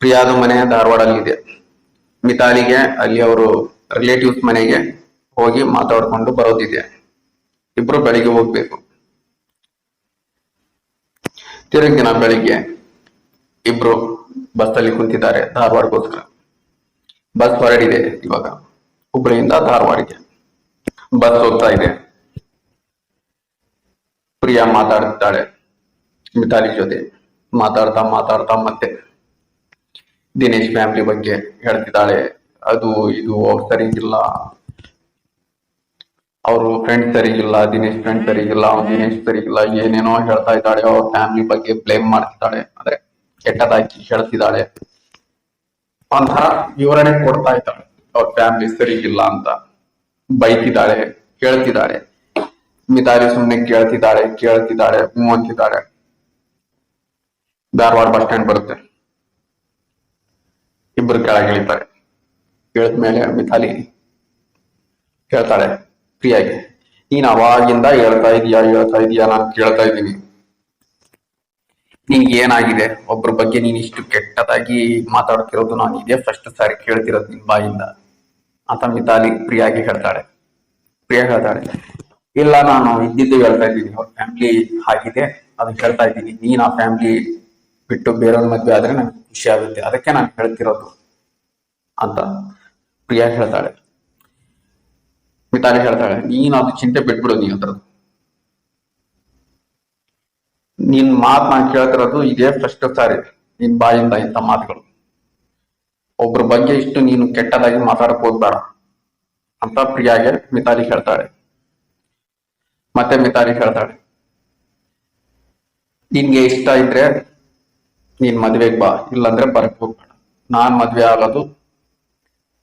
ಪ್ರಿಯಾದ ಮನೆ ಧಾರವಾಡಲ್ಲಿದೆ. ಮಿತಾಲಿಗೆ ಅಲ್ಲಿ ಅವರು ರಿಲೇಟಿವ್ಸ್ ಮನೆಗೆ ಹೋಗಿ ಮಾತಾಡ್ಕೊಂಡು ಬರೋದಿದೆ. ಇಬ್ರು ಬೆಳಿಗ್ಗೆ ಹೋಗ್ಬೇಕು. ತಿರುಗಿ ದಿನ ಬೆಳಿಗ್ಗೆ ಇಬ್ರು ಬಸ್ ಅಲ್ಲಿ ಕುಂತಿದ್ದಾರೆ ಧಾರವಾಡಗೋಸ್ಕರ. ಬಸ್ ಹೊರಡಿದೆ ಇವಾಗ ಹುಬ್ಬಳ್ಳಿಯಿಂದ ಧಾರವಾಡಿಗೆ ಬಸ್ ಹೋಗ್ತಾ ಇದೆ. ಪ್ರಿಯಾ ಮಾತಾಡ್ತಾಳೆ ಮಿತಾಲಿ ಜೊತೆ. ಮಾತಾಡ್ತಾ ಮಾತಾಡ್ತಾ ಮತ್ತೆ ದಿನೇಶ್ ಫ್ಯಾಮಿಲಿ ಬಗ್ಗೆ ಹೇಳ್ತಿದ್ದಾಳೆ. ಅದು ಇದು ಅವ್ರು ಸರಿಗಿಲ್ಲ, ಅವರು ಫ್ರೆಂಡ್ ಸರಿಗಿಲ್ಲ, ದಿನೇಶ್ ಫ್ರೆಂಡ್ ಸರಿಗಿಲ್ಲ, ದಿನೇಶ್ ಸರಿಗಿಲ್ಲ, ಏನೇನೋ ಹೇಳ್ತಾ ಇದ್ದಾಳೆ. ಅವ್ರ ಫ್ಯಾಮಿಲಿ ಬಗ್ಗೆ ಬ್ಲೇಮ್ ಮಾಡ್ತಿದ್ದಾಳೆ, ಅಂದ್ರೆ ಕೆಟ್ಟದಾಗಿ ಹೇಳ್ತಿದ್ದಾಳೆ. ಒಂಥರ ವಿವರಣೆ ಕೊಡ್ತಾ ಇದ್ದಾಳೆ, ಅವ್ರ ಫ್ಯಾಮಿಲಿ ಸರಿಗಿಲ್ಲ ಅಂತ ಬೈತಿದ್ದಾಳೆ, ಕೇಳ್ತಿದ್ದಾಳೆ. ಮಿತಾಲಿ ಸುಮ್ನೆ ಕೇಳ್ತಿದ್ದಾಳೆ ಹ್ಞೂ ಅಂತಿದ್ದಾಳೆ. ಧಾರವಾಡ ಬಸ್ ಸ್ಟ್ಯಾಂಡ್ ಬರುತ್ತೆ. ಇಬ್ರು ಕೆಳಗೆ ಇಳಿತಾರೆ. ಇಳಿದ್ಮೇಲೆ ಮಿತಾಲಿ ಹೇಳ್ತಾಳೆ ಪ್ರಿಯಾಗೆ, ನೀನ್ ಅವಾಗಿಂದ ಹೇಳ್ತಾ ಇದೀಯಾ ನಾನು ಕೇಳ್ತಾ ಇದ್ದೀನಿ. ನಿನ್ಗೆ ಏನಾಗಿದೆ? ಒಬ್ರ ಬಗ್ಗೆ ನೀನ್ ಇಷ್ಟು ಕೆಟ್ಟದಾಗಿ ಮಾತಾಡ್ತಿರೋದು ನಾನು ಇದೇ ಫಸ್ಟ್ ಸಾರಿ ಕೇಳ್ತಿರೋದು ನಿನ್ ಬಾಯಿಂದ ಅಂತ ಮಿತಾಲಿ ಪ್ರಿಯಾಗೆ ಹೇಳ್ತಾಳೆ. ಪ್ರಿಯಾ ಹೇಳ್ತಾಳೆ, ಇಲ್ಲ ನಾನು ಇದ್ದಿದ್ದು ಹೇಳ್ತಾ ಇದ್ದೀನಿ, ಅವ್ರ ಫ್ಯಾಮಿಲಿ ಆಗಿದೆ ಅದನ್ನ ಹೇಳ್ತಾ ಇದ್ದೀನಿ. ನೀನ್ ಆ ಫ್ಯಾಮಿಲಿ ಬಿಟ್ಟು ಬೇರೆಯವ್ರ ಮದ್ವೆ ಆದ್ರೆ ನನ್ಗೆ ಖುಷಿ ಆಗುತ್ತೆ, ಅದಕ್ಕೆ ನಾನು ಹೇಳ್ತಿರೋದು ಅಂತ ಪ್ರಿಯಾ ಹೇಳ್ತಾಳೆ. ಮಿತಾಲಿ ಹೇಳ್ತಾಳೆ, ನೀನ್ ಅದು ಚಿಂತೆ ಬಿಟ್ಬಿಡು, ನೀ ಅದ್ರದ್ದು ನಿನ್ ಮಾತ್ ನಾನು ಕೇಳ್ತಿರೋದು ಇದೇ ಫಸ್ಟ್ ಸಾರಿ ನಿನ್ ಬಾಯಿಂದ ಇಂಥ ಮಾತುಗಳು. ಒಬ್ರ ಬಗ್ಗೆ ಇಷ್ಟು ನೀನು ಕೆಟ್ಟದಾಗಿ ಮಾತಾಡಕ್ ಹೋಗ್ಬೇಡ ಅಂತ ಪ್ರಿಯಾಗೆ ಮಿತಾಲಿ ಹೇಳ್ತಾಳೆ. ಮತ್ತೆ ಮಿತಾಲಿ ಹೇಳ್ತಾಳೆ, ನಿನ್ಗೆ ಇಷ್ಟ ಇದ್ರೆ ನೀನ್ ಮದ್ವೆಗ್ ಬಾ, ಇಲ್ಲಾಂದ್ರೆ ಬರಕ್ ಹೋಗ್ಬೇಡ. ನಾನ್ ಮದ್ವೆ ಆಗೋದು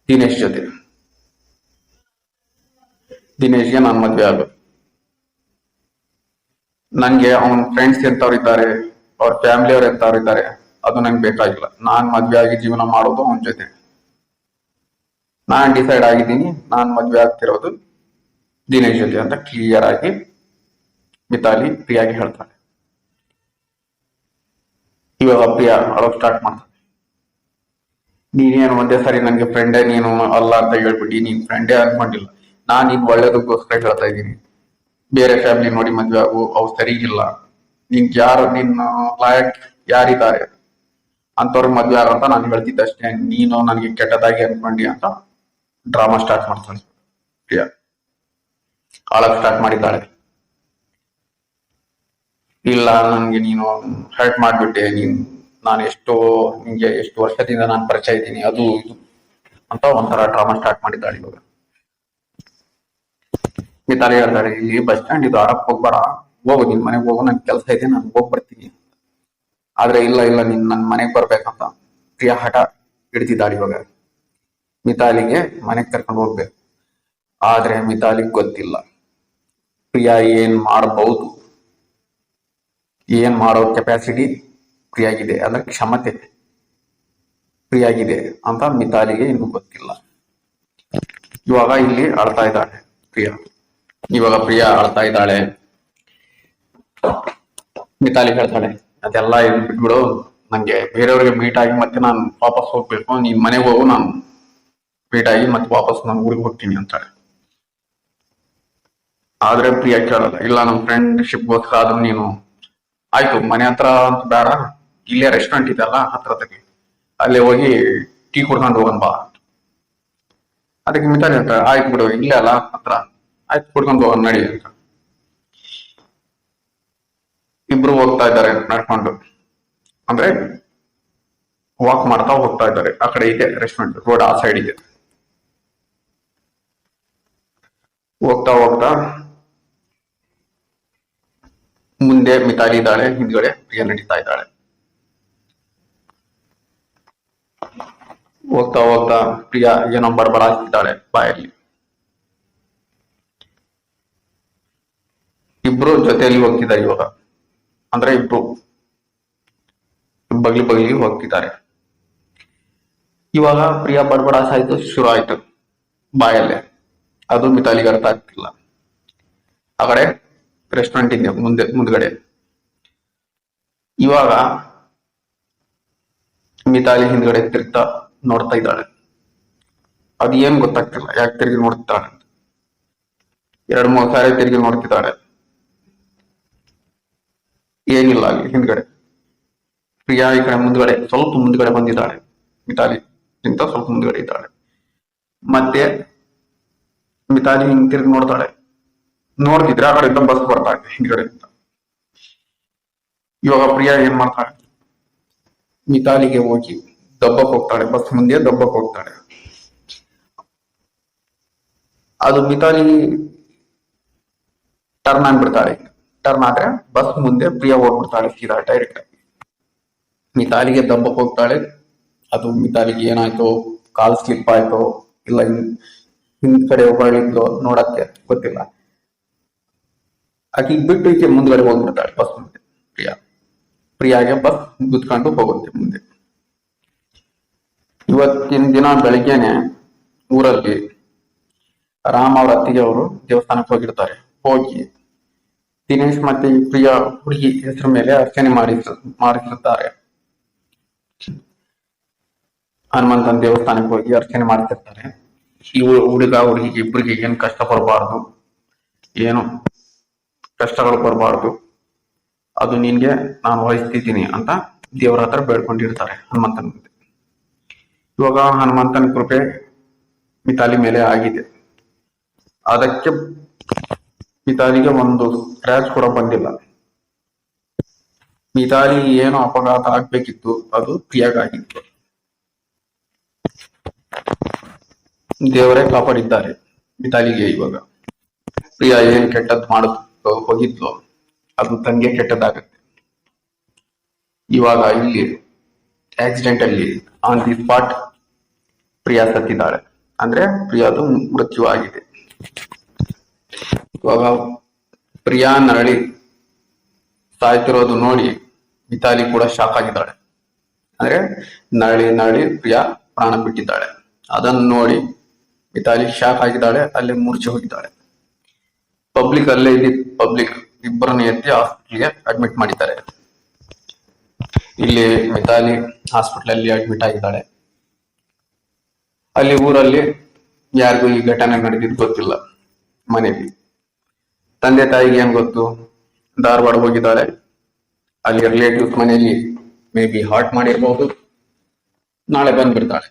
ದಿನೇಶ್ ಜೊತೆ, ದಿನೇಶ್ಗೆ ನಾನ್ ಮದ್ವೆ ಆಗೋದು. ನನ್ಗೆ ಅವನ್ ಫ್ರೆಂಡ್ಸ್ ಎಂತವ್ರು ಇದ್ದಾರೆ, ಅವ್ರ ಫ್ಯಾಮಿಲಿ ಅವ್ರು ಎಂತವ್ರು ಇದ್ದಾರೆ, ಅದು ನಂಗೆ ಬೇಕಾಗಿಲ್ಲ. ನಾನ್ ಮದ್ವೆ ಆಗಿ ಜೀವನ ಮಾಡೋದು ಅವನ ಜೊತೆ. ನಾನ್ ಡಿಸೈಡ್ ಆಗಿದ್ದೀನಿ, ನಾನ್ ಮದ್ವೆ ಆಗ್ತಿರೋದು ದಿನೇಶ್ ಜೊತೆ ಅಂತ ಕ್ಲಿಯರ್ ಆಗಿ ಮಿತಾಲಿ ಪ್ರಿಯಾಗಿ ಹೇಳ್ತಾಳೆ. ಇವಾಗ ಪ್ರಿಯಾ ಅಳೋಕ್ ಸ್ಟಾರ್ಟ್ ಮಾಡ್ತಾಳೆ. ನೀನೇನು ಒಂದೇ ಸಾರಿ ನನ್ಗೆ ಫ್ರೆಂಡೇ ನೀನು ಅಲ್ಲ ಅಂತ ಹೇಳ್ಬಿಟ್ಟು ನೀನ್ ಫ್ರೆಂಡೇ ಅನ್ಕೊಂಡಿಲ್ಲ. ನಾನ್ ನಿನ್ ಒಳ್ಳೇದಕ್ಕೋಸ್ಕರ ಹೇಳ್ತಾ ಇದ್ದೀನಿ. ಬೇರೆ ಫ್ಯಾಮಿಲಿ ನೋಡಿ ಮದ್ವೆ ಆಗು, ಅವು ಸರಿಗಿಲ್ಲ. ನಿನ್ಗೆ ಯಾರು ನಿನ್ನ ಲಾಯಕ್ ಯಾರಿದ್ದಾರೆ ಅಂತವ್ರ ಮದ್ವೆ ಆಗಂತ ನಾನು ಹೇಳ್ತಿದ್ದಷ್ಟೇ, ನೀನು ನನಗೆ ಕೆಟ್ಟದಾಗಿ ಅನ್ಕೊಂಡಿ ಅಂತ ಡ್ರಾಮಾ ಸ್ಟಾರ್ಟ್ ಮಾಡ್ತಾಳೆ ಪ್ರಿಯಾ. ಆಳಕ್ ಸ್ಟಾರ್ಟ್ ಮಾಡಿದ್ದಾಳೆ. ಇಲ್ಲ ನನ್ಗೆ ನೀನು ಹರ್ಟ್ ಮಾಡ್ಬಿಟ್ಟೆ, ನಾನು ನಿಂಗೆ ಎಷ್ಟು ವರ್ಷದಿಂದ ನಾನು ಪರಿಚಯ ಇದ್ದೀನಿ, ಅದು ಇದು ಅಂತ ಒಂಥರ ಡ್ರಾಮಾ ಸ್ಟಾರ್ಟ್ ಮಾಡಿದ್ದಾಳೆ ಇವಾಗ. ಮಿತಾಲಿ ಹೇಳ್ತಾಳೆ, ಇಲ್ಲಿ ಬಸ್ ಸ್ಟ್ಯಾಂಡ್ ಇದು ಆಡಕ್ ಹೋಗ್ಬೇಡ, ಹೋಗು ನಿನ್ ಮನೆಗೆ ಹೋಗು, ನನ್ ಕೆಲಸ ಇದೆ ನಾನು ಹೋಗ್ ಬರ್ತೀನಿ. ಆದ್ರೆ ಇಲ್ಲ ನೀನ್ ನನ್ ಮನೆಗ್ ಬರ್ಬೇಕಂತ ಪ್ರಿಯಾ ಹಠ ಹಿಡ್ತಿದ್ದಾಳೆ ಇವಾಗ. ಮಿತಾಲಿಗೆ ಮನೆಗ್ ಕರ್ಕೊಂಡು ಹೋಗ್ಬೇಕು. ಆದ್ರೆ ಮಿತಾಲಿಗ್ ಗೊತ್ತಿಲ್ಲ ಪ್ರಿಯಾ ಏನ್ ಮಾಡೋ ಕೆಪಾಸಿಟಿ ಪ್ರಿಯಾಗಿದೆ, ಅದ್ರ ಕ್ಷಮತೆ ಪ್ರಿಯಾಗಿದೆ ಅಂತ ಮಿತಾಲಿಗೆ ಇನ್ನೂ ಗೊತ್ತಿಲ್ಲ. ಇವಾಗ ಇಲ್ಲಿ ಅಳ್ತಾ ಇದ್ದಾಳೆ ಪ್ರಿಯಾ. ಅಳ್ತಾ ಇದ್ದಾಳೆ. ಮಿತಾಲಿ ಹೇಳ್ತಾಳೆ, ಅದೆಲ್ಲ ಬಿಟ್ಬಿಡು, ನಂಗೆ ಬೇರೆಯವ್ರಿಗೆ ಮೀಟ್ ಆಗಿ ಮತ್ತೆ ನಾನು ವಾಪಸ್ ಹೋಗ್ಬೇಕು, ನೀನ್ ಮನೆಗೆ ಹೋಗು, ನಾನು ಮೀಟ್ ಆಗಿ ಮತ್ತೆ ವಾಪಸ್ ನಾನು ಊರಿಗೆ ಹೋಗ್ತೀನಿ ಅಂತಾಳೆ. ಆದ್ರೆ ಪ್ರಿಯಾ ಕೇಳಲ್ಲ, ಇಲ್ಲ ನಮ್ ಫ್ರೆಂಡ್ಶಿಪ್ಗೋಸ್ಕರ ಆದ್ರೂ ನೀನು ಆಯ್ತು ಮನೆ ಹತ್ರ ಅಂತ ಬೇಡ, ಇಲ್ಲೇ ರೆಸ್ಟೋರೆಂಟ್ ಇದೆಯಲ್ಲ ಹತ್ರದಲ್ಲಿ ಅಲ್ಲೇ ಹೋಗಿ ಟೀ ಕುಡ್ಕೊಂಡು ಹೋಗೋಣ ಬಾ. ಅದಕ್ಕೆ ಮಿತಾಲಿ ಅಂತ ಆಯ್ತು ಬಿಡು ಇಲ್ಲೇ ಅಲ್ಲ ಹತ್ರ, ಆಯ್ತು ಕುಡ್ಕೊಂಡು ಹೋಗೋಣ ನಡಿ ಅಂತ. ಇಬ್ರು ಹೋಗ್ತಾ ಇದ್ದಾರೆ ನಡ್ಕೊಂಡು, ಅಂದ್ರೆ ವಾಕ್ ಮಾಡ್ತಾ ಹೋಗ್ತಾ ಇದ್ದಾರೆ. ಆ ಕಡೆ ಇದೆ ರೆಸ್ಟೋರೆಂಟ್, ರೋಡ್ ಆ ಸೈಡ್ ಇದೆ. ಹೋಗ್ತಾ ಹೋಗ್ತಾ ಮುಂದೆ ಮಿತಾಲಿ ಇದ್ದಾಳೆ, ಹಿಂದ್ಗಡೆ ಪ್ರಿಯಾ ನಡೀತಾ ಇದ್ದಾಳೆ. ಹೋಗ್ತಾ ಹೋಗ್ತಾ ಪ್ರಿಯಾ ಏನೋ ಬಡಬಡ ಆಗ್ತಿದ್ದಾಳೆ ಬಾಯಲ್ಲಿ. ಇಬ್ರು ಜೊತೆಯಲ್ಲಿ ಹೋಗ್ತಿದ್ದಾರೆ ಇವಾಗ, ಅಂದ್ರೆ ಇಬ್ರು ಬಗ್ಲಿ ಹೋಗ್ತಿದ್ದಾರೆ. ಇವಾಗ ಪ್ರಿಯಾ ಬಡಬಡ ಸಾಯ್ತು ಶುರು ಆಯ್ತು ಬಾಯಲ್ಲೇ. ಅದು ಮಿತಾಲಿಗೆ ಅರ್ಥ ಆಗ್ತಿಲ್ಲ. ಆ ಕಡೆ ರೆಸ್ಟೋರೆಂಟ್ ಇದೆ ಮುಂದ್ಗಡೆ. ಇವಾಗ ಮಿತಾಲಿ ಹಿಂದ್ಗಡೆ ತಿರುಗ್ತಾ ನೋಡ್ತಾ ಇದ್ದಾಳೆ. ಅದು ಏನ್ ಗೊತ್ತಾಗ್ತಿಲ್ಲ, ಯಾಕೆ ತಿರುಗಿ ನೋಡ್ತಿದ್ದಾಳೆ. 2-3 ಸಾರಿ ತಿರುಗಿ ನೋಡ್ತಿದ್ದಾಳೆ, ಏನಿಲ್ಲ ಅಲ್ಲಿ ಹಿಂದ್ಗಡೆ. ಪ್ರಿಯಾ ಈ ಕಡೆ ಮುಂದ್ಗಡೆ ಸ್ವಲ್ಪ ಮುಂದ್ಗಡೆ ಬಂದಿದ್ದಾಳೆ, ಮಿತಾಲಿ ಇಂತ ಸ್ವಲ್ಪ ಮುಂದ್ಗಡೆ ಇದ್ದಾಳೆ. ಮತ್ತೆ ಮಿತಾಲಿ ಹಿಂಗ್ ತಿರುಗಿ ನೋಡ್ತಾಳೆ, ನೋಡ್ತಿದ್ರೆ ಆ ಕಡೆಯಿಂದ ಬಸ್ ಬರ್ತಾ ಇದೆ ಹಿಂದ್ಗಡೆ ಅಂತ. ಇವಾಗ ಪ್ರಿಯಾ ಏನ್ ಮಾಡ್ತಾಳೆ, ಮಿತಾಲಿಗೆ ಹೋಗಿ ದಬ್ಬಕ್ ಹೋಗ್ತಾಳೆ, ಬಸ್ ಮುಂದೆ ದಬ್ಬಕ್ ಹೋಗ್ತಾಳೆ. ಅದು ಮಿತಾಲಿ ಟರ್ನ್ ಆಗ್ಬಿಡ್ತಾಳೆ. ಟರ್ನ್ ಆದ್ರೆ ಬಸ್ ಮುಂದೆ ಪ್ರಿಯಾ ಹೋಗ್ಬಿಡ್ತಾಳೆ ಸೀದಾ ಡೈರೆಕ್ಟ್ ಆಗಿ. ಮಿತಾಲಿಗೆ ದಬ್ಬಕ್ ಹೋಗ್ತಾಳೆ. ಅದು ಮಿತಾಲಿಗೆ ಏನಾಯ್ತು, ಕಾಲ್ ಸ್ಲಿಪ್ ಆಯ್ತು ಇಲ್ಲ ಹಿಂದ್ ಕಡೆ ಹೊರಳಿದ್ಲು ನೋಡಕ್ಕೆ ಗೊತ್ತಿಲ್ಲ. ಆಕೆ ಬಿಟ್ಟು ಈಕೆ ಮುಂದ್ಗಡೆ ಹೋಗ್ಬಿಡ್ತಾಳೆ ಬಸ್ ಮುಂದೆ. ಪ್ರಿಯಾಗೆ ಬಸ್ ಗುದ್ಕೊಂಡು ಹೋಗುತ್ತೆ ಮುಂದೆ. ಇವತ್ತಿನ ದಿನ ಬೆಳಿಗ್ಗೆನೆ ಊರಲ್ಲಿ ರಾಮ್ ಅವ್ರ ಅತ್ತಿಗೆ ಅವರು ದೇವಸ್ಥಾನಕ್ಕೆ ಹೋಗಿರ್ತಾರೆ. ಹೋಗಿ ದಿನೇಶ್ ಮತ್ತೆ ಪ್ರಿಯಾ ಹುಡುಗಿ ಹೆಸರು ಮೇಲೆ ಅರ್ಚನೆ ಮಾಡಿಸುತ್ತಾರೆ. ಹನುಮಂತನ ದೇವಸ್ಥಾನಕ್ಕೆ ಹೋಗಿ ಅರ್ಚನೆ ಮಾಡ್ತಿರ್ತಾರೆ. ಈ ಹುಡುಗ ಹುಡುಗಿಗೆ ಇಬ್ಬರಿಗೆ ಏನ್ ಕಷ್ಟ ಬರಬಾರ್ದು, ಏನು ಕಷ್ಟಗಳು ಬರಬಾರ್ದು, ಅದು ನಿನ್ಗೆ ನಾನು ವಹಿಸ್ತಿದ್ದೀನಿ ಅಂತ ದೇವರ ಹತ್ರ ಬೇಡ್ಕೊಂಡಿರ್ತಾರೆ ಹನುಮಂತನ ಮುಂದೆ. ಇವಾಗ ಹನುಮಂತನ ಕೃಪೆ ಮಿತಾಲಿ ಮೇಲೆ ಆಗಿದೆ. ಅದಕ್ಕೆ ಮಿತಾಲಿಗೆ ಒಂದು ಸ್ಕ್ರಾಚ್ ಕೂಡ ಬಂದಿಲ್ಲ. ಮಿತಾಲಿ ಏನು ಅಪಘಾತ ಆಗ್ಬೇಕಿತ್ತು ಅದು ಪ್ರಿಯಾಗಾಗಿತ್ತು. ದೇವರೇ ಕಾಪಾಡಿದ್ದಾರೆ ಮಿತಾಲಿಗೆ. ಇವಾಗ ಪ್ರಿಯಾ ಏನ್ ಕೆಟ್ಟದ್ ಹೋಗಿದ್ಲು ಅದು ತಂಗೆ ಕೆಟ್ಟದಾಗತ್ತೆ. ಇವಾಗ ಇಲ್ಲಿ ಆಕ್ಸಿಡೆಂಟ್ ಅಲ್ಲಿ ಆನ್ ದಿ ಸ್ಪಾಟ್ ಪ್ರಿಯಾ ಸತ್ತಿದ್ದಾಳೆ, ಅಂದ್ರೆ ಪ್ರಿಯಾದು ಮೃತ್ಯು ಆಗಿದೆ. ಇವಾಗ ಪ್ರಿಯಾ ನರಳಿ ಸಾಯ್ತಿರೋದು ನೋಡಿ ಮಿತಾಲಿ ಕೂಡ ಶಾಕ್ ಆಗಿದ್ದಾಳೆ. ಅಂದ್ರೆ ನರಳಿ ಪ್ರಿಯಾ ಪ್ರಾಣ ಬಿಟ್ಟಿದ್ದಾಳೆ. ಅದನ್ನು ನೋಡಿ ಮಿತಾಲಿ ಶಾಕ್ ಆಗಿದ್ದಾಳೆ, ಅಲ್ಲೇ ಮೂರ್ಛೆ ಹೋಗಿದ್ದಾಳೆ. ಪಬ್ಲಿಕ್ ಇಬ್ಬರನ್ನು ಎತ್ತಿ ಹಾಸ್ಪಿಟಲ್ಗೆ ಅಡ್ಮಿಟ್ ಮಾಡಿದ್ದಾರೆ. ಇಲ್ಲಿ ಮಿತಾಲಿ ಹಾಸ್ಪಿಟಲ್ ಅಲ್ಲಿ ಅಡ್ಮಿಟ್ ಆಗಿದ್ದಾಳೆ. ಅಲ್ಲಿ ಊರಲ್ಲಿ ಯಾರಿಗೂ ಈ ಘಟನೆ ನಡೆದಿದ್ದು ಗೊತ್ತಿಲ್ಲ. ಮನೆಯಲ್ಲಿ ತಂದೆ ತಾಯಿಗೆ ಏನ್ ಗೊತ್ತು, ಧಾರವಾಡ ಹೋಗಿದ್ದಾಳೆ. ಅಲ್ಲಿ ರಿಲೇಟಿವ್ಸ್ ಮನೆಯಲ್ಲಿ ಮೇ ಬಿ ಹಾರ್ಟ್ ಮಾಡಿರ್ಬಹುದು, ನಾಳೆ ಬಂದ್ಬಿಡ್ತಾಳೆ.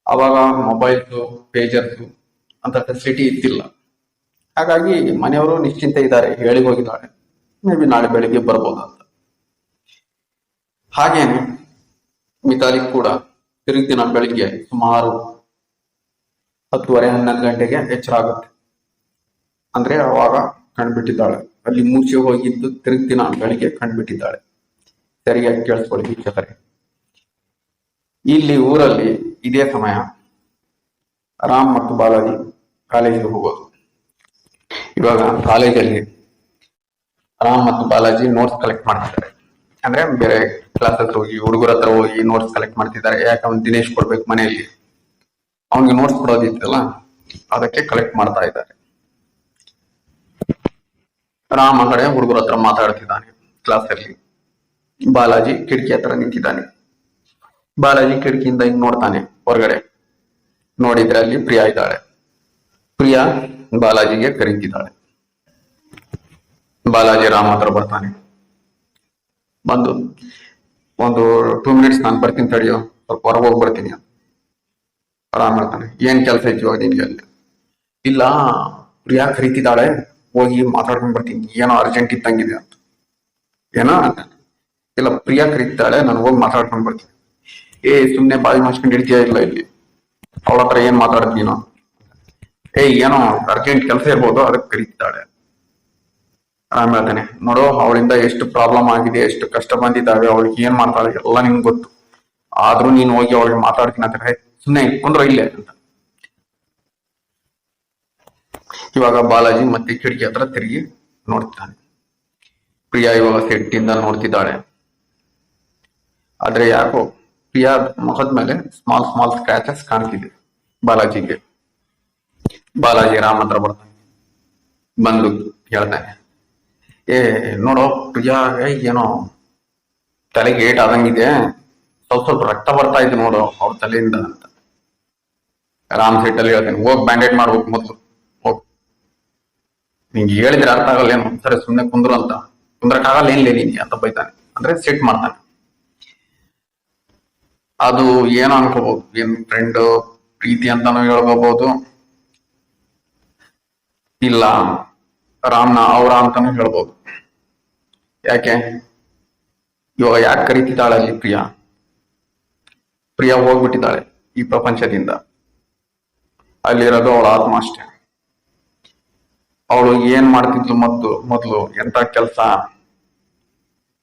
ಅವಾಗ ಮೊಬೈಲ್ಸ್ ಪೇಜರ್ಸ್ ಅಂತ ಫೆಸಿಲಿಟಿ ಇದ್ದಿಲ್ಲ. ಹಾಗಾಗಿ ಮನೆಯವರು ನಿಶ್ಚಿಂತೆ ಇದ್ದಾರೆ, ಹೇಳಿ ಹೋಗಿದ್ದಾಳೆ, ಮೇ ಬಿ ನಾಳೆ ಬೆಳಿಗ್ಗೆ ಬರ್ಬೋದು ಅಂತ. ಹಾಗೇನೆ ಮಿತಾಲಿ ಕೂಡ ತಿರುಗಿ ದಿನ ಬೆಳಿಗ್ಗೆ ಸುಮಾರು 10:30-11 ಗಂಟೆಗೆ ಎಚ್ಚರ ಆಗುತ್ತೆ. ಅಂದ್ರೆ ಅವಾಗ ಕಂಡುಬಿಟ್ಟಿದ್ದಾಳೆ. ಅಲ್ಲಿ ಮೂರ್ಛೆ ಹೋಗಿದ್ದು ತಿರುಗಿ ದಿನ ಬೆಳಿಗ್ಗೆ ಕಂಡುಬಿಟ್ಟಿದ್ದಾಳೆ. ಸರಿಯಾಗಿ ಕೇಳಿಸ್ಕೊಳ್ಳಿ ವೀಕ್ಷಕರೇ. ಇಲ್ಲಿ ಊರಲ್ಲಿ ಇದೇ ಸಮಯ ರಾಮ್ ಮತ್ತು ಬಾಲಾಜಿ ಕಾಲೇಜಿಗೆ ಹೋಗೋದು. ಇವಾಗ ಕಾಲೇಜಲ್ಲಿ ರಾಮ್ ಮತ್ತು ಬಾಲಾಜಿ ನೋಟ್ಸ್ ಕಲೆಕ್ಟ್ ಮಾಡ್ತಿದ್ದಾರೆ. ಅಂದ್ರೆ ಬೇರೆ ಕ್ಲಾಸಸ್ ಹೋಗಿ ಹುಡುಗರ ಹತ್ರ ಹೋಗಿ ನೋಟ್ಸ್ ಕಲೆಕ್ಟ್ ಮಾಡ್ತಿದ್ದಾರೆ. ಯಾಕೆ ಅವ್ನು ದಿನೇಶ್ ಕೊಡ್ಬೇಕು ಮನೆಯಲ್ಲಿ, ಅವನಿಗೆ ನೋಟ್ಸ್ ಕೊಡೋದಿತ್ತಲ್ಲ, ಅದಕ್ಕೆ ಕಲೆಕ್ಟ್ ಮಾಡ್ತಾ ಇದ್ದಾರೆ. ರಾಮ್ ಆ ಕಡೆ ಹುಡುಗರ ಹತ್ರ ಮಾತಾಡ್ತಿದ್ದಾನೆ ಕ್ಲಾಸ್ ಅಲ್ಲಿ. ಬಾಲಾಜಿ ಕಿಟಕಿ ಹತ್ರ ನಿಂತಿದ್ದಾನೆ. ಬಾಲಾಜಿ ಕಿಟಕಿಯಿಂದ ಹಿಂಗ್ ನೋಡ್ತಾನೆ, ಹೊರಗಡೆ ನೋಡಿದ್ರೆ ಅಲ್ಲಿ ಪ್ರಿಯಾ ಇದ್ದಾಳೆ. ಪ್ರಿಯಾ ಬಾಲಾಜಿಗೆ ಕರೀತಿದ್ದಾಳೆ. ಬಾಲಾಜಿ ರಾಮ್ ಹತ್ರ ಬರ್ತಾನೆ. ಬಂದು ಒಂದು 2 minutes ನಾನು ಬರ್ತೀನಿ ತಡಿಯೋ, ಸ್ವಲ್ಪ ಹೊರಗೆ ಹೋಗಿ ಬರ್ತೀನಿ ಅಂತ. ರಾಮ್ ಹೇಳ್ತಾನೆ, ಏನ್ ಕೆಲಸ ಐತಿ ಇವಾಗ ನಿನ್ಗೆ ಅಲ್ಲಿ? ಇಲ್ಲ, ಪ್ರಿಯಾ ಕರೀತಿದ್ದಾಳೆ, ಹೋಗಿ ಮಾತಾಡ್ಕೊಂಡ್ ಬರ್ತೀನಿ, ಏನೋ ಅರ್ಜೆಂಟ್ ಇದ್ದಂಗಿದೆ ಅಂತ. ಏನೋ ಅಂತ. ಇಲ್ಲ, ಪ್ರಿಯಾ ಕರೀತಿದ್ದಾಳೆ, ನಾನು ಹೋಗಿ ಮಾತಾಡ್ಕೊಂಡ್ ಬರ್ತೀನಿ. ಸುಮ್ನೆ ಬಾಯಿ ಮುಚ್ಕೊಂಡು ಹಿಡಿತೀಯ ಇಲ್ಲ ಇಲ್ಲಿ, ಅವಳ ಹತ್ರ ಏನ್ ಮಾತಾಡ್ತೀನೋ? ಏನೋ ಅರ್ಜೆಂಟ್ ಕೆಲಸ ಇರ್ಬೋದು, ಅದಕ್ಕೆ ಕರೀತಿದ್ದಾಳೆ. ರಾಮ್ ಹೇಳ್ತಾನೆ, ನೋಡು, ಅವಳಿಂದ ಎಷ್ಟು ಪ್ರಾಬ್ಲಮ್ ಆಗಿದೆ, ಎಷ್ಟು ಕಷ್ಟ ಬಂದಿದ್ದಾವೆ, ಅವಳಿಗೆ ಏನ್ ಮಾಡ್ತಾಳೆ ಎಲ್ಲ ನಿಮ್ಗೆ ಗೊತ್ತು. ಆದ್ರೂ ನೀನ್ ಹೋಗಿ ಅವಳಿಗೆ ಮಾತಾಡ್ತೀನಿ ಅಂತ. ಸುಮ್ನೆ ಕುಂದ್ರ ಇಲ್ಲೇ ಅಂತ. ಇವಾಗ ಬಾಲಾಜಿ ಮತ್ತೆ ಕಿಟಕಿ ಹತ್ರ ತಿರುಗಿ ನೋಡ್ತಾನೆ. ಪ್ರಿಯಾ ಇವಾಗ ಸೆಟ್ಟಿಂದ ನೋಡ್ತಿದ್ದಾಳೆ. ಆದ್ರೆ ಯಾಕೋ ಪ್ರಿಯಾ ಮುಖದ ಮೇಲೆ ಸ್ಮಾಲ್ ಸ್ಕ್ರಾಚಸ್ ಕಾಣ್ತಿದೆ ಬಾಲಾಜಿಗೆ. ಬಾಲಾಜಿ ರಾಮ್ ಹತ್ರ ಬರ್ತಾನೆ. ಬಂದು ಹೇಳ್ತಾನೆ, ನೋಡೋ ಪ್ರಿಯಾ, ಏನೋ ತಲೆಗೆ ಏಟ್ ಆದಂಗಿದೆ, ಸ್ವಲ್ಪ ರಕ್ತ ಬರ್ತಾ ಇದೆ ನೋಡು ಅವ್ರ ತಲೆಯಿಂದ ಅಂತ. ರಾಮ್ ಸೆಟ್ಟಲ್ಲಿ ಹೇಳ್ತೇನೆ, ಹೋಗ್ ಬ್ಯಾಂಡೇಡ್ ಮಾಡ್ಬೇಕು ಮೊದ್ಲು, ಹೋಗ್. ನಿಂಗೆ ಹೇಳಿದ್ರೆ ಅರ್ಥ ಆಗಲ್ಲ ಏನು, ಸರಿ ಸುಮ್ನೆ ಕುಂದ್ರು ಅಂತ. ಕುಂದ್ರಕ್ಕಾಗಲ್ಲ ಏನ್ಲೇ ನಿಂಗೆ ಅಂತ ಬೈತಾನೆ. ಅಂದ್ರೆ ಸೆಟ್ ಮಾಡ್ತಾನೆ. ಅದು ಏನೋ ಅನ್ಕೋಬಹುದು, ಏನ್ ಫ್ರೆಂಡ್ ಪ್ರೀತಿ ಅಂತಾನು ಹೇಳ್ಕೋಬಹುದು, ಇಲ್ಲ ರಾಮ್ನ ಅವರ ಅಂತಾನು ಹೇಳ್ಬೋದು. ಯಾಕೆ ಇವಾಗ ಯಾಕೆ ಕರೀತಿದ್ದಾಳೆ ಅಲ್ಲಿ ಪ್ರಿಯಾ ಹೋಗ್ಬಿಟ್ಟಿದ್ದಾಳೆ ಈ ಪ್ರಪಂಚದಿಂದ. ಅಲ್ಲಿರೋದು ಅವಳ ಆತ್ಮ ಅಷ್ಟೇ. ಅವಳು ಏನ್ ಮಾಡ್ತಿದ್ಲು ಮೊದ್ಲು ಎಂತ ಕೆಲಸ,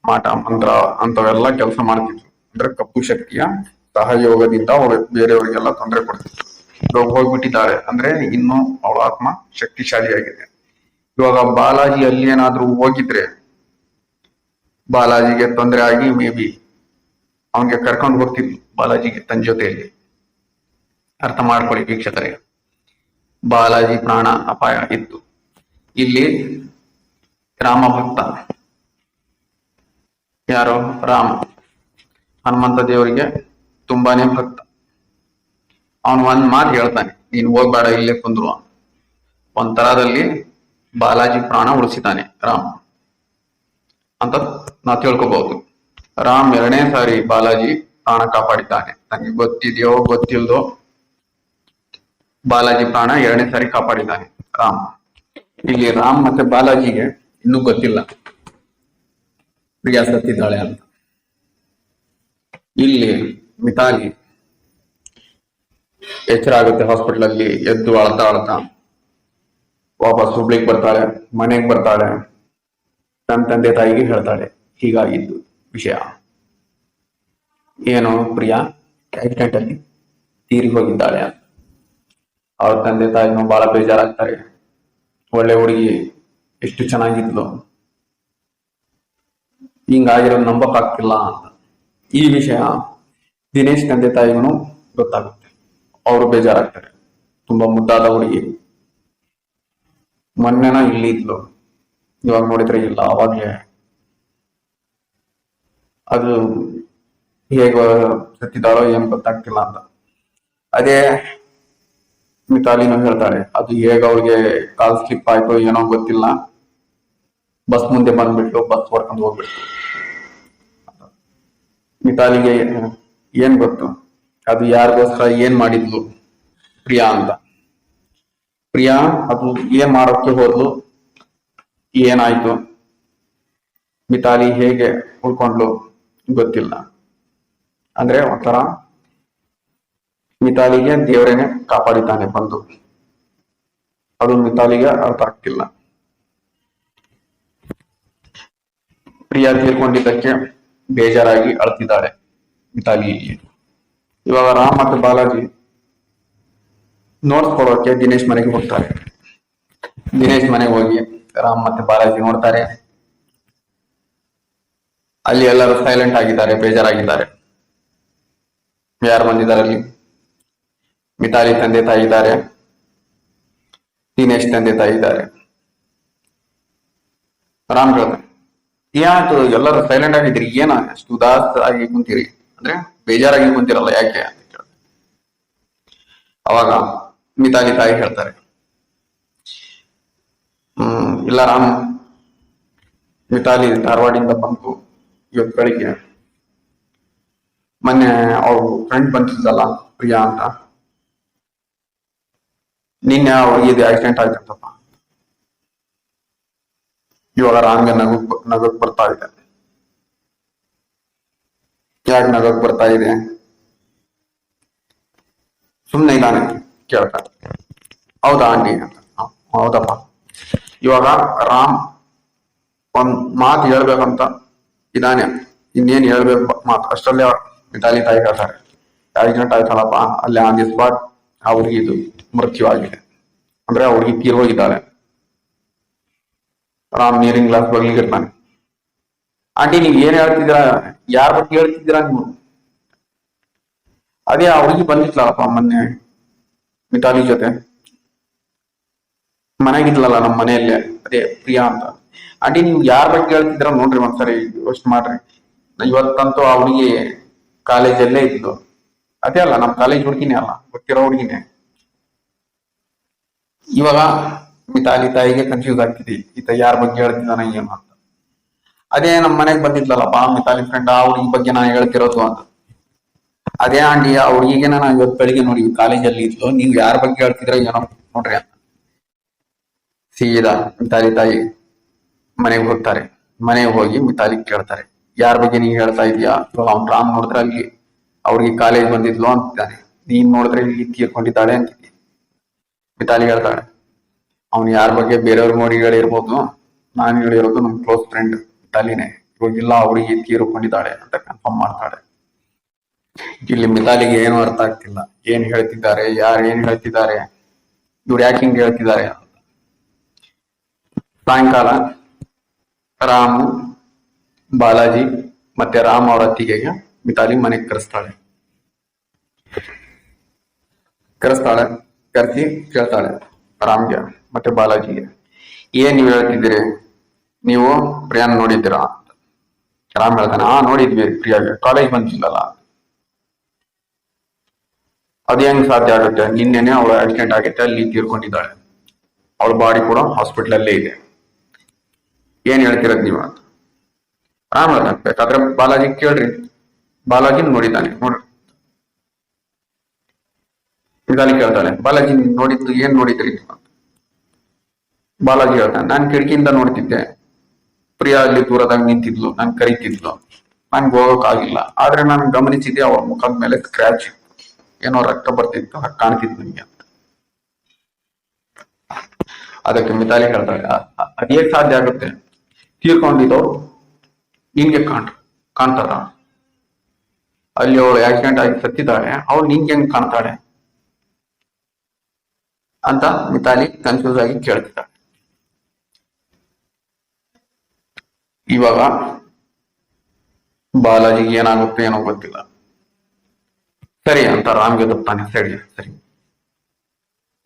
ಮಾಟ ಮಂತ್ರ ಅಂತವೆಲ್ಲ ಕೆಲಸ ಮಾಡ್ತಿದ್ಲು. ಅಂದ್ರೆ ಕಪ್ಪು ಶಕ್ತಿಯ ಸಹಯೋಗದಿಂದ ಅವಳು ಬೇರೆಯವರಿಗೆಲ್ಲ ತೊಂದರೆ ಕೊಡ್ತಿದ್ಲು. ಇವಾಗ ಹೋಗ್ಬಿಟ್ಟಿದ್ದಾಳೆ ಅಂದ್ರೆ ಇನ್ನು ಅವಳ ಆತ್ಮ ಶಕ್ತಿಶಾಲಿಯಾಗಿದೆ. ಇವಾಗ ಬಾಲಾಜಿ ಅಲ್ಲಿ ಏನಾದ್ರೂ ಹೋಗಿದ್ರೆ ಬಾಲಾಜಿಗೆ ತೊಂದರೆ ಆಗಿ ಮೇ ಬಿ ಅವನಿಗೆ ಕರ್ಕೊಂಡು ಹೋಗ್ತಿದ್ಲು ಬಾಲಾಜಿಗೆ ತನ್ನ ಜೊತೆಯಲ್ಲಿ. ಅರ್ಥ ಮಾಡ್ಕೊಳ್ಳಿ ವೀಕ್ಷಕರೇ, ಬಾಲಾಜಿ ಪ್ರಾಣ ಅಪಾಯ ಇತ್ತು. ಇಲ್ಲಿ ರಾಮ ಭಕ್ತ, ಯಾರೋ ರಾಮ ಹನುಮಂತ ದೇವರಿಗೆ ತುಂಬಾನೇ ಭಕ್ತ. ಅವನು ಒಂದ್ ಮಾತು ಹೇಳ್ತಾನೆ, ನೀನ್ ಹೋಗ್ಬೇಡ ಇಲ್ಲೇ ಕುಂದ್ರು. ಒಂಥರದಲ್ಲಿ ಬಾಲಾಜಿ ಪ್ರಾಣ ಉಳಿಸಿದ್ದಾನೆ ರಾಮ್ ಅಂತ ನಾವು ತಿಳ್ಕೊಬಹುದು. ರಾಮ್ 2ನೇ ಸಾರಿ ಬಾಲಾಜಿ ಪ್ರಾಣ ಕಾಪಾಡಿದ್ದಾನೆ. ನನಗೆ ಗೊತ್ತಿದೆಯೋ ಗೊತ್ತಿಲ್ದೋ, ಬಾಲಾಜಿ ಪ್ರಾಣ 2ನೇ ಸಾರಿ ಕಾಪಾಡಿದ್ದಾನೆ ರಾಮ್. ಇಲ್ಲಿ ರಾಮ್ ಮತ್ತೆ ಬಾಲಾಜಿಗೆ ಇನ್ನೂ ಗೊತ್ತಿಲ್ಲ ಪ್ರಿಯಾ ಸತ್ತಿದ್ದಾಳೆ ಅಂತ. ಇಲ್ಲಿ ಮಿತಾಲಿ ಎಚ್ಚರ ಆಗುತ್ತೆ ಹಾಸ್ಪಿಟಲ್ ಅಲ್ಲಿ. ಎದ್ದು ಅಳ್ತಾ ವಾಪಸ್ ಹುಬ್ಳಿಗೆ ಬರ್ತಾಳೆ, ಮನೆಗೆ ಬರ್ತಾಳೆ. ತನ್ನ ತಂದೆ ತಾಯಿಗೆ ಹೇಳ್ತಾಳೆ ಹೀಗಾಗಿದ್ದು ವಿಷಯ. ಏನು ಪ್ರಿಯಾ ಆಕ್ಸಿಡೆಂಟ್ ಅಲ್ಲಿ ತೀರಿ ಹೋಗಿದ್ದಾಳೆ ಅಂತ. ಅವ್ರ ತಂದೆ ತಾಯಿನೂ ಬಹಳ ಬೇಜಾರಾಗ್ತಾರೆ. ಒಳ್ಳೆ ಹುಡುಗಿ, ಎಷ್ಟು ಚೆನ್ನಾಗಿದ್ಲು, ಹಿಂಗಾಗಿರೋದು ನಂಬಕ್ ಆಗ್ತಿಲ್ಲ ಅಂತ. ಈ ವಿಷಯ ದಿನೇಶ್ ತಂದೆ ತಾಯಿಗೂ ಗೊತ್ತಾಗುತ್ತೆ. ಅವರು ಬೇಜಾರಾಗ್ತಾರೆ. ತುಂಬಾ ಮುದ್ದಾದ ಹುಡುಗಿ, ಮೊನ್ನೆನ ಇಲ್ಲಿ ಇದ್ಲು, ಇವಾಗ ನೋಡಿದ್ರೆ ಇಲ್ಲ. ಅವಾಗ್ಲೇ ಅದು ಹೇಗ ಸತ್ತಿದ್ದಾಳೋ ಏನ್ ಗೊತ್ತಾಗ್ತಿಲ್ಲ ಅಂತ. ಅದೇ ಮಿತಾಲಿನೂ ಹೇಳ್ತಾಳೆ, ಅದು ಹೇಗ ಅವ್ರಿಗೆ ಕಾಲ್ ಸ್ಲಿಪ್ ಆಯ್ತು ಏನೋ ಗೊತ್ತಿಲ್ಲ, ಬಸ್ ಮುಂದೆ ಬಂದ್ಬಿಟ್ಲು, ಬಸ್ ಹೊಡ್ಕೊಂಡು ಹೋಗ್ಬಿಟ್ಲು. ಮಿತಾಲಿಗೆ ಏನ್ ಗೊತ್ತು ಅದು ಯಾರಿಗೋಸ್ಕರ ಏನ್ ಮಾಡಿದ್ಲು ಪ್ರಿಯಾ ಅಂತ. ಪ್ರಿಯಾ ಅದು ಏನ್ ಮಾಡೋಕ್ಕೆ ಹೋದ್ಲು, ಏನಾಯ್ತು, ಮಿತಾಲಿ ಹೇಗೆ ಉಳ್ಕೊಂಡ್ಲು ಗೊತ್ತಿಲ್ಲ. ಅಂದ್ರೆ ಒಂಥರ ಮಿತಾಲಿಗೆ ದೇವರೇನೆ ಕಾಪಾಡಿದ್ದಾನೆ ಬಂದು, ಅದು ಮಿತಾಲಿಗೆ ಅರ್ಥ ಆಗ್ತಿಲ್ಲ. ಪ್ರಿಯಾ ತೀರ್ಕೊಂಡಿದ್ದಕ್ಕೆ ಬೇಜಾರಾಗಿ ಅಳ್ತಿದ್ದಾಳೆ ಮಿತಾಲಿ. ಇವಾಗ ರಾಮ್ ಮತ್ತು ಬಾಲಾಜಿ ನೋಡ್ಕೊಳೋಕೆ ದಿನೇಶ್ ಮನೆಗೆ ಹೋಗ್ತಾರೆ. ದಿನೇಶ್ ಮನೆಗೆ ಹೋಗಿ ರಾಮ್ ಮತ್ತೆ ಬಾಲಾಜಿ ನೋಡ್ತಾರೆ. ಅಲ್ಲಿ ಎಲ್ಲರೂ ಸೈಲೆಂಟ್ ಆಗಿದ್ದಾರೆ, ಬೇಜಾರಾಗಿದ್ದಾರೆ. ಯಾರು ಬಂದಿದ್ದಾರೆ ಅಲ್ಲಿ? ಮಿತಾಲಿ ತಂದೆ ತಾಯಿ ಇದ್ದಾರೆ, ದಿನೇಶ್ ತಂದೆ ತಾಯಿ ಇದ್ದಾರೆ. ರಾಮ್ ಹೇಳ್ತಾರೆ, ಏನಾಯ್ತು ಎಲ್ಲರೂ ಸೈಲೆಂಟ್ ಆಗಿದ್ರಿ, ಏನ ಅಷ್ಟು ಉದಾಸ ಆಗಿ ಕುಂತೀರಿ, ಅಂದ್ರೆ ಬೇಜಾರಾಗಿ ಕುಂತಿರಲ್ಲ ಯಾಕೆ ಅಂತ ಕೇಳ್ತಾರೆ. ಅವಾಗ ಮಿತಾಲಿ ತಾಯಿ ಹೇಳ್ತಾರೆ, ಇಲ್ಲ ರಾಮ್, ಮಿತಾಲಿ ಧಾರವಾಡಿಂದ ಬಂತು ಇವತ್ತು ಬೆಳಿಗ್ಗೆ. ಮೊನ್ನೆ ಅವ್ರು ಫ್ರೆಂಡ್ ಬಂದಿದ್ದಲ್ಲ ಪ್ರಿಯಾ ಅಂತ, ನಿನ್ನೆ ಅವ್ರಿಗೆ ಇದು ಆಕ್ಸಿಡೆಂಟ್ ಆಯ್ತಂತಪ್ಪ. ಇವಾಗ ರಾಮ್ಗೆ ನಗಕ್ ಬರ್ತಾ ಇದೆ. ಯಾಕೆ ನಗಕ್ ಬರ್ತಾ ಇದೆ? ಸುಮ್ನೆ ಇದ್ದಾನೆ ಕೇಳ್ತಾರೆ. ಹೌದಾ ಆಂಟಿ ಅಂತ. ಹೌದಪ್ಪ. ಇವಾಗ ರಾಮ್ ಒಂದ್ ಮಾತು ಹೇಳ್ಬೇಕಂತ ಇದಾನೆ, ಇನ್ನೇನ್ ಹೇಳ್ಬೇಕು ಮಾತು ಅಷ್ಟಲ್ಲೇ ಮಿತಾಲಿ ತಾಯಿ ಹೇಳ್ತಾರೆ, ಆಕ್ಸಿಡೆಂಟ್ ಆಯ್ತಲ್ಲಪ್ಪ, ಅಲ್ಲಿ ಆನ್ ದಿ ಸ್ಪಾಟ್ ಆ ಹುಡುಗಿ ಇದು ಮೃತ್ಯು ಆಗಿದೆ. ಅಂದ್ರೆ ಆ ಹುಡುಗಿ ತೀರ್ ಹೋಗಿದ್ದಾಳೆ. ರಾಮ್ ನೀರಿನ ಗ್ಲಾಸ್ ಬಗ್ಲಿಗೆ ಇರ್ತಾನೆ. ಆಂಟಿ ನೀವ್ ಏನ್ ಹೇಳ್ತಿದ್ದೀರಾ? ಯಾರ ಬಗ್ಗೆ ಹೇಳ್ತಿದ್ದೀರಾ ನೀವು? ಅದೇ ಆ ಹುಡುಗಿ ಬಂದಿತ್ಲಪ್ಪ ಮೊನ್ನೆ ಮಿತಾಲಿ ಜೊತೆ, ಮನೆಗಿದ್ಲಲ್ಲ ನಮ್ಮ ಮನೆಯಲ್ಲೇ, ಅದೇ ಪ್ರಿಯಾ ಅಂತ. ಆಂಟಿ ನೀವು ಯಾರ ಬಗ್ಗೆ ಹೇಳ್ತಿದ್ದೀರಾ ನೋಡ್ರಿ ಒಂದ್ಸರಿ ಯೋಚನೆ ಮಾಡ್ರಿ. ಇವತ್ತಂತೂ ಆ ಹುಡುಗಿ ಕಾಲೇಜಲ್ಲೇ ಇದ್ದು, ಅದೇ ಅಲ್ಲ ನಮ್ ಕಾಲೇಜ್ ಹುಡುಗಿನೇ ಅಲ್ಲ, ಗೊತ್ತಿರೋ ಹುಡುಗಿನೇ. ಇವಾಗ ಮಿತಾಲಿ ತಾಯಿಗೆ ಕನ್ಫ್ಯೂಸ್ ಆಗ್ತಿದೆ, ಈತ ಯಾರ ಬಗ್ಗೆ ಹೇಳ್ತಿದ್ದಾನ ಏನು ಅಂತ. ಅದೇ ನಮ್ ಮನೆಗ್ ಬಂದಿದ್ಲಲ್ಲಪ್ಪ ಮಿತಾಲಿ ಫ್ರೆಂಡ್, ಆ ಹುಡುಗಿ ಬಗ್ಗೆ ನಾನು ಹೇಳ್ತಿರೋದು ಅಂತ. ಅದೇ ಆಂಟಿ ಆ ಹುಡುಗಿಗೆ ನಾನು ಇವತ್ತು ಬೆಳಿಗ್ಗೆ ನೋಡಿ ಕಾಲೇಜಲ್ಲಿ ಇದ್ಲು, ನೀವು ಯಾರ ಬಗ್ಗೆ ಹೇಳ್ತಿದ್ರ ಏನೋ ನೋಡ್ರಿ ಅಂತ. ಸೀದಾ ಮಿತಾಲಿ ತಾಯಿ ಮನೆಗೆ ಹೋಗ್ತಾರೆ. ಮನೆಗೆ ಹೋಗಿ ಮಿತಾಲಿ ಕೇಳ್ತಾರೆ, ಯಾರ ಬಗ್ಗೆ ನೀನ್ ಹೇಳ್ತಾ ಇದೀಯಾ? ಅವ್ನ್ ರಾಮ್ ನೋಡಿದ್ರೆ ಅಲ್ಲಿ ಅವ್ರಿಗೆ ಕಾಲೇಜ್ ಬಂದಿದ್ಲು ಅಂತಿದ್ದಾನೆ, ನೀನ್ ನೋಡಿದ್ರೆ ಇಲ್ಲಿ ತೀರ್ಕೊಂಡಿದ್ದಾಳೆ ಅಂತಿದ್ದಿ. ಮಿತಾಲಿ ಹೇಳ್ತಾಳೆ, ಅವ್ನು ಯಾರ ಬಗ್ಗೆ ಬೇರೆಯವ್ರ ನೋಡಿ ಹೇಳಿರ್ಬೋದು, ನಾನು ಹೇಳಿರೋದು ನಮ್ ಕ್ಲೋಸ್ ಫ್ರೆಂಡ್ ಮಿತಾಲಿನೇ, ಇವಾಗಿಲ್ಲ ಹುಡುಗಿ ತೀರ್ಕೊಂಡಿದ್ದಾಳೆ ಅಂತ ಕನ್ಫರ್ಮ್ ಮಾಡ್ತಾಳೆ. ಇಲ್ಲಿ ಮಿತಾಲಿಗೆ ಏನು ಅರ್ಥ ಆಗ್ತಿಲ್ಲ, ಏನ್ ಹೇಳ್ತಿದ್ದಾರೆ, ಯಾರು ಏನ್ ಹೇಳ್ತಿದ್ದಾರೆ, ಇವ್ರು ಯಾಕೆ ಹಿಂಗ್ ಹೇಳ್ತಿದ್ದಾರೆ ಅಂತ. ಸಾಯಂಕಾಲ ರಾಮು, ಬಾಲಾಜಿ ಮತ್ತೆ ರಾಮ್ ಅವರ ಅತ್ತಿಗೆಗೆ ಮಿತಾಲಿ ಮನೆಗೆ ಕರೆಸ್ತಾಳೆ. ಕರೆಸಿ ಕೇಳ್ತಾಳೆ ರಾಮ್ಗೆ ಮತ್ತೆ ಬಾಲಾಜಿಗೆ, ಏನ್ ನೀವ್ ಹೇಳ್ತಿದ್ದೀರಿ, ನೀವು ಪ್ರಿಯಾನ್ ನೋಡಿದ್ದೀರಾ ಅಂತ. ರಾಮ್ ಹೇಳ್ತಾನೆ, ನೋಡಿದ್ವಿ ಪ್ರಿಯಾಗೆ, ಕಾಲೇಜ್ ಬಂದಿಲ್ಲಲ್ಲ. ಅದೇ ಹೆಂಗ್ ಸಾಧ್ಯ ಆಗುತ್ತೆ? ನಿನ್ನೆನೆ ಅವಳು ಆಕ್ಸಿಡೆಂಟ್ ಆಗೈತೆ, ಅಲ್ಲಿ ತೀರ್ಕೊಂಡಿದ್ದಾಳೆ, ಅವಳ ಬಾಡಿ ಕೂಡ ಹಾಸ್ಪಿಟಲ್ ಅಲ್ಲೇ ಇದೆ, ಏನ್ ಹೇಳ್ತಿರೋದ್ ನೀವು ಅಂತ. ರಾಮ್ ಹೇಳ್ತಾನೆ, ಬೇಕಾದ್ರೆ ಬಾಲಾಜಿ ಕೇಳ್ರಿ, ಬಾಲಾಜಿ ನೋಡಿದ್ದಾನೆ ನೋಡ್ರಿ. ಮಿತಾಲಿ ಕೇಳ್ತಾಳೆ, ಬಾಲಾಜಿ ನೋಡಿದ್ದು ಏನ್ ನೋಡಿದ್ರಿ ನೀವು ಅಂತ. ಬಾಲಾಜಿ ಹೇಳ್ತಾನೆ, ನಾನ್ ಕಿಟಕಿಯಿಂದ ನೋಡ್ತಿದ್ದೆ, ಪ್ರಿಯಾ ಅಲ್ಲಿ ದೂರದಾಗ ನಿಂತಿದ್ಲು, ನಾನ್ ಕರಿತಿದ್ಲು, ನನ್ಗೆ ಹೋಗಕ್ ಆಗಿಲ್ಲ, ಆದ್ರೆ ನಾನು ಗಮನಿಸಿದ್ದೆ ಅವ್ರ ಮುಖದ ಮೇಲೆ ಸ್ಕ್ರಾಚ್, ಏನೋ ರಕ್ತ ಬರ್ತಿತ್ತು, ಕಾಣ್ತಿತ್ತು ನಿಮ್ಗೆ ಅಂತ. ಅದಕ್ಕೆ ಮಿತಾಲಿ ಹೇಳ್ತಾಳೆ, ಅದೇ ಸಾಧ್ಯ ಆಗುತ್ತೆ, ತೀರ್ಕೊಂಡಿದ್ದವ್ರು ನಿನ್ಗೆ ಕಾಣ್ತಾರ, ಅಲ್ಲಿ ಅವಳು ಆಕ್ಸಿಡೆಂಟ್ ಆಗಿ ಸತ್ತಿದ್ದಾಳೆ, ಅವಳು ನಿಂಗೆ ಹೆಂಗ್ ಕಾಣ್ತಾಳೆ ಅಂತ ಮಿತಾಲಿ ಕನ್ಫ್ಯೂಸ್ ಆಗಿ ಕೇಳ್ತಿದ್ದಾಳೆ. ಇವಾಗ ಬಾಲಾಜಿಗೆ ಏನಾಗುತ್ತೆ ಏನೋ ಗೊತ್ತಿಲ್ಲ. ಸರಿ ಅಂತ ರಾಮ್ಗೆ ತಪ್ಪಾನೆ, ಸರಿ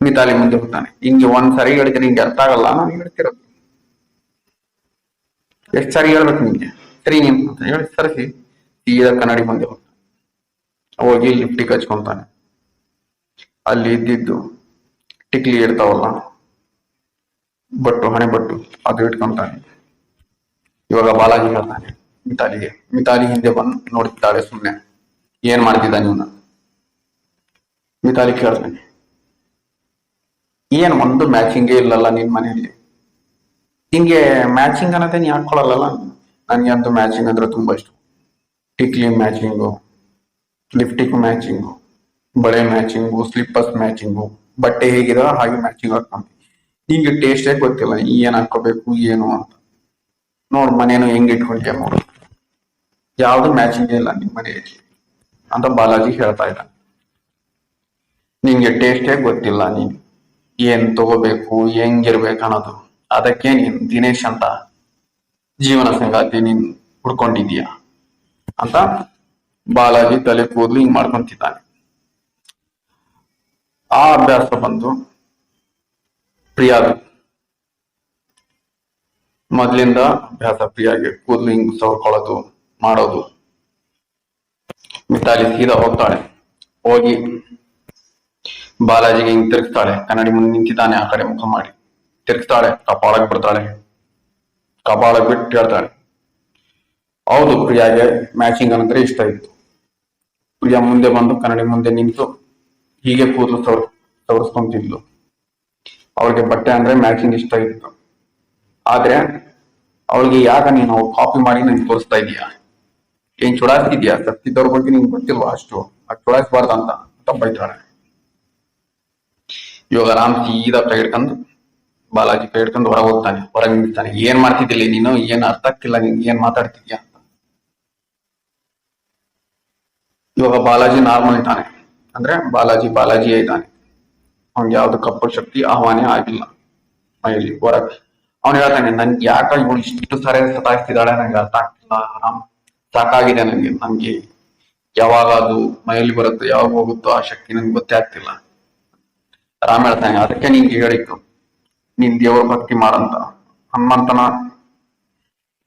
ಮಿತಾಲಿ ಮುಂದೆ ಹೋಗ್ತಾನೆ, ಹಿಂಗೆ ಒಂದ್ ಸರಿ ಹೇಳಿದ್ರೆ ನಿಂಗೆ ಅರ್ಥ ಆಗಲ್ಲ, ನಾನು ಹೇಳ್ತಿರೋದು ಎಷ್ಟ್ ಸರಿ ಹೇಳ್ಬೇಕು ನಿಂಗೆ, ಸರಿ ನೀನ್ ಅಂತ ಹೇಳಿ ಸರಿಸಿ ಸೀದಾ ಕನ್ನಡಿ ಮುಂದೆ ಹೋಗ್ತಾನೆ. ಹೋಗಿ ಲಿಫ್ಟಿಗೆ ಹಚ್ಕೊಂತಾನೆ. ಅಲ್ಲಿ ಇದ್ದಿದ್ದು ಟಿಕ್ಲಿ ಇರ್ತಾವಲ್ಲ ಹಣೆ ಬಟ್ಟು, ಅದು ಇಟ್ಕೊಂತಾನೆ. ಇವಾಗ ಬಾಲಾಜಿ ಹೇಳ್ತಾನೆ ಮಿತಾಲಿ ಹಿಂದೆ ಬಂದು ನೋಡ್ತಿದ್ದಾಳೆ ಸುಮ್ನೆ, ಏನ್ ಮಾಡ್ತಿದ್ದ ನೀನು? ಮಿತಾಲಿ ಕೇಳ್ತಾನೆ, ಏನ್ ಒಂದು ಮ್ಯಾಚಿಂಗೇ ಇಲ್ಲಲ್ಲ ನಿನ್ ಮನೆಯಲ್ಲಿ, ಹಿಂಗೆ ಮ್ಯಾಚಿಂಗ್ ಅನ್ನೋದೇ ನೀ ಹಾಕೊಳ್ಳಲ್ಲ. ನನ್ಗೆ ಅಂತೂ ಮ್ಯಾಚಿಂಗ್ ಅಂದ್ರೆ ತುಂಬಾ ಇಷ್ಟ, ಟಿಕ್ಲಿ ಮ್ಯಾಚಿಂಗು, ಲಿಫ್ಟಿಕ್ ಮ್ಯಾಚಿಂಗು, ಬಳೆ ಮ್ಯಾಚಿಂಗು, ಸ್ಲಿಪ್ಪರ್ಸ್ ಮ್ಯಾಚಿಂಗು, ಬಟ್ಟೆ ಹೇಗಿದ ಹಾಗೆ ಮ್ಯಾಚಿಂಗ್ ಹಾಕೊಂತೀನಿ. ನಿಂಗೆ ಟೇಸ್ಟೇ ಗೊತ್ತಿಲ್ಲ ಏನ್ ಹಾಕೋಬೇಕು ಏನು ಅಂತ. ನೋಡ್ ಮನೇನು ಹೆಂಗ್ ಇಟ್ಕೊಂಡ್ಯ ನೋಡು, ಯಾವ್ದು ಮ್ಯಾಚಿಂಗ್ ಇಲ್ಲ ನಿಮ್ ಮನೆಯಲ್ಲಿ ಅಂತ ಬಾಲಾಜಿ ಹೇಳ್ತಾ ಇದ್ದ. ನಿಂಗೆ ಟೇಸ್ಟೇ ಗೊತ್ತಿಲ್ಲ, ನೀನ್ ಏನ್ ತಗೋಬೇಕು ಹೆಂಗಿರ್ಬೇಕು ಅನ್ನೋದು, ಅದಕ್ಕೆ ನೀನ್ ದಿನೇಶ್ ಅಂತ ಜೀವನ ಸಂಗಾತಿ ನೀನ್ ಹುಡ್ಕೊಂಡಿದೀಯ ಅಂತ ಬಾಲಾಜಿ ತಲೆ ಕೂದಲು ಹಿಂಗ್ ಮಾಡ್ಕೊಂತಿದ್ದಾನೆ. ಆ ಅಭ್ಯಾಸ ಬಂದು ಪ್ರಿಯಾದು ಮೊದ್ಲಿಂದ ಅಭ್ಯಾಸ, ಪ್ರಿಯಾಗೆ ಕೂದಲು ಹಿಂಗ್ ಸವರ್ಕೊಳ್ಳೋದು ಮಾಡೋದು. ಮಿತಾಲಿ ಸೀದಾ ಹೋಗ್ತಾಳೆ, ಹೋಗಿ ಬಾಲಾಜಿಗೆ ಹಿಂಗ್ ತಿರುಗಿಸ್ತಾಳೆ, ಕನ್ನಡಿ ಮುಂದೆ ನಿಂತಿದ್ದಾನೆ ಆ ಕಡೆ ಮುಖ ಮಾಡಿ ತಿರುಗಿಸ್ತಾಳೆ, ಕಪಾಳಕ್ ಬಿಡ್ತಾಳೆ, ಕಪಾಳಕ್ ಬಿಟ್ಟು ಹೇಳ್ತಾಳೆ. ಹೌದು, ಪ್ರಿಯಾಗೆ ಮ್ಯಾಚಿಂಗ್ ಅಂದ್ರೆ ಇಷ್ಟ ಇತ್ತು. ಪ್ರಿಯಾ ಮುಂದೆ ಬಂದು ಕನ್ನಡಿ ಮುಂದೆ ನಿಂತು ಹೀಗೆ ಕೂದಲು ಸವರಿಸ್ಕೊಂತಿದ್ಲು. ಅವಳಿಗೆ ಬಟ್ಟೆ ಅಂದ್ರೆ ಮ್ಯಾಚಿಂಗ್ ಇಷ್ಟ ಇತ್ತು. ಆದ್ರೆ ಅವಳಿಗೆ ಯಾಕ ನೀನು ಕಾಪಿ ಮಾಡಿ ನಂಗೆ ತೋರಿಸ್ತಾ ಇದೀಯಾ, ಏನ್ ಚುಡಾಯಿಸ್ತಿದ್ಯಾ, ಸತ್ತಿದ್ದವ್ರ ಬಗ್ಗೆ ನಿಂಗೆ ಗೊತ್ತಿಲ್ವಾ ಅಷ್ಟು, ಅದು ಚುಡಾಯಿಸ್ಬಾರ್ದ ಅಂತ ಬೈತಾಳೆ. ಇವಾಗ ರಾಮ್ ಸೀದಾ ಕೈ ಹಿಡ್ಕೊಂಡು ಬಾಲಾಜಿ ಕೈ ಹಿಡ್ಕೊಂಡು ಹೊರಗೆ ಹೋಗ್ತಾನೆ, ಹೊರಗೆ ನಿಲ್ತಾನೆ. ಏನ್ ಮಾಡ್ತಿದ್ದಿಲ್ಲ ನೀನು, ಏನ್ ಅರ್ಥ ಆಗ್ತಿಲ್ಲ ನಿನ್ಗೆ, ಏನ್ ಮಾತಾಡ್ತಿದ್ಯಾ ಅಂತ. ಇವಾಗ ಬಾಲಾಜಿ ನಾರ್ಮಲ್ ಇದ್ದಾನೆ, ಅಂದ್ರೆ ಬಾಲಾಜಿಯೇ ಇದ್ದಾನೆ. ಅವ್ನಿಗೆ ಯಾವ್ದು ಕಪ್ಪು ಶಕ್ತಿ ಆಹ್ವಾನ ಆಗಿಲ್ಲ ಮೈಲಿ ಹೊರಗೆ. ಅವ್ನು ಹೇಳ್ತಾನೆ, ನನ್ಗೆ ಯಾಕ ಇವಳು ಇಷ್ಟು ಸರಿ ಸತಾಯಿಸ್ತಿದ್ದಾಳೆ ನಂಗೆ ಅರ್ಥ ಆಗ್ತಿಲ್ಲ ರಾಮ್, ಸಾಕಾಗಿದೆ ನನ್ಗೆ ಯಾವಾಗ ಅದು ಮೈಲಿ ಬರುತ್ತೋ ಯಾವಾಗ ಹೋಗುತ್ತೋ ಆ ಶಕ್ತಿ ನನ್ಗೆ ಗೊತ್ತೇ ಆಗ್ತಿಲ್ಲ. ರಾಮ್ ಹೇಳ್ತಾನೆ, ಅದಕ್ಕೆ ನಿನ್ಗೆ ಹೇಳಿದ್ದು ನೀನ್ ದೇವ್ರ ಭಕ್ತಿ ಮಾಡಂತ, ಹನುಮಂತನ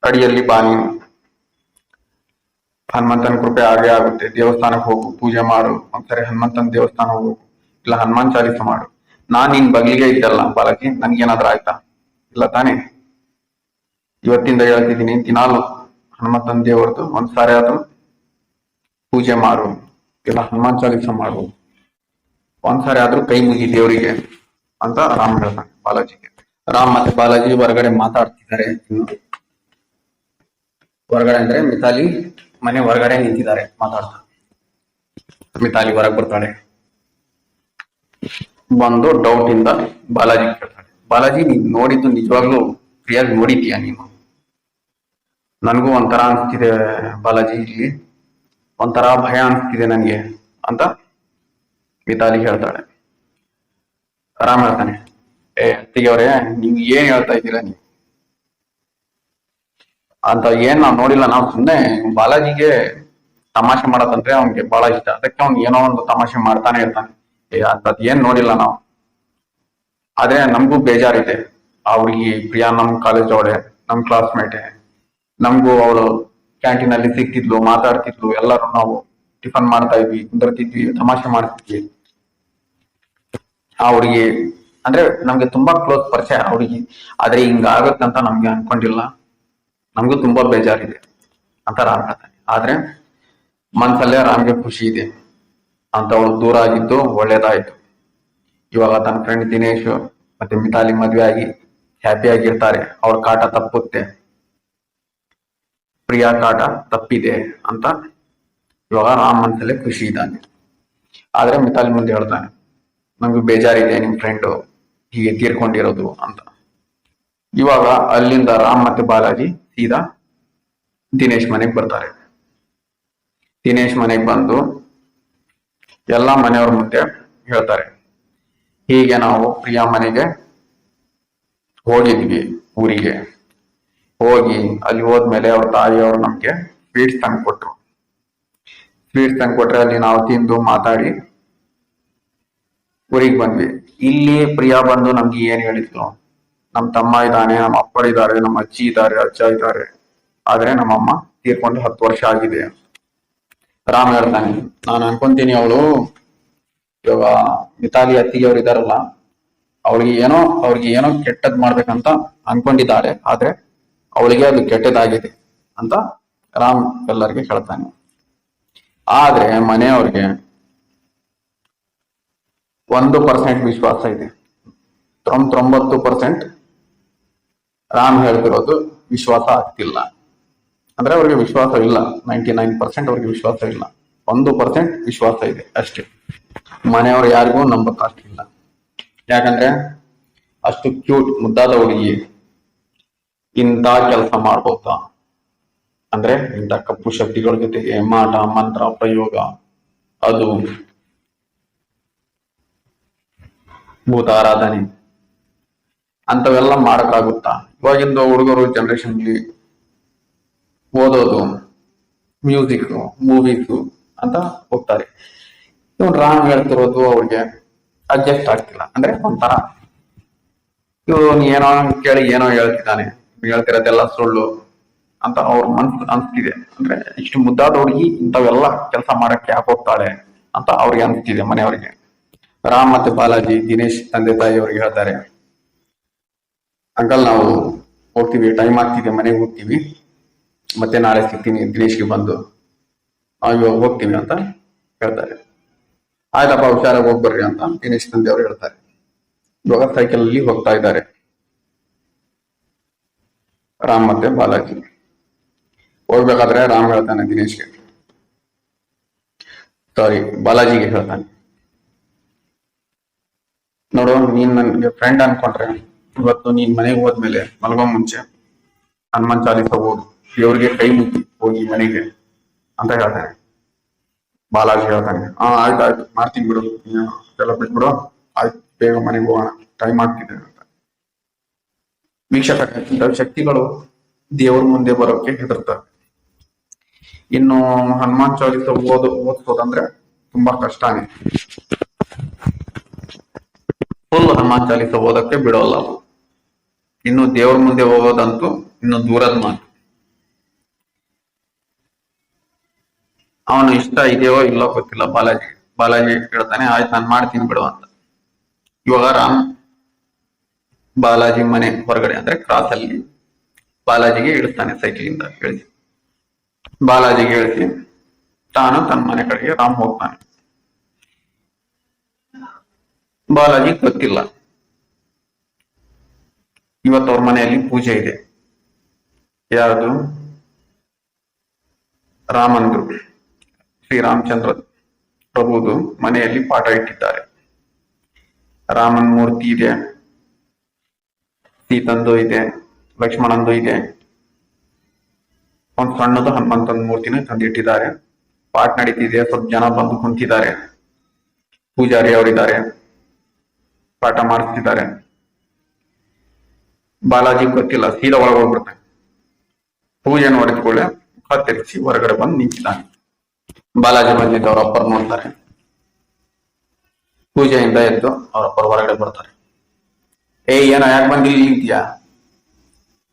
ಅಡಿಯಲ್ಲಿ ಬಾ ನೀನು, ಹನುಮಂತನ ಕೃಪೆ ಹಾಗೆ ಆಗುತ್ತೆ. ದೇವಸ್ಥಾನಕ್ಕೆ ಹೋಗು, ಪೂಜೆ ಮಾಡು, ಒಂದ್ಸರಿ ಹನುಮಂತನ ದೇವಸ್ಥಾನ ಹೋಗು, ಇಲ್ಲ ಹನುಮಾನ್ ಚಾಲೀಸ ಮಾಡು. ನಾನ್ ನಿನ್ ಬಗ್ಲಿಗೆ ಇದ್ದಲ್ಲ ಬಾಲಾಜಿ, ನನ್ಗೇನಾದ್ರೂ ಆಯ್ತಾ? ಇಲ್ಲ ತಾನೇ. ಇವತ್ತಿಂದ ಹೇಳ್ತಿದ್ದೀನಿ, ದಿನಾಲು ಹನುಮಂತನ ದೇವರದು ಒಂದ್ಸಾರಿ ಆದ್ರೂ ಪೂಜೆ ಮಾಡು, ಇಲ್ಲ ಹನುಮಾನ್ ಚಾಲೀಸ ಮಾಡು, ಒಂದ್ಸಾರಿ ಆದ್ರೂ ಕೈ ಮುಗಿ ದೇವರಿಗೆ ಅಂತ ರಾಮ್ ಹೇಳ್ತಾನೆ ಬಾಲಾಜಿಗೆ. ರಾಮ್ ಮತ್ತೆ ಬಾಲಾಜಿ ಹೊರಗಡೆ ಮಾತಾಡ್ತಿದ್ದಾರೆ. ಇನ್ನು ಹೊರಗಡೆ ಅಂದ್ರೆ ಮಿತಾಲಿ ಮನೆ ಹೊರಗಡೆ ನಿಂತಿದ್ದಾರೆ ಮಾತಾಡ್ತಾ. ಮಿತಾಲಿ ಹೊರಗೆ ಬರ್ತಾಳೆ, ಬಂದು ಡೌಟ್ ಇಂದ ಬಾಲಾಜಿ ಕೇಳ್ತಾಳೆ, ಬಾಲಾಜಿ ನೀನ್ ನೋಡಿದ್ದು ನಿಜವಾಗ್ಲೂ ಫ್ರೀಯಾಗಿ ನೋಡಿದ್ಯಾ ನೀನು? ನನ್ಗೂ ಒಂಥರ ಅನ್ಸ್ತಿದೆ ಬಾಲಾಜಿ, ಇಲ್ಲಿ ಒಂಥರ ಭಯ ಅನ್ಸ್ತಿದೆ ನನ್ಗೆ ಅಂತ ಮಿತಾಲಿ ಹೇಳ್ತಾಳೆ. ರಾಮ್ ಹೇಳ್ತಾನೆ, ಅತ್ತಿಗೆ ಅವ್ರೆ, ನೀವ್ ಏನ್ ಹೇಳ್ತಾ ಇದ್ದೀರಾ ನೀವು ಅಂತ, ಏನ್ ನಾವ್ ನೋಡಿಲ್ಲ, ನಾವ್ ಸುಮ್ನೆ ಬಾಲಾಜಿಗೆ ತಮಾಷೆ ಮಾಡೋದಂದ್ರೆ ಅವ್ನಿಗೆ ಬಹಳ ಇಷ್ಟ, ಅದಕ್ಕೆ ಅವ್ನ್ ಏನೋ ಒಂದು ತಮಾಷೆ ಮಾಡ್ತಾನೆ ಇರ್ತಾನೆ. ಅಂತದ್ ಏನ್ ನೋಡಿಲ್ಲ ನಾವು. ಆದ್ರೆ ನಮಗೂ ಬೇಜಾರಿದೆ, ಆ ಹುಡುಗಿ ಪ್ರಿಯಾ ನಮ್ ಕಾಲೇಜ್ ಅವಳೆ, ನಮ್ ಕ್ಲಾಸ್ಮೇಟೆ, ನಮಗೂ ಅವಳು ಕ್ಯಾಂಟೀನ್ ಅಲ್ಲಿ ಸಿಕ್ತಿದ್ಲು, ಮಾತಾಡ್ತಿದ್ಲು, ಎಲ್ಲರೂ ನಾವು ಟಿಫನ್ ಮಾಡ್ತಾ ಇದ್ವಿ, ಕುಂದರ್ತಿದ್ವಿ, ತಮಾಷೆ ಮಾಡ್ತಿದ್ವಿ. ಆ ಹುಡುಗಿ ಅಂದ್ರೆ ನಮ್ಗೆ ತುಂಬಾ ಕ್ಲೋಸ್ ಪರಿಚಯ ಆ ಹುಡುಗಿ, ಆದ್ರೆ ಹಿಂಗ ಆಗತ್ತಂತ ನಮ್ಗೆ ಅನ್ಕೊಂಡಿಲ್ಲ, ನಮ್ಗೂ ತುಂಬಾ ಬೇಜಾರಿದೆ ಅಂತ ರಾಮ್ ಹೇಳ್ತಾನೆ. ಆದ್ರೆ ಮನ್ಸಲ್ಲೇ ರಾಮ್ಗೆ ಖುಷಿ ಇದೆ ಅಂತ, ಅವಳು ದೂರ ಆಗಿದ್ದು ಒಳ್ಳೇದಾಯ್ತು. ಇವಾಗ ತನ್ನ ಫ್ರೆಂಡ್ ದಿನೇಶ್ ಮತ್ತೆ ಮಿತಾಲಿ ಮದ್ವೆ ಆಗಿ ಹ್ಯಾಪಿ ಆಗಿರ್ತಾರೆ, ಅವಳ ಕಾಟ ತಪ್ಪುತ್ತೆ, ಪ್ರಿಯಾ ಕಾಟ ತಪ್ಪಿದೆ ಅಂತ ಇವಾಗ ರಾಮ್ ಮನ್ಸಲ್ಲೇ ಖುಷಿ ಇದ್ದಾನೆ. ಆದ್ರೆ ಮಿತಾಲಿ ಮುಂದೆ ಹೇಳ್ತಾನೆ, ನಮ್ಗೆ ಬೇಜಾರಿದೆ ನಿಮ್ ಫ್ರೆಂಡ್ ಹೀಗೆ ತೀರ್ಕೊಂಡಿರೋದು ಅಂತ. ಇವಾಗ ಅಲ್ಲಿಂದ ರಾಮ್ ಮತ್ತೆ ಬಾಲಾಜಿ ಸೀದಾ ದಿನೇಶ್ ಮನೆಗೆ ಬರ್ತಾರೆ. ದಿನೇಶ್ ಮನೆಗೆ ಬಂದು ಎಲ್ಲಾ ಮನೆಯವ್ರ ಮುಂದೆ ಹೇಳ್ತಾರೆ, ಹೀಗೆ ನಾವು ಪ್ರಿಯಾ ಮನೆಗೆ ಹೋಗಿದ್ವಿ, ಊರಿಗೆ ಹೋಗಿ ಅಲ್ಲಿ ಹೋದ್ಮೇಲೆ ಅವ್ರ ತಾಯಿಯವರು ನಮ್ಗೆ ಸ್ವೀಟ್ಸ್ ತಂದ್ಕೊಟ್ರು. ಸ್ವೀಟ್ಸ್ ತಂದ್ಕೊಟ್ರೆ ಅಲ್ಲಿ ನಾವು ತಿಂದು ಮಾತಾಡಿ ಊರಿಗೆ ಬಂದ್ವಿ. ಇಲ್ಲಿ ಪ್ರಿಯಾ ಬಂದು ನಮ್ಗೆ ಏನ್ ಹೇಳಿದ್ಲು, ನಮ್ ತಮ್ಮ ಇದ್ದಾನೆ, ನಮ್ಮ ಅಪ್ಪ ಇದ್ದಾರೆ, ನಮ್ಮ ಅಜ್ಜಿ ಇದ್ದಾರೆ, ಅಜ್ಜ ಇದ್ದಾರೆ, ಆದ್ರೆ ನಮ್ಮಮ್ಮ ತೀರ್ಕೊಂಡು 10 ವರ್ಷ ಆಗಿದೆ. ರಾಮ್ ಹೇಳ್ತಾನೆ, ನಾನು ಅನ್ಕೊಂತೀನಿ ಅವಳು ಇವಾಗ ಮಿತಾಲಿ ಅತ್ತಿಗೆ ಅವ್ರು ಇದಾರಲ್ಲ, ಅವ್ರಿಗೆ ಏನೋ ಕೆಟ್ಟದ್ ಮಾಡ್ಬೇಕಂತ ಅನ್ಕೊಂಡಿದ್ದಾರೆ, ಆದ್ರೆ ಅವಳಿಗೆ ಅದು ಕೆಟ್ಟದಾಗಿದೆ ಅಂತ ರಾಮ್ ಎಲ್ಲರಿಗೆ ಹೇಳ್ತಾನೆ. ಆದ್ರೆ ಮನೆಯವ್ರಿಗೆ 1% ವಿಶ್ವಾಸ ಇದೆ, 90% ರಾಮ್ ಹೇಳ್ತಿರೋದು ವಿಶ್ವಾಸ ಆಗ್ತಿಲ್ಲ. ಅಂದ್ರೆ ಅವ್ರಿಗೆ ವಿಶ್ವಾಸ ಇಲ್ಲ, 99% ಅವ್ರಿಗೆ ವಿಶ್ವಾಸ ಇಲ್ಲ, 1% ವಿಶ್ವಾಸ ಇದೆ ಅಷ್ಟೇ. ಮನೆಯವ್ರು ಯಾರಿಗೂ ನಂಬಕ್ಕಾಗ್ತಿಲ್ಲ, ಯಾಕಂದ್ರೆ ಅಷ್ಟು ಕ್ಯೂಟ್ ಮುದ್ದಾದ ಹುಡುಗಿ ಇಂಥ ಕೆಲಸ ಮಾಡ್ಬೋದಾ, ಅಂದ್ರೆ ಇಂಥ ಕಪ್ಪು ಶಕ್ತಿಗಳ ಜೊತೆಗೆ ಮಾಟ ಮಂತ್ರ ಪ್ರಯೋಗ, ಅದು ಭೂತ ಆರಾಧನೆ ಅಂತವೆಲ್ಲ ಮಾಡಕ್ಕಾಗುತ್ತಾ? ಇವಾಗಿಂದ ಹುಡುಗರು ಜನರೇಷನ್ಲಿ ಓದೋದು, ಮ್ಯೂಸಿಕ್, ಮೂವೀಸು ಅಂತ ಹೋಗ್ತಾರೆ. ಇವನ್ ರಾಮ್ ಹೇಳ್ತಿರೋದು ಅವ್ರಿಗೆ ಅಡ್ಜಸ್ಟ್ ಆಗ್ತಿಲ್ಲ, ಅಂದ್ರೆ ಒಂಥರ ಇವನು ಏನೋ ಕೇಳಿ ಏನೋ ಹೇಳ್ತಿದ್ದಾನೆ, ಹೇಳ್ತಿರೋದೆಲ್ಲ ಸುಳ್ಳು ಅಂತ ಅವ್ರ ಮನ್ಸು ಅನ್ಸ್ತಿದೆ. ಅಂದ್ರೆ ಇಷ್ಟು ಮುದ್ದಾದ ಹುಡುಗಿ ಇಂಥವೆಲ್ಲ ಕೆಲಸ ಮಾಡಕ್ಕೆ ಯಾಕೆ ಹೋಗ್ತಾಳೆ ಅಂತ ಅವ್ರಿಗೆ ಅನ್ಸ್ತಿದೆ ಮನೆಯವ್ರಿಗೆ. ರಾಮ್ ಮತ್ತೆ ಬಾಲಾಜಿ ದಿನೇಶ್ ತಂದೆ ತಾಯಿಯವರಿಗೆ ಹೇಳ್ತಾರೆ, ಅಂಕಲ್ ನಾವು ಹೋಗ್ತೀವಿ, ಟೈಮ್ ಆಗ್ತಿದೆ, ಮನೆಗೆ ಹೋಗ್ತೀವಿ, ಮತ್ತೆ ನಾಳೆ ಸಿಗ್ತೀನಿ ದಿನೇಶ್ಗೆ ಬಂದು, ನಾವು ಇವಾಗ ಹೋಗ್ತೀವಿ ಅಂತ ಹೇಳ್ತಾರೆ. ಆಯ್ತಪ್ಪ ಹುಷಾರಾಗಿ ಹೋಗ್ಬರ್ರಿ ಅಂತ ದಿನೇಶ್ ತಂದೆಯವರು ಹೇಳ್ತಾರೆ. ಇವಾಗ ಸೈಕಲ್ ಅಲ್ಲಿ ಹೋಗ್ತಾ ಇದ್ದಾರೆ ರಾಮ್ ಮತ್ತೆ ಬಾಲಾಜಿ. ಹೋಗ್ಬೇಕಾದ್ರೆ ರಾಮ್ ಹೇಳ್ತಾನೆ ದಿನೇಶ್ಗೆ, ಸಾರಿ ಬಾಲಾಜಿಗೆ ಹೇಳ್ತಾನೆ, ನೋಡು ನೀನ್ ನನ್ಗೆ ಫ್ರೆಂಡ್ ಅನ್ಕೊಂಡ್ರೆ ಇವತ್ತು ನೀನ್ ಮನೆಗೆ ಹೋದ್ಮೇಲೆ ಮಲ್ಗೋ ಮುಂಚೆ ಹನುಮಾನ್ ಚಾಲಿಸ ಓದು, ದೇವ್ರಿಗೆ ಕೈ ಮುಗಿ ಹೋಗಿ ಮನೆಗೆ ಅಂತ ಹೇಳ್ತಾನೆ. ಬಾಲಾಜಿ ಹೇಳ್ತಾನೆ, ಆಯ್ತು ಮಾಡ್ತೀನಿ ಬಿಡು, ಎಲ್ಲ ಬಿಟ್ಬಿಡು, ಆಯ್ತು ಬೇಗ ಮನೆಗೆ ಹೋಗೋಣ, ಟೈಮ್ ಆಗ್ತಿದೆ ಅಂತ. ವೀಕ್ಷಕ, ಶಕ್ತಿಗಳು ದೇವ್ರ ಮುಂದೆ ಬರೋಕೆ ಹೆದರ್ತಾರೆ. ಇನ್ನು ಹನುಮಾನ್ ಚಾಲಿಸ ಓದಿಸೋದಂದ್ರೆ ತುಂಬಾ ಕಷ್ಟನೇ. ಫುಲ್ ಹನುಮಾನ್ ಚಾಲಿಸ ಓದಕ್ಕೆ ಬಿಡೋಲ್ಲ. ಇನ್ನು ದೇವ್ರ ಮುಂದೆ ಹೋಗೋದಂತೂ ಇನ್ನು ದೂರದ ಮಾತು. ಅವನು ಇಷ್ಟ ಇದೆಯೋ ಇಲ್ಲೋ ಗೊತ್ತಿಲ್ಲ ಬಾಲಾಜಿ ಹೇಳ್ತಾನೆ, ಆಯ್ತು ನಾನು ಮಾಡ್ತೀನಿ ಬಿಡು ಅಂತ. ಇವಾಗ ರಾಮ್ ಬಾಲಾಜಿ ಮನೆ ಹೊರಗಡೆ ಅಂದ್ರೆ ಕ್ರಾಸ್ ಅಲ್ಲಿ ಬಾಲಾಜಿಗೆ ಇಳಿಸ್ತಾನೆ, ಸೈಕಲಿಂದ ಇಳಿಸಿ ಬಾಲಾಜಿಗೆ ಇಳಿಸಿ ತಾನು ತನ್ನ ಮನೆ ಕಡೆಗೆ ರಾಮ್ ಹೋಗ್ತಾನೆ. ಬಾಲಾಜಿ ಗೊತ್ತಿಲ್ಲ ಇವತ್ತು ಅವ್ರ ಮನೆಯಲ್ಲಿ ಪೂಜೆ ಇದೆ. ಯಾರ್ದು? ರಾಮಂದು, ಶ್ರೀರಾಮಚಂದ್ರ ಪ್ರಭುದು ಮನೆಯಲ್ಲಿ ಪಾಠ ಇಟ್ಟಿದ್ದಾರೆ. ರಾಮನ್ ಮೂರ್ತಿ ಇದೆ, ಸೀತಂದು ಇದೆ, ಲಕ್ಷ್ಮಣಂದು ಇದೆ, ಒಂದು ಸಣ್ಣದು ಹನುಮಂತನ ಮೂರ್ತಿನ ತಂದಿಟ್ಟಿದ್ದಾರೆ. ಪಾಠ ನಡೀತಿದೆ, ಸ್ವಲ್ಪ ಜನ ಬಂದು ಕುಂತಿದ್ದಾರೆ, ಪೂಜಾರಿ ಅವರಿದ್ದಾರೆ, ಪಾಠ ಮಾಡಿಸ್ತಿದ್ದಾರೆ. ಬಾಲಾಜಿ ಗೊತ್ತಿಲ್ಲ, ಸೀದಾ ಒಳಗೆ ಹೋಗ್ಬಿಡ್ತಾನೆ. ಪೂಜೆ ನೋಡಿದ್ಕೊಳ್ಳೆ ಹತ್ತಿರಿಸಿ ಹೊರಗಡೆ ಬಂದು ನಿಂತಿದ್ದಾನೆ. ಬಾಲಾಜಿ ಬಂದಿದ್ದು ಅವ್ರ ಅಪ್ಪರ್ ನೋಡ್ತಾರೆ. ಪೂಜೆಯಿಂದ ಎದ್ದು ಅವ್ರ ಅಪ್ಪರ್ ಹೊರಗಡೆ ಬರ್ತಾರೆ. ಏನ ಯಾಕೆ ಬಂದು ಇಲ್ಲಿ ನಿಂತೀಯಾ?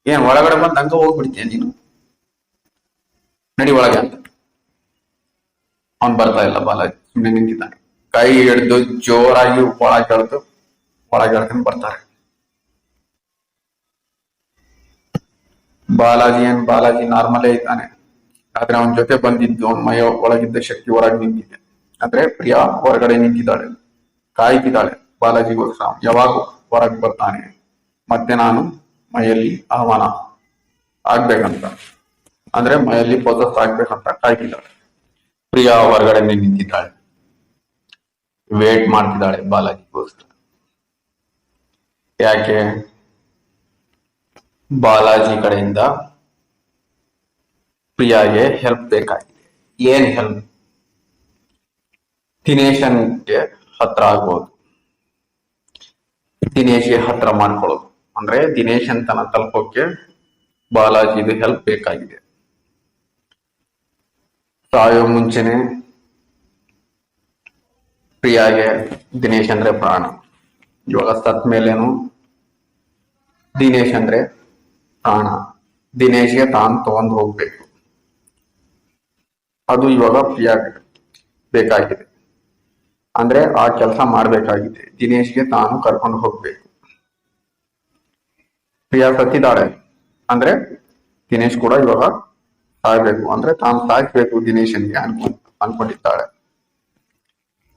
ಏನ್ ಒಳಗಡೆ ಬಂದು ಹಂಗ ಹೋಗ್ಬಿಡ್ತೀಯ ನೀನು, ನಡಿ ಒಳಗೆ ಅಂತ. ಅವನ್ ಬರ್ತಾ ಇಲ್ಲ, ಬಾಲಾಜಿ ಸುಮ್ಮನೆ ನಿಂತಿದ್ದಾನೆ. ಕೈ ಹಿಡಿದು ಜೋರಾಗಿ ಒಳಗೆಳ್ದು ಬರ್ತಾರೆ. ಬಾಲಾಜಿ ನಾರ್ಮಲೇ ಇದ್ದಾನೆ, ಆದ್ರೆ ಅವನ ಜೊತೆ ಬಂದಿದ್ದು ಅವನ ಮೈಯ ಒಳಗಿದ್ದ ಶಕ್ತಿ ಹೊರಗೆ ನಿಂತಿದೆ. ಅಂದ್ರೆ ಪ್ರಿಯಾ ಹೊರಗಡೆ ನಿಂತಿದ್ದಾಳೆ, ಕಾಯ್ತಿದ್ದಾಳೆ ಬಾಲಾಜಿಗೋಸ್ಕರ, ಯಾವಾಗ ಹೊರಗೆ ಬರ್ತಾನೆ ಮತ್ತೆ ನಾನು ಮೈಯಲ್ಲಿ ಆಹ್ವಾನ ಆಗ್ಬೇಕಂತ, ಅಂದ್ರೆ ಮೈಯಲ್ಲಿ ಪೊಸಸ್ ಆಗ್ಬೇಕಂತ ಕಾಯ್ತಿದ್ದಾಳೆ. ಪ್ರಿಯಾ ಹೊರಗಡೆ ನಿಂತಿದ್ದಾಳೆ, ವೇಟ್ ಮಾಡ್ತಿದ್ದಾಳೆ ಬಾಲಾಜಿಗೋಸ್ಕರ. ಯಾಕೆ? ಬಾಲಾಜಿ ಕಡೆಯಿಂದ ಪ್ರಿಯಾಗೆ ಹೆಲ್ಪ್ ಬೇಕಾಗಿದೆ. ಏನ್ ಹೆಲ್ಪ್? ದಿನೇಶನ್ಗೆ ಹತ್ರ ಆಗ್ಬೋದು, ದಿನೇಶ್ಗೆ ಹತ್ರ ಮಾಡ್ಕೊಳ್ಳೋದು. ಅಂದ್ರೆ ದಿನೇಶನ್ ತನ ತಲುಪೋಕೆ ಬಾಲಾಜಿದು ಹೆಲ್ಪ್ ಬೇಕಾಗಿದೆ. ಸಾಯೋ ಮುಂಚೆನೆ ಪ್ರಿಯಾಗೆ ದಿನೇಶ್ ಅಂದ್ರೆ ಪ್ರಾಣ. ಇವಾಗ ಸತ್ ಮೇಲೇನು ದಿನೇಶ್ ಅಂದ್ರೆ ಪ್ರಾಣ. ದಿನೇಶ್ಗೆ ತಾನು ತಗೊಂಡು ಹೋಗ್ಬೇಕು, ಅದು ಇವಾಗ ಪ್ರಿಯಾಗೆ ಬೇಕಾಗಿದೆ. ಅಂದ್ರೆ ಆ ಕೆಲಸ ಮಾಡ್ಬೇಕಾಗಿದೆ, ದಿನೇಶ್ಗೆ ತಾನು ಕರ್ಕೊಂಡು ಹೋಗ್ಬೇಕು. ಪ್ರಿಯಾ ಸತ್ತಿದ್ದಾಳೆ ಅಂದ್ರೆ ದಿನೇಶ್ ಕೂಡ ಇವಾಗ ಸಾಯ್ಬೇಕು, ಅಂದ್ರೆ ತಾನು ಸಾಯ್ಬೇಕು ದಿನೇಶನ್ಗೆ ಅನ್ಕೊಂಡಿದ್ದಾಳೆ.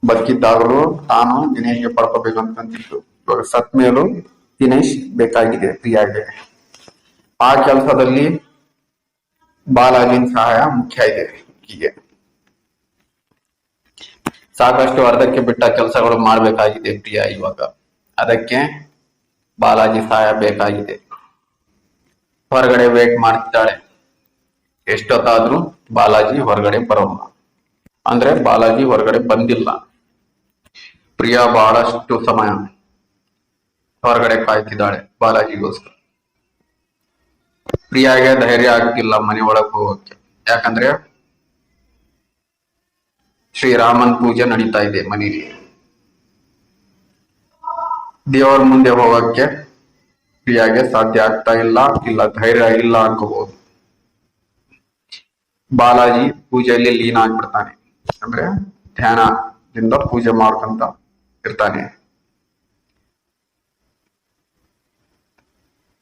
ಬದುಕಿದ್ದಾಗಲೂ ತಾನು ದಿನೇಶ್ಗೆ ಪಡ್ಕೋಬೇಕಂತಿತ್ತು, ಇವಾಗ ಸತ್ ಮೇಲೂ ದಿನೇಶ್ ಬೇಕಾಗಿದೆ ಪ್ರಿಯಾಗೆ. ಆ ಕೆಲಸದಲ್ಲಿ ಬಾಲಾಜಿನ ಸಹಾಯ ಮುಖ್ಯ ಇದೆ. ಹೀಗೆ ಸಾಕಷ್ಟು ಅರ್ಧಕ್ಕೆ ಬಿಟ್ಟ ಕೆಲಸಗಳು ಮಾಡ್ಬೇಕಾಗಿದೆ ಪ್ರಿಯಾ ಇವಾಗ, ಅದಕ್ಕೆ ಬಾಲಾಜಿ ಸಹಾಯ ಬೇಕಾಗಿದೆ. ಹೊರಗಡೆ ವೇಟ್ ಮಾಡ್ತಿದ್ದಾಳೆ, ಎಷ್ಟೊತ್ತಾದ್ರೂ ಬಾಲಾಜಿ ಹೊರಗಡೆ ಬರೋಲ್ಲ. ಅಂದ್ರೆ ಬಾಲಾಜಿ ಹೊರಗಡೆ ಬಂದಿಲ್ಲ. ಪ್ರಿಯಾ ಬಹಳಷ್ಟು ಸಮಯ ಹೊರಗಡೆ ಕಾಯ್ತಿದ್ದಾಳೆ ಬಾಲಾಜಿಗೋಸ್ಕರ. ಪ್ರಿಯಾಗೆ ಧೈರ್ಯ ಆಗ್ತಿಲ್ಲ ಮನೆ ಒಳಗೆ ಹೋಗೋಕೆ, ಯಾಕಂದ್ರೆ ಶ್ರೀರಾಮನ್ ಪೂಜೆ ನಡೀತಾ ಇದೆ ಮನೆಯಲ್ಲಿ. ದೇವರ ಮುಂದೆ ಹೋಗಕ್ಕೆ ಪ್ರಿಯಾಗೆ ಸಾಧ್ಯ ಆಗ್ತಾ ಇಲ್ಲ ಧೈರ್ಯ ಇಲ್ಲ ಅನ್ಕೋಬಹುದು. ಬಾಲಾಜಿ ಪೂಜೆಯಲ್ಲಿ ಲೀನ ಆಗ್ಬಿಡ್ತಾನೆ, ಅಂದ್ರೆ ಧ್ಯಾನದಿಂದ ಪೂಜೆ ಮಾಡ್ಕೊಂತ ಇರ್ತಾನೆ.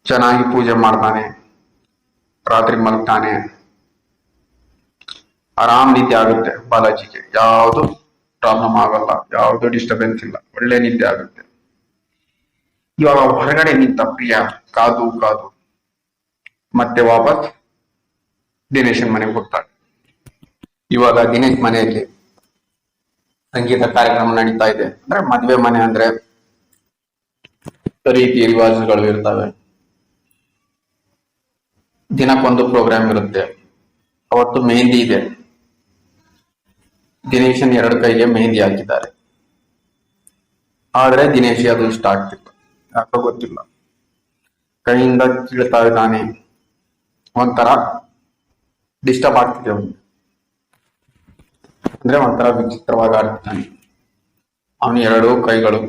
ಚೆನ್ನಾಗಿ ಪೂಜೆ ಮಾಡ್ತಾನೆ, ರಾತ್ರಿ ಮಲ್ತಾನೆ, ಆರಾಮ್ ನಿದ್ದೆ ಆಗುತ್ತೆ. ಬಾಲಾಜಿಗೆ ಯಾವುದು ಪ್ರಾಬ್ಲಮ್ ಆಗಲ್ಲ, ಯಾವುದು ಡಿಸ್ಟರ್ಬೆನ್ಸ್ ಇಲ್ಲ, ಒಳ್ಳೆ ನಿದ್ದೆ ಆಗುತ್ತೆ. ಇವಾಗ ಹೊರಗಡೆ ನಿಂತ ಪ್ರಿಯ ಕಾದು ಕಾದು ಮತ್ತೆ ವಾಪಸ್ ದಿನೇಶನ್ ಮನೆಗೆ ಹೋಗ್ತಾಳೆ. ಇವಾಗ ದಿನೇಶ್ ಮನೆಯಲ್ಲಿ ಸಂಗೀತ ಕಾರ್ಯಕ್ರಮ ನಡೀತಾ ಇದೆ. ಅಂದ್ರೆ ಮದ್ವೆ ಮನೆ ಅಂದ್ರೆ ರೀತಿ ರಿವಾಜುಗಳು ಇರ್ತವೆ. ದಿನಕ್ಕೊಂದು ಪ್ರೋಗ್ರಾಮ್ ಇರುತ್ತೆ. ಅವತ್ತು ಮೆಹಂದಿ ಇದೆ. ದಿನೇಶನ್ 2 ಕೈಗೆ ಮೆಹಂದಿ ಹಾಕಿದ್ದಾರೆ. ಆದ್ರೆ ದಿನೇಶ್ ಅದು ಇಷ್ಟ ಆಗ್ತಿಲ್ಲ, ಯಾಕೋ ಗೊತ್ತಿಲ್ಲ. ಕೈಯಿಂದ ಕೀಳ್ತಾ ಇದ್ದಾನೆ, ಒಂಥರ ಡಿಸ್ಟರ್ಬ್ ಆಗ್ತಿದೆ ಅವನಿಗೆ. ಅಂದ್ರೆ ಒಂಥರ ವಿಚಿತ್ರವಾಗಿ ಆಡ್ತಾನೆ. ಅವನು 2 ಕೈಗಳು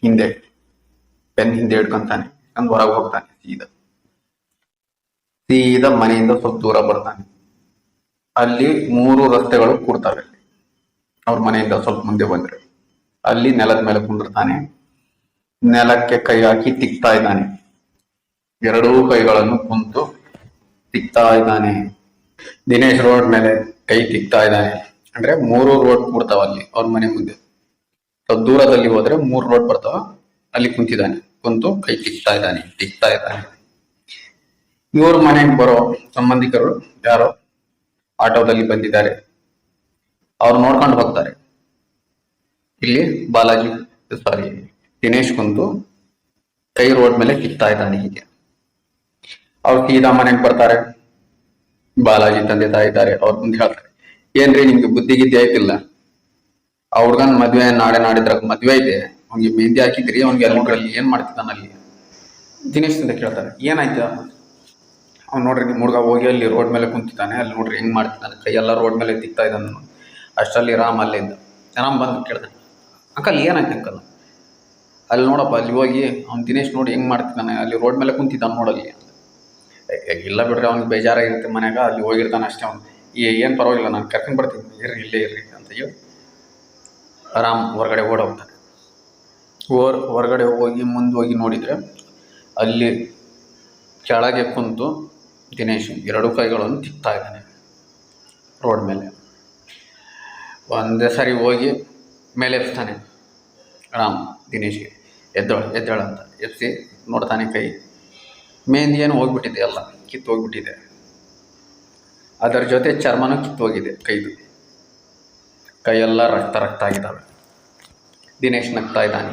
ಹಿಂದೆ ಪೆನ್ ಹಿಂದೆ ಇಟ್ಕೊಂತಾನೆ, ಅಂದ್ ಹೊರಗೆ ಹೋಗ್ತಾನೆ. ಸೀದಾ ಮನೆಯಿಂದ ಸ್ವಲ್ಪ ದೂರ ಬರ್ತಾನೆ. ಅಲ್ಲಿ 3 ರಸ್ತೆಗಳು ಕೂಡ್ತವೆ. ಅವ್ರ ಮನೆಯಿಂದ ಸ್ವಲ್ಪ ಮುಂದೆ ಬಂದ್ರೆ ಅಲ್ಲಿ ನೆಲದ ಮೇಲೆ ಕುಂದಿರ್ತಾನೆ. ನೆಲಕ್ಕೆ ಕೈ ಹಾಕಿ ತಿಕ್ತಾ ಇದ್ದಾನೆ. 2 ಕೈಗಳನ್ನು ಕುಂತು ತಿಕ್ತಾ ಇದ್ದಾನೆ. ದಿನೇಶ್ ರೋಡ್ ಮೇಲೆ ಕೈ ತಿಕ್ತಾ ಇದ್ದಾನೆ. ಅಂದ್ರೆ 3 ರೋಡ್ ಕೂಡ್ತಾವ ಅಲ್ಲಿ ಅವ್ರ ಮನೆ ಮುಂದೆ. ಸ್ವಲ್ಪ ದೂರದಲ್ಲಿ ಹೋದ್ರೆ 3 ರೋಡ್ ಬರ್ತಾವ. ಅಲ್ಲಿ ಕುಂತಿದ್ದಾನೆ, ಕುಂತು ಕೈ ತಿಕ್ತಾ ಇದ್ದಾನೆ. ಇವ್ರ ಮನೆಗೆ ಬರೋ ಸಂಬಂಧಿಕರು ಯಾರೋ ಆಟೋದಲ್ಲಿ ಬಂದಿದ್ದಾರೆ. ಅವ್ರು ನೋಡ್ಕೊಂಡು ಹೋಗ್ತಾರೆ. ಇಲ್ಲಿ ದಿನೇಶ್ ಕುಂತು ಕೈ ರೋಡ್ ಮೇಲೆ ತಿಕ್ತಾ ಇದ್ದಾನೆ. ಹೀಗೆ ಅವ್ರು ಸೀದಾ ಮನೆಗೆ ಬರ್ತಾರೆ. ಬಾಲಾಜಿ ತಂದೆ ತಾಯಿ ಇದ್ದಾರೆ. ಅವ್ರ ಮುಂದೆ ಹೇಳ್ತಾರೆ, ಏನ್ರಿ ನಿಮ್ಗೆ ಬುದ್ಧಿ ಗಿದ್ದಿ ಆಯ್ತಿಲ್ಲ? ಆ ಹುಡ್ಗನ್ ಮದ್ವೆ ನಾಳೆ ನಾಡಿದ್ರಾಗ ಮದ್ವೆ ಇದೆ, ಅವ್ನಿಗೆ ಮೆಹಂದಿ ಹಾಕಿದ್ರಿ, ಅವ್ನಿಗೆ ಅಲ್ಲಿ ಏನ್ ಮಾಡ್ತಿದ್ದಾನ ಅಲ್ಲಿ? ದಿನೇಶ್ ತಂದೆ ಕೇಳ್ತಾರೆ, ಏನಾಯ್ತು? ಅವ್ನು ನೋಡ್ರಿ ನಿಮ್ಮ ಹುಡುಗ ಹೋಗಿ ಅಲ್ಲಿ ರೋಡ್ ಮೇಲೆ ಕುಂತಿದ್ದಾನೆ, ಅಲ್ಲಿ ನೋಡ್ರಿ ಹೆಂಗ್ ಮಾಡ್ತಿದ್ದಾನೆ, ಕೈಯೆಲ್ಲ ರೋಡ್ ಮೇಲೆ ತಿಕ್ತಾ ಇದ್ದಾನೆ. ಅಷ್ಟರಲ್ಲಿ ರಾಮ್ ಅಲ್ಲೇ ಇದ್ದ. ರಾಮ್ ಬಂದು ಕೇಳ್ತಾನೆ, ಅಂಕಲ್ ಏನಾಯ್ತು ಅಂಕಲ್? ಅಲ್ಲಿ ನೋಡಪ್ಪ, ಅಲ್ಲಿ ಹೋಗಿ ಅವ್ನು ದಿನೇಶ್ ನೋಡಿ ಹೆಂಗ್ ಮಾಡ್ತಿದ್ದಾನೆ, ಅಲ್ಲಿ ರೋಡ್ ಮೇಲೆ ಕುಂತಿದ್ದಾನೆ ನೋಡಲ್ಲಿ. ಇಲ್ಲ ಬಿಡ್ರಿ, ಅವ್ನಿಗೆ ಬೇಜಾರಾಗಿರುತ್ತೆ ಮನ್ಯಾಗ, ಅಲ್ಲಿ ಹೋಗಿರ್ತಾನೆ ಅಷ್ಟೇ. ಅವ್ನು ಏನು ಪರವಾಗಿಲ್ಲ, ನಾನು ಕರ್ಕೊಂಡು ಬರ್ತೀನಿ, ಇಲ್ಲೇ ಇರ್ರಿ ಅಂತ ಹೇಳಿ ರಾಮ್ ಹೊರಗಡೆ ಓಡೋಗ್ತಾನೆ. ಹೊರಗಡೆ ಹೋಗಿ ಮುಂದೆ ಹೋಗಿ ನೋಡಿದರೆ ಅಲ್ಲಿ ಕೆಳಗೆ ಕುಂತು ದಿನೇಶ್ 2 ಕೈಗಳನ್ನು ತಿಕ್ತಾ ಇದ್ದಾನೆ ರೋಡ್ ಮೇಲೆ. ಒಂದೇ ಸರಿ ಹೋಗಿ ಮೇಲೆ ಎಬ್ಸ್ತಾನೆ ರಾಮ್ ದಿನೇಶ್ಗೆ. ಎದ್ದೇಳ ಅಂತ ಎಬ್ಸಿ ನೋಡ್ತಾನೆ, ಕೈ ಮೆಹಂದಿ ಏನು ಹೋಗ್ಬಿಟ್ಟಿದೆ, ಎಲ್ಲ ಕಿತ್ತು ಹೋಗ್ಬಿಟ್ಟಿದೆ. ಅದರ ಜೊತೆ ಚರ್ಮನೂ ಕಿತ್ತೋಗಿದೆ ಕೈದು. ಕೈಯೆಲ್ಲ ರಕ್ತ ಆಗಿದ್ದಾವೆ. ದಿನೇಶ್ ನಗ್ತಾ ಇದ್ದಾನೆ.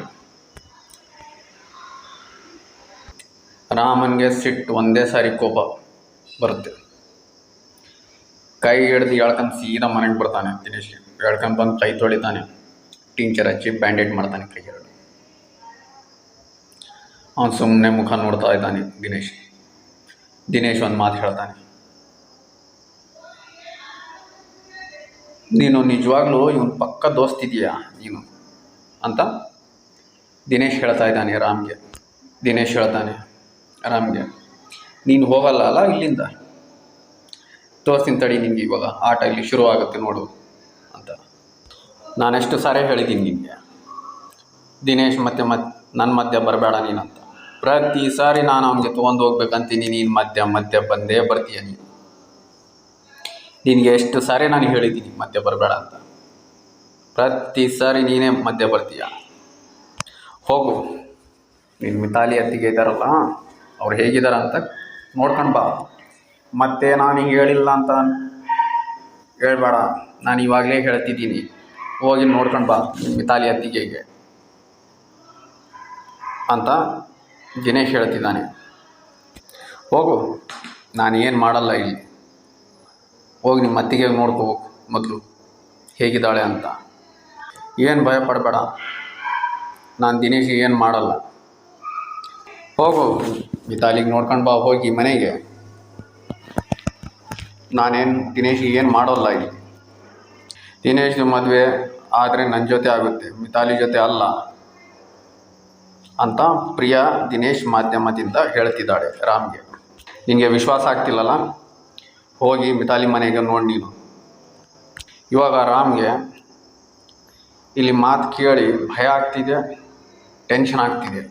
ರಾಮನ್ಗೆ ಸಿಟ್ಟು, ಒಂದೇ ಸಾರಿ ಕೋಪ ಬರುತ್ತೆ. ಕೈ ಹಿಡ್ದು ಎಳ್ಕೊಂಡು ಸೀದಾ ಮನೆಗೆ ಬರ್ತಾನೆ. ದಿನೇಶ್ ಎಳ್ಕೊಂಡು ಬಂದು ಕೈ ತೊಳಿತಾನೆ, ಟಿಂಚರ್ ಹಚ್ಚಿ ಬ್ಯಾಂಡೇಡ್ ಮಾಡ್ತಾನೆ ಕೈ 2. ಅವನು ಸುಮ್ಮನೆ ಮುಖ ನೋಡ್ತಾ ಇದ್ದಾನೆ. ದಿನೇಶ್ ಒಂದು ಮಾತು ಹೇಳ್ತಾನೆ, ನೀನು ನಿಜವಾಗ್ಲೂ ಇವನು ಪಕ್ಕ ದೋಸ್ತಿದೀಯಾ ನೀನು ಅಂತ ದಿನೇಶ್ ಹೇಳ್ತಾ ಇದ್ದಾನೆ ರಾಮ್ಗೆ. ದಿನೇಶ್ ಹೇಳ್ತಾನೆ ರಾಮ್ಗೆ, ನೀನು ಹೋಗಲ್ಲ ಅಲ್ಲ ಇಲ್ಲಿಂದ, ತೋರಿಸ್ತೀನಿ ತಡಿ ನಿಂಗೆ, ಇವಾಗ ಆಟ ಇಲ್ಲಿ ಶುರು ಆಗುತ್ತೆ ನೋಡು ಅಂತ. ನಾನೆಷ್ಟು ಸಾರಿ ಹೇಳಿದ್ದೀನಿ ನಿಮಗೆ, ದಿನೇಶ್ ಮತ್ತೆ ನನ್ನ ಮಧ್ಯ ಬರಬೇಡ ನೀನಂತ. ಪ್ರತಿ ಸಾರಿ ನಾನು ಅವನಿಗೆ ತೊಗೊಂಡು ಹೋಗ್ಬೇಕಂತೀನಿ, ನೀನು ಮಧ್ಯ ಬಂದೇ ಬರ್ತೀಯ. ನಿನಗೆ ಎಷ್ಟು ಸಾರಿ ನಾನು ಹೇಳಿದ್ದೀನಿ ಮಧ್ಯ ಬರಬೇಡ ಅಂತ. ಪ್ರತಿ ಸಾರಿ ನೀನೇ ಮಧ್ಯ ಬರ್ತೀಯ. ಹೋಗು, ನೀನು ಮಿತಾಲಿ ಅತ್ತಿಗೆ ಇದ್ದಾರಲ್ಲ, ಅವ್ರು ಹೇಗಿದ್ದಾರೆ ಅಂತ ನೋಡ್ಕೊಂಡು ಬಾ. ಮತ್ತೆ ನಾನು ಹಿಂಗೆ ಹೇಳಿಲ್ಲ ಅಂತ ಹೇಳ್ಬೇಡ, ನಾನು ಇವಾಗಲೇ ಹೇಳ್ತಿದ್ದೀನಿ. ಹೋಗಿ ನೋಡ್ಕೊಂಡು ಬಾ ಮಿತಾಲಿ ಅತ್ತಿಗೆಗೆ ಅಂತ ದಿನೇಶ್ ಹೇಳ್ತಿದ್ದಾನೆ. ಹೋಗು, ನಾನು ಏನು ಮಾಡಲ್ಲ ಇಲ್ಲಿ. ಹೋಗಿ ನಿಮ್ಮ ಅತ್ತಿಗೆ ನೋಡ್ಕೋ ಮೊದಲು ಹೇಗಿದ್ದಾಳೆ ಅಂತ. ಏನು ಭಯ ಪಡಬೇಡ, ನಾನು ದಿನೇಶಿಗೆ ಏನು ಮಾಡಲ್ಲ. ಹೋಗು ಮಿತಾಲಿಗೆ ನೋಡ್ಕೊಂಡು ಬಾ ಹೋಗಿ ಮನೆಗೆ. ನಾನೇನು ದಿನೇಶಿಗೆ ಏನು ಮಾಡೋಲ್ಲ ಇಲ್ಲಿ. ದಿನೇಶ್ ಮದುವೆ ಆದರೆ ನನ್ನ ಜೊತೆ ಆಗುತ್ತೆ, ಮಿತಾಲಿ ಜೊತೆ ಅಲ್ಲ ಅಂತ ಪ್ರಿಯಾ ದಿನೇಶ್ ಮಾಧ್ಯಮದಿಂದ ಹೇಳ್ತಿದ್ದಾಳೆ ರಾಮ್ಗೆ. ನಿನಗೆ ವಿಶ್ವಾಸ ಆಗ್ತಿಲ್ಲಲ್ಲ, ಹೋಗಿ ಮಿತಾಲಿ ಮನೆಗೆ ನೋಡಿ ನೀನು. ಇವಾಗ ರಾಮ್ಗೆ ಇಲ್ಲಿ ಮಾತು ಕೇಳಿ ಭಯ ಆಗ್ತಿದೆ, ಟೆನ್ಷನ್ ಆಗ್ತಿದೆ.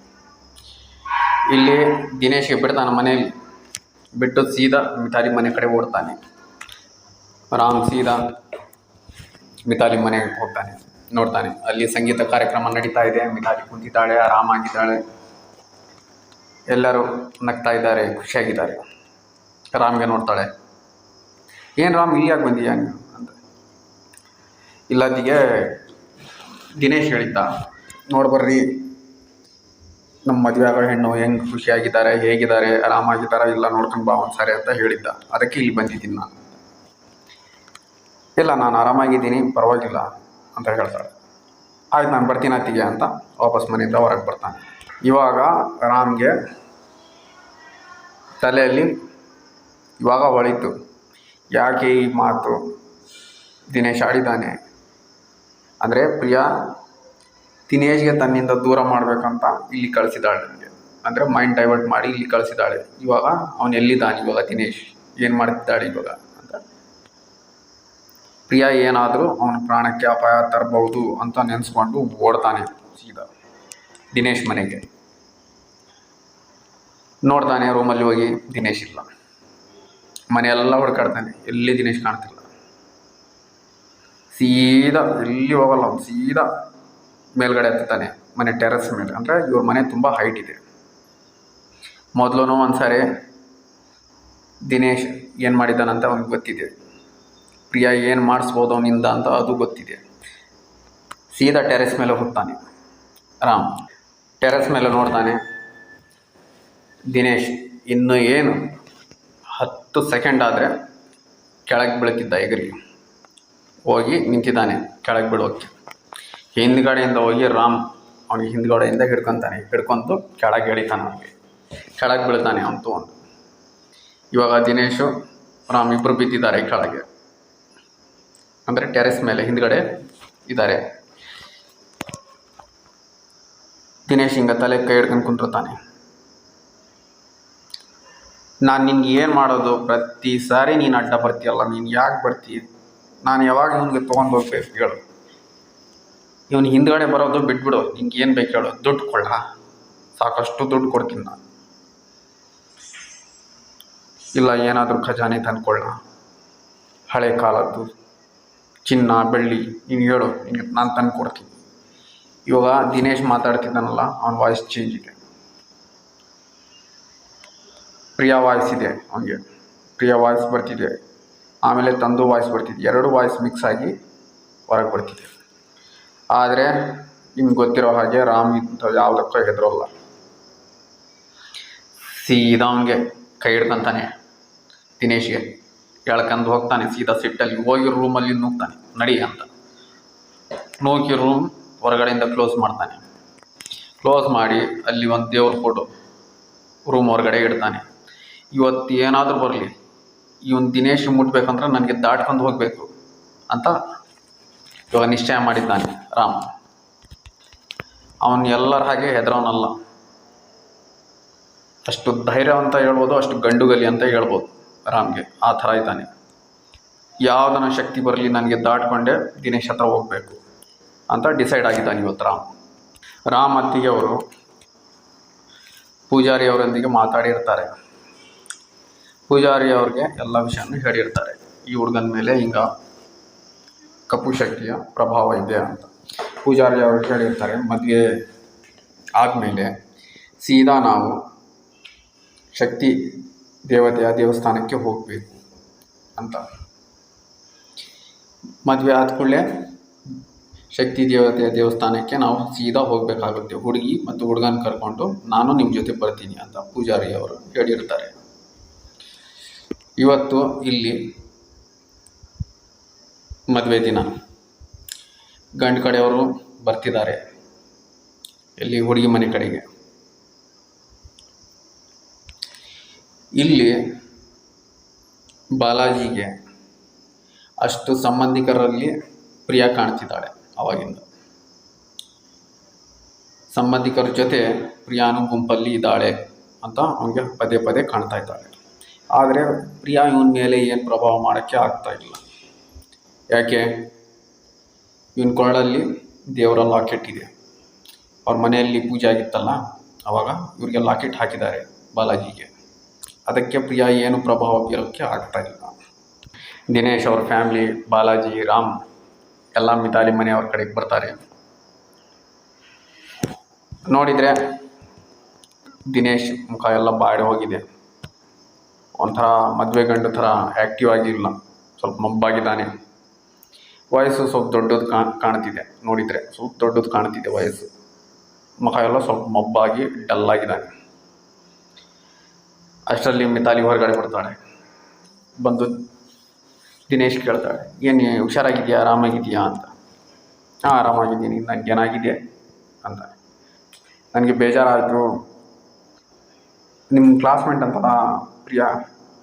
ಇಲ್ಲಿ ದಿನೇಶ್ ಬಿಡ್ತಾನೆ ಮನೆಯಲ್ಲಿ, ಬಿಟ್ಟು ಸೀದಾ ಮಿತಾಲಿ ಮನೆ ಕಡೆ ಓಡ್ತಾನೆ. ರಾಮ್ ಸೀದಾ ಮಿತಾಲಿ ಮನೆಗೆ ಹೋಗ್ತಾನೆ. ನೋಡ್ತಾನೆ ಅಲ್ಲಿ ಸಂಗೀತ ಕಾರ್ಯಕ್ರಮ ನಡೀತಾ ಇದೆ. ಮಿತಾಲಿ ಕುಂತಿದ್ದಾಳೆ, ಆರಾಮಾಗಿದ್ದಾಳೆ, ಎಲ್ಲರೂ ನಗ್ತಾ ಇದ್ದಾರೆ, ಖುಷಿಯಾಗಿದ್ದಾರೆ. ರಾಮ್ಗೆ ನೋಡ್ತಾಳೆ, ಏನು ರಾಮ್ ಇಲ್ಲಿ ಯಾಕೆ ಬಂದೀಯ ನೀನು ಅಂತ. ಇಲ್ಲದಿಗೆ ದಿನೇಶ್ ಹೇಳಿದ್ದ, ನೋಡ್ಬರ್ರಿ ನಮ್ಮ ಮದುವೆ ಆಗೋ ಹೆಣ್ಣು ಹೆಂಗೆ ಖುಷಿಯಾಗಿದ್ದಾರೆ, ಹೇಗಿದ್ದಾರೆ, ಆರಾಮಾಗಿದ್ದಾರೆ, ಇಲ್ಲ ನೋಡ್ಕೊಂಡು ಬಾ ಒಂದು ಸಾರಿ ಅಂತ ಹೇಳಿದ್ದ. ಅದಕ್ಕೆ ಇಲ್ಲಿ ಬಂದಿದ್ದೀನಿ ನಾನು. ಇಲ್ಲ ನಾನು ಆರಾಮಾಗಿದ್ದೀನಿ, ಪರವಾಗಿಲ್ಲ ಅಂತ ಹೇಳ್ತಾಳೆ. ಆಯ್ತು ನಾನು ಬರ್ತೀನಿ ಅತ್ತಿಗೆ ಅಂತ ವಾಪಸ್ ಮನೆಯಿಂದ ಹೊರಗೆ ಬರ್ತಾನೆ. ಇವಾಗ ರಾಮ್ಗೆ ತಲೆಯಲ್ಲಿ ಇವಾಗ ಹೊಳಿತು, ಯಾಕೆ ಈ ಮಾತು ದಿನೇಶ್ ಆಡಿದ್ದಾನೆ ಅಂದರೆ ಪ್ರಿಯಾ ದಿನೇಶ್ಗೆ ತನ್ನಿಂದ ದೂರ ಮಾಡಬೇಕಂತ ಇಲ್ಲಿ ಕಳಿಸಿದಾಳೆ ನನಗೆ, ಅಂದರೆ ಮೈಂಡ್ ಡೈವರ್ಟ್ ಮಾಡಿ ಇಲ್ಲಿ ಕಳಿಸಿದಾಳೆ. ಇವಾಗ ಅವನು ಎಲ್ಲಿದ್ದಾನೆ, ಇವಾಗ ದಿನೇಶ್ ಏನು ಮಾಡ್ತಿದ್ದಾಳೆ ಇವಾಗ ಅಂತ. ಪ್ರಿಯಾ ಏನಾದರೂ ಅವನ ಪ್ರಾಣಕ್ಕೆ ಅಪಾಯ ತರಬಹುದು ಅಂತ ನೆನೆಸ್ಕೊಂಡು ಓಡ್ತಾನೆ ಸೀದಾ ದಿನೇಶ್ ಮನೆಗೆ. ನೋಡ್ತಾನೆ ರೂಮಲ್ಲಿ ಹೋಗಿ ದಿನೇಶ್ ಇಲ್ಲ. ಮನೆಯೆಲ್ಲ ಹುಡುಕಾಡ್ತಾನೆ, ಎಲ್ಲಿ ದಿನೇಶ್ ಕಾಣ್ತಿಲ್ಲ. ಸೀದಾ ಎಲ್ಲಿ ಹೋಗಲ್ಲ, ಸೀದಾ ಮೇಲ್ಗಡೆ ಹತ್ತಾನೆ, ಮನೆ ಟೆರೆಸ್ ಮೇಲೆ. ಅಂದರೆ ಇವ್ರ ಮನೆ ತುಂಬ ಹೈಟ್ ಇದೆ. ಮೊದಲು ಒಂದು ಸಾರಿ ದಿನೇಶ್ ಏನು ಮಾಡಿದ್ದಾನಂತ ಅವ್ನಿಗೆ ಗೊತ್ತಿದೆ, ಪ್ರಿಯಾ ಏನು ಮಾಡಿಸ್ಬೋದು ಅವನಿಂದ ಅಂತ ಅದು ಗೊತ್ತಿದೆ. ಸೀದಾ ಟೆರೆಸ್ ಮೇಲೆ ಹೋಗ್ತಾನೆ ರಾಮ್. ಟೆರೆಸ್ ಮೇಲೆ ನೋಡ್ತಾನೆ ದಿನೇಶ್ ಇನ್ನು ಏನು 10 ಸೆಕೆಂಡ್ ಆದರೆ ಕೆಳಗೆ ಬೀಳ್ತಿದ್ದ, ಎಗರಿ ಹೋಗಿ ನಿಂತಿದ್ದಾನೆ ಕೆಳಗೆ ಬೀಳೋಕ್ಕೆ. ಹಿಂದ್ಗಡೆಯಿಂದ ಹೋಗಿ ರಾಮ್ ಅವನಿಗೆ ಹಿಂದ್ಗಡೆಯಿಂದ ಹಿಡ್ಕೊಂಡು ಕೆಳಗೆ ಎಳಿತಾನೆ. ಅವನಿಗೆ ಕೆಳಗೆ ಬೀಳ್ತಾನೆ ಅವನು ತೊಗೊಂಡು. ಇವಾಗ ದಿನೇಶು ರಾಮ್ ಇಬ್ಬರು ಬಿದ್ದಿದ್ದಾರೆ ಕೆಳಗೆ, ಅಂದರೆ ಟೆರೆಸ್ ಮೇಲೆ ಹಿಂದ್ಗಡೆ ಇದ್ದಾರೆ. ದಿನೇಶ್ ಹಿಂಗೆ ತಲೆ ಕೈ ಹಿಡ್ಕೊಂಡು ಕುಂತಿರ್ತಾನೆ. ನಾನು ನಿನ್ಗೆ ಏನು ಮಾಡೋದು, ಪ್ರತಿ ಸಾರಿ ನೀನು ಅಡ್ಡ ಬರ್ತೀಯಲ್ಲ, ನೀನು ಯಾಕೆ ಬರ್ತೀಯ, ನಾನು ಯಾವಾಗ ಇವನಿಗೆ ತೊಗೊಂಡು ಹೋಗ್ಬೇಕು ಹೇಳು. ಇವನು ಹಿಂದ್ಗಡೆ ಬರೋದು ಬಿಟ್ಬಿಡು, ನಿಂಗೆ ಏನು ಬೇಕು ಹೇಳು, ದುಡ್ಡು ಕೊಳ್ಳ, ಸಾಕಷ್ಟು ದುಡ್ಡು ಕೊಡ್ತೀನಿ ನಾನು. ಇಲ್ಲ ಏನಾದರೂ ಖಜಾನೆ ತಂದ್ಕೊಳ್ಳ, ಹಳೆ ಕಾಲದ್ದು ಚಿನ್ನ ಬೆಳ್ಳಿ, ನೀನು ಹೇಳು, ನಿನಗೆ ನಾನು ತಂದು ಕೊಡ್ತೀನಿ. ಇವಾಗ ದಿನೇಶ್ ಮಾತಾಡ್ತಿದ್ದಾನಲ್ಲ, ಅವನ ವಾಯ್ಸ್ ಚೇಂಜ್ ಇದೆ. ಪ್ರಿಯಾ ವಾಯ್ಸ್ ಇದೆ ಅವನಿಗೆ, ಪ್ರಿಯಾ ವಾಯ್ಸ್ ಬರ್ತಿದೆ, ಆಮೇಲೆ ತಂದು ವಾಯ್ಸ್ ಬರ್ತಿದೆ. 2 ವಾಯ್ಸ್ ಮಿಕ್ಸ್ ಆಗಿ ಹೊರಗೆ ಬರ್ತಿದೆ. ಆದರೆ ನಿಮ್ಗೆ ಗೊತ್ತಿರೋ ಹಾಗೆ ರಾಮ್ ಇಂಥ ಯಾವುದಕ್ಕೂ ಹೆದರೋಲ್ಲ. ಸೀದಾ ಅವನಿಗೆ ಕೈ ಹಿಡ್ಕೊಂತಾನೆ ದಿನೇಶ್ಗೆ, ಎಳ್ಕೊಂಡು ಹೋಗ್ತಾನೆ ಸೀದಾ ಸಿಟ್ಟಲ್ಲಿ. ಹೋಗಿ ರೂಮಲ್ಲಿ ನುಗ್ತಾನೆ, ನಡಿ ಅಂತ ನೂಕಿ ರೂಮ್ ಹೊರಗಡೆಯಿಂದ ಕ್ಲೋಸ್ ಮಾಡ್ತಾನೆ. ಕ್ಲೋಸ್ ಮಾಡಿ ಅಲ್ಲಿ ಒಂದು ದೇವ್ರ ಫೋಟೋ ರೂಮ್ ಹೊರಗಡೆ ಇಡ್ತಾನೆ. ಇವತ್ತು ಏನಾದರೂ ಬರಲಿ, ಇವನು ದಿನೇಶ್ ಮುಟ್ಬೇಕಂದ್ರೆ ನನಗೆ ದಾಟ್ಕೊಂಡು ಹೋಗಬೇಕು ಅಂತ ಇವಾಗ ನಿಶ್ಚಯ ಮಾಡಿದ್ದಾನೆ ರಾಮ್. ಅವನು ಎಲ್ಲರ ಹಾಗೆ ಹೆದರೋನಲ್ಲ, ಅಷ್ಟು ಧೈರ್ಯ ಅಂತ ಹೇಳ್ಬೋದು, ಅಷ್ಟು ಗಂಡುಗಲಿ ಅಂತ ಹೇಳ್ಬೋದು ರಾಮ್ಗೆ. ಆ ಥರ ಇದ್ದಾನೆ. ಯಾವುದನ್ನ ಶಕ್ತಿ ಬರಲಿ ನನಗೆ ದಾಟ್ಕೊಂಡೆ ದಿನೇಶ್ ಹತ್ರ ಹೋಗಬೇಕು ಅಂತ ಡಿಸೈಡ್ ಆಗಿದ್ದಾನೆ ಇವತ್ತು ರಾಮ್. ರಾಮ್ ಅತ್ತಿಗೆ ಅವರು ಪೂಜಾರಿ ಅವರೊಂದಿಗೆ ಮಾತಾಡಿರ್ತಾರೆ. ಪೂಜಾರಿ ಅವ್ರಿಗೆ ಎಲ್ಲ ವಿಷಯನೂ ಹೇಳಿರ್ತಾರೆ, ಈ ಹುಡುಗನ ಮೇಲೆ ಹಿಂಗ ಕಪ್ಪು ಶಕ್ತಿಯ ಪ್ರಭಾವ ಇದೆ ಅಂತ. ಪೂಜಾರಿ ಅವರು ಹೇಳಿರ್ತಾರೆ, ಮದುವೆ ಆದಮೇಲೆ ಸೀದಾ ನಾವು ಶಕ್ತಿ ದೇವತೆಯ ದೇವಸ್ಥಾನಕ್ಕೆ ಹೋಗಬೇಕು ಅಂತ. ಮದುವೆ ಆದ ಕೂಡಲೇ ಶಕ್ತಿ ದೇವತೆಯ ದೇವಸ್ಥಾನಕ್ಕೆ ನಾವು ಸೀದಾ ಹೋಗಬೇಕಾಗುತ್ತೆ, ಹುಡುಗಿ ಮತ್ತು ಹುಡುಗನ ಕರ್ಕೊಂಡು ನಾನು ನಿಮ್ಮ ಜೊತೆ ಬರ್ತೀನಿ ಅಂತ ಪೂಜಾರಿ ಅವರು ಹೇಳಿರ್ತಾರೆ. ಇವತ್ತು ಇಲ್ಲಿ ಮದುವೆ ದಿನ ಗಂಡು ಕಡೆಯವರು ಬರ್ತಿದ್ದಾರೆ, ಇಲ್ಲಿ ಹುಡುಗಿ ಮನೆ ಕಡೆಗೆ. ಇಲ್ಲಿ ಬಾಲಾಜಿಗೆ ಅಷ್ಟು ಸಂಬಂಧಿಕರಲ್ಲಿ ಪ್ರಿಯಾ ಕಾಣ್ತಿದ್ದಾಳೆ. ಆವಾಗಿಂದ ಸಂಬಂಧಿಕರ ಜೊತೆ ಪ್ರಿಯಾನು ಗುಂಪಲ್ಲಿ ಇದ್ದಾಳೆ ಅಂತ ಅವನಿಗೆ ಪದೇ ಪದೇ ಕಾಣ್ತಾ ಇದ್ದಾಳೆ. ಆದರೆ ಪ್ರಿಯಾ ಇವನ ಮೇಲೆ ಏನು ಪ್ರಭಾವ ಮಾಡೋಕ್ಕೆ ಆಗ್ತಾ ಇಲ್ಲ. ಯಾಕೆ, ಇವನ ಕೊಳ್ಳಲ್ಲಿ ದೇವರ ಲಾಕೆಟ್ ಇದೆ. ಅವ್ರ ಮನೆಯಲ್ಲಿ ಪೂಜೆ ಆಗಿತ್ತಲ್ಲ, ಆವಾಗ ಇವರಿಗೆ ಲಾಕೆಟ್ ಹಾಕಿದ್ದಾರೆ ಬಾಲಾಜಿಗೆ. ಅದಕ್ಕೆ ಪ್ರಿಯಾ ಏನು ಪ್ರಭಾವ ಬೀರೋಕ್ಕೆ ಆಗ್ತಾ ಇಲ್ಲ. ದಿನೇಶ್ ಅವ್ರ ಫ್ಯಾಮ್ಲಿ, ಬಾಲಾಜಿ, ರಾಮ್ ಎಲ್ಲ ಮಿತಾಲಿ ಮನೆಯವ್ರ ಕಡೆಗೆ ಬರ್ತಾರೆ. ನೋಡಿದರೆ ದಿನೇಶ್ ಮುಖ ಎಲ್ಲ ಬಾಡಿ ಹೋಗಿದೆ. ಒಂಥರ ಮದುವೆ ಗಂಡು ಥರ ಆ್ಯಕ್ಟಿವ್ ಆಗಿಲ್ಲ, ಸ್ವಲ್ಪ ಮಬ್ಬಾಗಿದ್ದಾನೆ. ವಯಸ್ಸು ಸ್ವಲ್ಪ ದೊಡ್ಡದು ಕಾಣ್ತಿದೆ. ನೋಡಿದರೆ ಸ್ವಲ್ಪ ದೊಡ್ಡದು ಕಾಣ್ತಿದೆ ವಯಸ್ಸು. ಮುಖ ಎಲ್ಲ ಸ್ವಲ್ಪ ಮಬ್ಬಾಗಿ ಡಲ್ಲಾಗಿದ್ದಾನೆ. ಅಷ್ಟರಲ್ಲಿ ಮಿತಾಲಿ ಹೊರಗಡೆ ಬರ್ತಾಳೆ. ಬಂದು ದಿನೇಶ್ ಕೇಳ್ತಾಳೆ, ಏನು ಹುಷಾರಾಗಿದೆಯಾ, ಆರಾಮಾಗಿದೆಯಾ ಅಂತ. ಹಾಂ, ಆರಾಮಾಗಿದ್ದೀನಿ, ನನಗೇನಾಗಿದೆ ಅಂತ. ನನಗೆ ಬೇಜಾರಾಯಿತು. ನಿಮ್ಮ ಕ್ಲಾಸ್ಮೇಟ್ ಅಂತಲ್ಲ ಪ್ರಿಯಾ,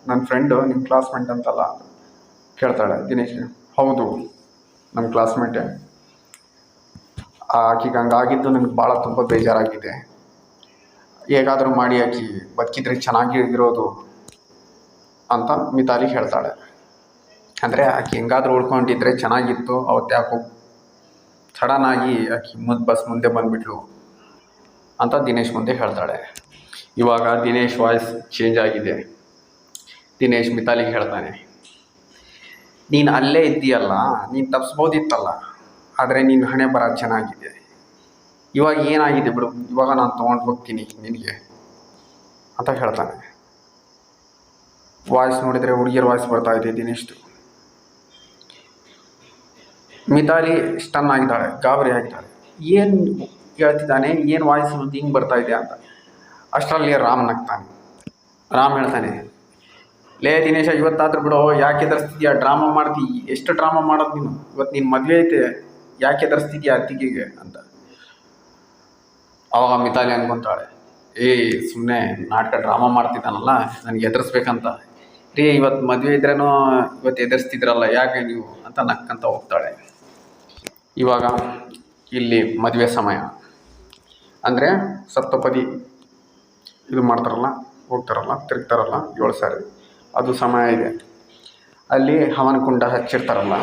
ನನ್ನ ಫ್ರೆಂಡು ನಿಮ್ಮ ಕ್ಲಾಸ್ಮೇಟ್ ಅಂತಲ್ಲ ಕೇಳ್ತಾಳೆ ದಿನೇಶ್. ಹೌದು, ನಮ್ಮ ಕ್ಲಾಸ್ಮೇಟೇ. ಆಕೆಗೆ ಹಂಗಾಗಿದ್ದು ನನಗೆ ಭಾಳ ತುಂಬ ಬೇಜಾರಾಗಿದೆ. ಹೇಗಾದರೂ ಮಾಡಿ ಆಕೆ ಬದುಕಿದ್ರೆ ಚೆನ್ನಾಗಿರೋದು ಅಂತ ಮಿತಾಲಿ ಹೇಳ್ತಾಳೆ. ಅಂದರೆ ಆಕೆ ಹೆಂಗಾದರೂ ಉಳ್ಕೊಂಡಿದ್ರೆ ಚೆನ್ನಾಗಿತ್ತು. ಅವತ್ತು ಯಾಕೋ ಸಡನ್ನಾಗಿ ಆಕೆ ಬಸ್ ಮುಂದೆ ಬಂದುಬಿಟ್ಲು ಅಂತ ದಿನೇಶ್ ಮುಂದೆ ಹೇಳ್ತಾಳೆ. ಇವಾಗ ದಿನೇಶ್ ವಾಯ್ಸ್ ಚೇಂಜ್ ಆಗಿದೆ. ದಿನೇಶ್ ಮಿತಾಲಿಗೆ ಹೇಳ್ತಾನೆ, ನೀನು ಅಲ್ಲೇ ಇದ್ದೀಯಲ್ಲ, ನೀನು ತಪ್ಪಿಸ್ಬೋದಿತ್ತಲ್ಲ, ಆದರೆ ನೀನು ಹಣೆ ಬರ ಚೆನ್ನಾಗಿದೆ. ಇವಾಗ ಏನಾಗಿದೆ ಬಿಡು, ಇವಾಗ ನಾನು ತೊಗೊಂಡು ಹೋಗ್ತೀನಿ ನಿನಗೆ ಅಂತ ಹೇಳ್ತಾನೆ. ವಾಯ್ಸ್ ನೋಡಿದರೆ ಹುಡುಗಿಯರ ವಾಯ್ಸ್ ಬರ್ತಾ ಇದೆ ದಿನೇಶ್ದು. ಮಿತಾಲಿ ಸ್ಟನ್ ಆಗಿದ್ದಾಳೆ, ಗಾಬರಿ ಆಗಿದ್ದಾಳೆ. ಏನು ಹೇಳ್ತಿದ್ದಾನೆ, ಏನು ವಾಯ್ಸ್ ಹಿಂಗೆ ಬರ್ತಾ ಇದೆ ಅಂತ. ಅಷ್ಟರಲ್ಲಿ ರಾಮ್ ನಗ್ತಾನೆ. ರಾಮ್ ಹೇಳ್ತಾನೆ, ಲೇ ದಿನೇಶ, ಇವತ್ತಾದ್ರೂ ಬಿಡು, ಯಾಕೆ ಎದುರಿಸ್ತಿದ್ಯಾ, ಡ್ರಾಮಾ ಮಾಡ್ತಿ, ಎಷ್ಟು ಡ್ರಾಮಾ ಮಾಡೋದು ನೀನು, ಇವತ್ತು ನೀನು ಮದುವೆ ಐತೆ, ಯಾಕೆ ಎದುರಿಸ್ತಿದ್ಯಾ ಅತ್ತಿಗೆಗೆ ಅಂತ. ಆವಾಗ ಮಿತಾಲಿ ಅನ್ಕೊತಾಳೆ, ಸುಮ್ಮನೆ ನಾಟಕ ಡ್ರಾಮಾ ಮಾಡ್ತಿದ್ದಾನಲ್ಲ, ನನಗೆ ಎದುರಿಸ್ಬೇಕಂತ. ಇವತ್ತು ಮದುವೆ ಇದ್ರೇನೋ ಇವತ್ತು ಎದುರಿಸ್ತಿದ್ರಲ್ಲ, ಯಾಕೆ ನೀವು ಅಂತ ನಕ್ಕಂತ ಹೋಗ್ತಾಳೆ. ಇವಾಗ ಇಲ್ಲಿ ಮದುವೆ ಸಮಯ, ಅಂದರೆ ಸಪ್ತಪದಿ ಇದು ಮಾಡ್ತಾರಲ್ಲ, ಹೋಗ್ತಾರಲ್ಲ, ತಿರುಗ್ತಾರಲ್ಲ 7 ಸಾರಿ, ಅದು ಸಮಯ ಇದೆ. ಅಲ್ಲಿ ಹವನ ಕುಂಡ ಹಚ್ಚಿರ್ತಾರಲ್ಲ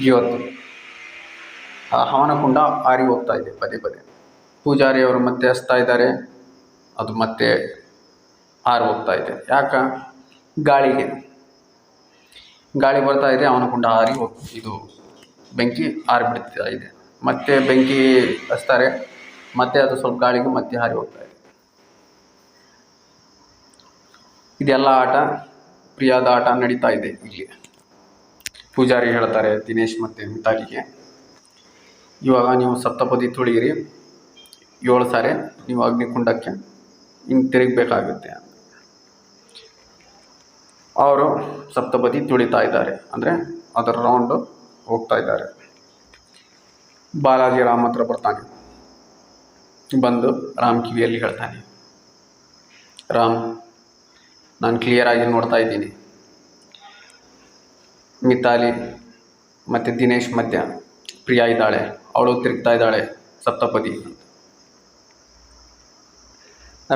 ಇವತ್ತು, ಆ ಹವನ ಕುಂಡ ಆರಿ ಹೋಗ್ತಾ ಇದೆ ಪದೇ ಪದೇ. ಪೂಜಾರಿಯವರು ಮತ್ತೆ ಹಚ್ತಾ ಇದ್ದಾರೆ, ಅದು ಮತ್ತೆ ಆರಿ ಹೋಗ್ತಾ ಇದೆ. ಯಾಕೆ? ಗಾಳಿಗೆ, ಗಾಳಿ ಬರ್ತಾ ಇದೆ, ಹವನ ಕುಂಡ ಆರಿ ಇದು ಬೆಂಕಿ ಆರಿಬಿಡ್ತಾ ಇದೆ. ಮತ್ತೆ ಬೆಂಕಿ ಹಚ್ತಾರೆ, ಮತ್ತೆ ಅದು ಸ್ವಲ್ಪ ಗಾಳಿಗೆ ಮತ್ತೆ ಹಾರಿ ಹೋಗ್ತಾ ಇದೆ. ಇದೆಲ್ಲ ಆಟ, ಪ್ರಿಯಾದ ಆಟ ನಡೀತಾ ಇದೆ ಇಲ್ಲಿ. ಪೂಜಾರಿ ಹೇಳ್ತಾರೆ ದಿನೇಶ್ ಮತ್ತು ಮಿತಾಲಿಗೆ, ಇವಾಗ ನೀವು ಸಪ್ತಪದಿ ತುಳಿಯಿರಿ 7 ಸಾರಿ, ನೀವು ಅಗ್ನಿಕುಂಡಕ್ಕೆ ಹಿಂಗೆ ತಿರುಗಬೇಕಾಗುತ್ತೆ. ಅವರು ಸಪ್ತಪದಿ ತುಳಿತಾ ಇದ್ದಾರೆ, ಅಂದರೆ ಅದರ ರೌಂಡು ಹೋಗ್ತಾ ಇದ್ದಾರೆ. ಬಾಲಾಜಿ ರಾಮ್ ಹತ್ರ ಬರ್ತಾನೆ. ಬಂದು ರಾಮ್ ಕಿವಿಯಲ್ಲಿ ಹೇಳ್ತಾನೆ, ರಾಮ್, ನಾನು ಕ್ಲಿಯರಾಗಿ ನೋಡ್ತಾ ಇದ್ದೀನಿ, ಮಿತಾಲಿ ಮತ್ತು ದಿನೇಶ್ ಮಧ್ಯ ಪ್ರಿಯಾ ಇದ್ದಾಳೆ, ಅವಳು ತಿರುಗ್ತಾ ಇದ್ದಾಳೆ ಸಪ್ತಪದಿ.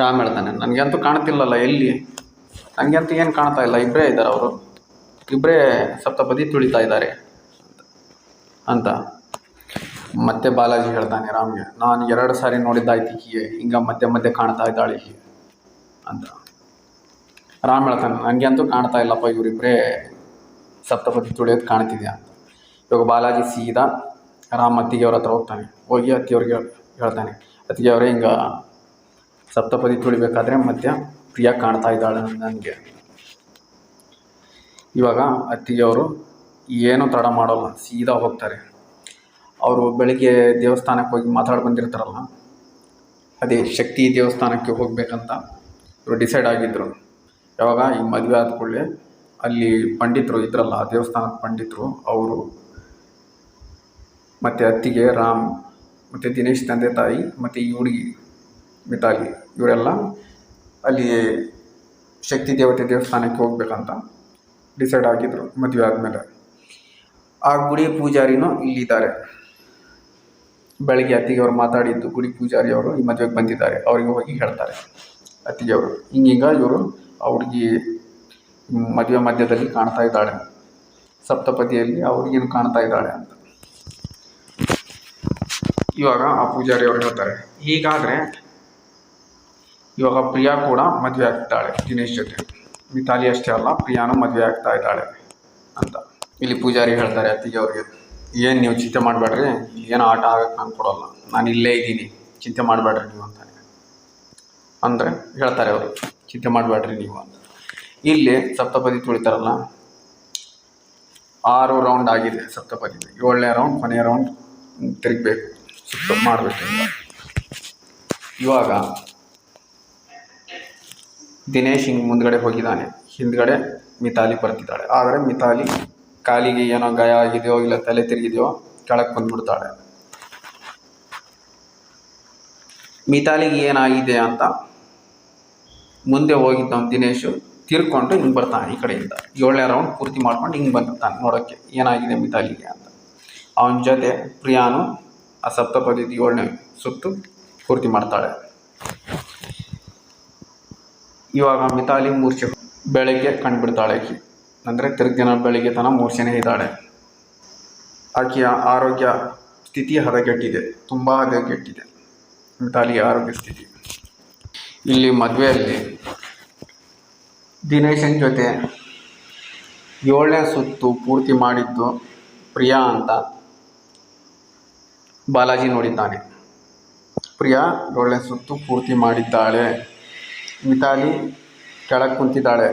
ರಾಮ್ ಹೇಳ್ತಾನೆ, ನನಗಂತೂ ಕಾಣ್ತಿಲ್ಲಲ್ಲ, ಎಲ್ಲಿ, ನನಗಂತೂ ಏನು ಕಾಣ್ತಾ ಇಲ್ಲ, ಇಬ್ಬರೇ ಇದ್ದಾರೆ, ಅವರು ಇಬ್ಬರೇ ಸಪ್ತಪದಿ ತುಳಿತಾ ಇದ್ದಾರೆ ಅಂತ. ಮತ್ತೆ ಬಾಲಾಜಿ ಹೇಳ್ತಾನೆ ರಾಮ್ಗೆ, ನಾನು 2 ಸಾರಿ ನೋಡಿದ್ದಾಯ್ತು ಹೀಗೆ, ಹಿಂಗೆ ಮಧ್ಯೆ ಮಧ್ಯೆ ಕಾಣ್ತಾ ಇದ್ದಾಳೆ ಹೀಗೆ ಅಂತ. ರಾಮ್ ಹೇಳ್ತಾನೆ, ನನಗೆ ಅಂತೂ ಕಾಣ್ತಾ ಇಲ್ಲಪ್ಪ, ಇವರಿಬ್ಬರೇ ಸಪ್ತಪದಿ ತುಳಿಯೋದು ಕಾಣ್ತಿದ್ಯಾ ಅಂತ. ಇವಾಗ ಬಾಲಾಜಿ ಸೀದಾ ರಾಮ್ ಅತ್ತಿಗೆಯವ್ರ ಹತ್ರ ಹೋಗ್ತಾನೆ. ಹೋಗಿ ಅತ್ತಿಗೆಯವ್ರಿಗೆ ಹೇಳ್ತಾನೆ, ಅತ್ತಿಗೆಯವರೇ, ಹಿಂಗೆ ಸಪ್ತಪದಿ ತುಳಿಬೇಕಾದ್ರೆ ಮಧ್ಯ ಪ್ರಿಯಾ ಕಾಣ್ತಾ ಇದ್ದಾಳೆ ನನಗೆ. ಇವಾಗ ಅತ್ತಿಗೆಯವರು ಏನೂ ತಡ ಮಾಡೋಲ್ಲ, ಸೀದಾ ಹೋಗ್ತಾರೆ. ಅವರು ಬೆಳಿಗ್ಗೆ ದೇವಸ್ಥಾನಕ್ಕೆ ಹೋಗಿ ಮಾತಾಡಿ ಬಂದಿರ್ತಾರಲ್ಲ, ಅದೇ ಶಕ್ತಿ ದೇವಸ್ಥಾನಕ್ಕೆ ಹೋಗಬೇಕಂತ ಇವರು ಡಿಸೈಡ್ ಆಗಿದ್ದರು. ಯಾವಾಗ ಈ ಮದುವೆ ಆದ ಕೂಡಲೇ ಅಲ್ಲಿ ಪಂಡಿತರು ಇದ್ರಲ್ಲ, ದೇವಸ್ಥಾನದ ಪಂಡಿತರು, ಅವರು ಮತ್ತು ಅತ್ತಿಗೆ, ರಾಮ್ ಮತ್ತು ದಿನೇಶ್ ತಂದೆ ತಾಯಿ ಮತ್ತು ಈ ಹುಡುಗಿ ಮಿತಾಲಿ, ಇವರೆಲ್ಲ ಅಲ್ಲಿ ಶಕ್ತಿ ದೇವತೆ ದೇವಸ್ಥಾನಕ್ಕೆ ಹೋಗ್ಬೇಕಂತ ಡಿಸೈಡ್ ಆಗಿದ್ದರು ಮದುವೆ ಆದಮೇಲೆ. ಆ ಗುಡಿ ಪೂಜಾರಿನೂ ಇಲ್ಲಿದ್ದಾರೆ. ಬೆಳಗ್ಗೆ ಅತ್ತಿಗೆಯವರು ಮಾತಾಡಿದ್ದು ಗುಡಿ ಪೂಜಾರಿಯವರು ಈ ಮದುವೆಗೆ ಬಂದಿದ್ದಾರೆ, ಅವರಿಗೆ ಹೋಗಿ ಹೇಳ್ತಾರೆ ಅತ್ತಿಗೆಯವರು, ಹಿಂಗೀಗ ಇವರು ಆ ಹುಡುಗಿ ಮದುವೆ ಮಧ್ಯದಲ್ಲಿ ಕಾಣ್ತಾ ಇದ್ದಾಳೆ, ಸಪ್ತಪದಿಯಲ್ಲಿ ಆ ಹುಡುಗಿನ ಕಾಣ್ತಾ ಇದ್ದಾಳೆ ಅಂತ. ಇವಾಗ ಆ ಪೂಜಾರಿ ಅವರು ಹೇಳ್ತಾರೆ, ಹೀಗಾದರೆ ಇವಾಗ ಪ್ರಿಯಾ ಕೂಡ ಮದುವೆ ಆಗ್ತಾಳೆ ದಿನೇಶ್ ಜೊತೆ. ಮಿತಾಲಿ ಅಷ್ಟೇ ಅಲ್ಲ, ಪ್ರಿಯಾನು ಮದುವೆ ಆಗ್ತಾ ಇದ್ದಾಳೆ ಅಂತ ಇಲ್ಲಿ ಪೂಜಾರಿ ಹೇಳ್ತಾರೆ ಅತ್ತಿಗೆ ಅವ್ರಿಗೆ. ಏನು ನೀವು ಚಿಂತೆ ಮಾಡಬೇಡ್ರಿ, ಏನೋ ಆಟ ಆಗಕ್ಕೆ ನಾನು ಕೊಡೋಲ್ಲ, ನಾನು ಇಲ್ಲೇ ಇದ್ದೀನಿ, ಚಿಂತೆ ಮಾಡಬೇಡ್ರಿ ನೀವು ಅಂತಾನೆ ಅಂದರೆ ಹೇಳ್ತಾರೆ ಅವರು, ಚಿಂತೆ ಮಾಡಬೇಡ್ರಿ ನೀವು ಅಂತ. ಇಲ್ಲಿ ಸಪ್ತಪದಿ ತುಳಿತಾರಲ್ಲ, 6 ರೌಂಡ್ ಆಗಿದೆ ಸಪ್ತಪದಿ, 7ನೇ ರೌಂಡ್ ಕೊನೆಯ ರೌಂಡ್ ತಿರುಗಬೇಕು, ಸುತ್ತ ಮಾಡಬೇಕು. ಇವಾಗ ದಿನೇಶ್ ಹಿಂಗೆ ಮುಂದ್ಗಡೆ ಹೋಗಿದ್ದಾನೆ, ಹಿಂದ್ಗಡೆ ಮಿತಾಲಿ ಬರ್ತಿದ್ದಾಳೆ. ಆದರೆ ಮಿತಾಲಿ ಕಾಲಿಗೆ ಏನೋ ಗಾಯ ಆಗಿದೆಯೋ ಇಲ್ಲ ತಲೆ ತಿರುಗಿದೆಯೋ ಕೆಳಗೆ ಬಂದ್ಬಿಡ್ತಾಳೆ. ಮಿತಾಲಿಗೆ ಏನಾಗಿದೆ ಅಂತ ಮುಂದೆ ಹೋಗಿದ್ದ ದಿನೇಶು ತಿರ್ಕೊಂಡು ಹಿಂಗೆ ಬರ್ತಾನೆ ಈ ಕಡೆಯಿಂದ. 7ನೇ ರೌಂಡ್ ಪೂರ್ತಿ ಮಾಡ್ಕೊಂಡು ಹಿಂಗೆ ಬಂದಿರ್ತಾನೆ ನೋಡೋಕ್ಕೆ ಏನಾಗಿದೆ ಮಿತಾಲಿಗೆ ಅಂತ. ಅವನ ಜೊತೆ ಪ್ರಿಯಾನು ಆ ಸಪ್ತಪದಿದ 7ನೇ ಸುತ್ತು ಪೂರ್ತಿ ಮಾಡ್ತಾಳೆ. ಇವಾಗ ಮಿತಾಲಿ ಮೂರ್ಛೆ ಬೆಳಗ್ಗೆ ಕಂಡುಬಿಡ್ತಾಳೆ. ಆಕೆ ಅಂದರೆ ತಿರುಗಿನ ಬೆಳಗ್ಗೆ ತನಕ ಮೂರ್ಛೆನೇ ಇದ್ದಾಳೆ. ಆಕೆಯ ಆರೋಗ್ಯ ಸ್ಥಿತಿ ಹದಗೆಟ್ಟಿದೆ, ತುಂಬ ಹದಗೆಟ್ಟಿದೆ ಮಿತಾಲಿಯ ಆರೋಗ್ಯ ಸ್ಥಿತಿ. ಇಲ್ಲಿ ಮದುವೆಯಲ್ಲಿ ದಿನೇಶನ್ ಜೊತೆ 7ನೇ ಸುತ್ತು ಪೂರ್ತಿ ಮಾಡಿದ್ದು ಪ್ರಿಯಾ ಅಂತ ಬಾಲಾಜಿ ನೋಡಿದ್ದಾನೆ. ಪ್ರಿಯಾ 7ನೇ ಸುತ್ತು ಪೂರ್ತಿ ಮಾಡಿದ್ದಾಳೆ. ಮಿತಾಲಿ ಕೆಳಗೆ ಕುಂತಿದ್ದಾಳೆ,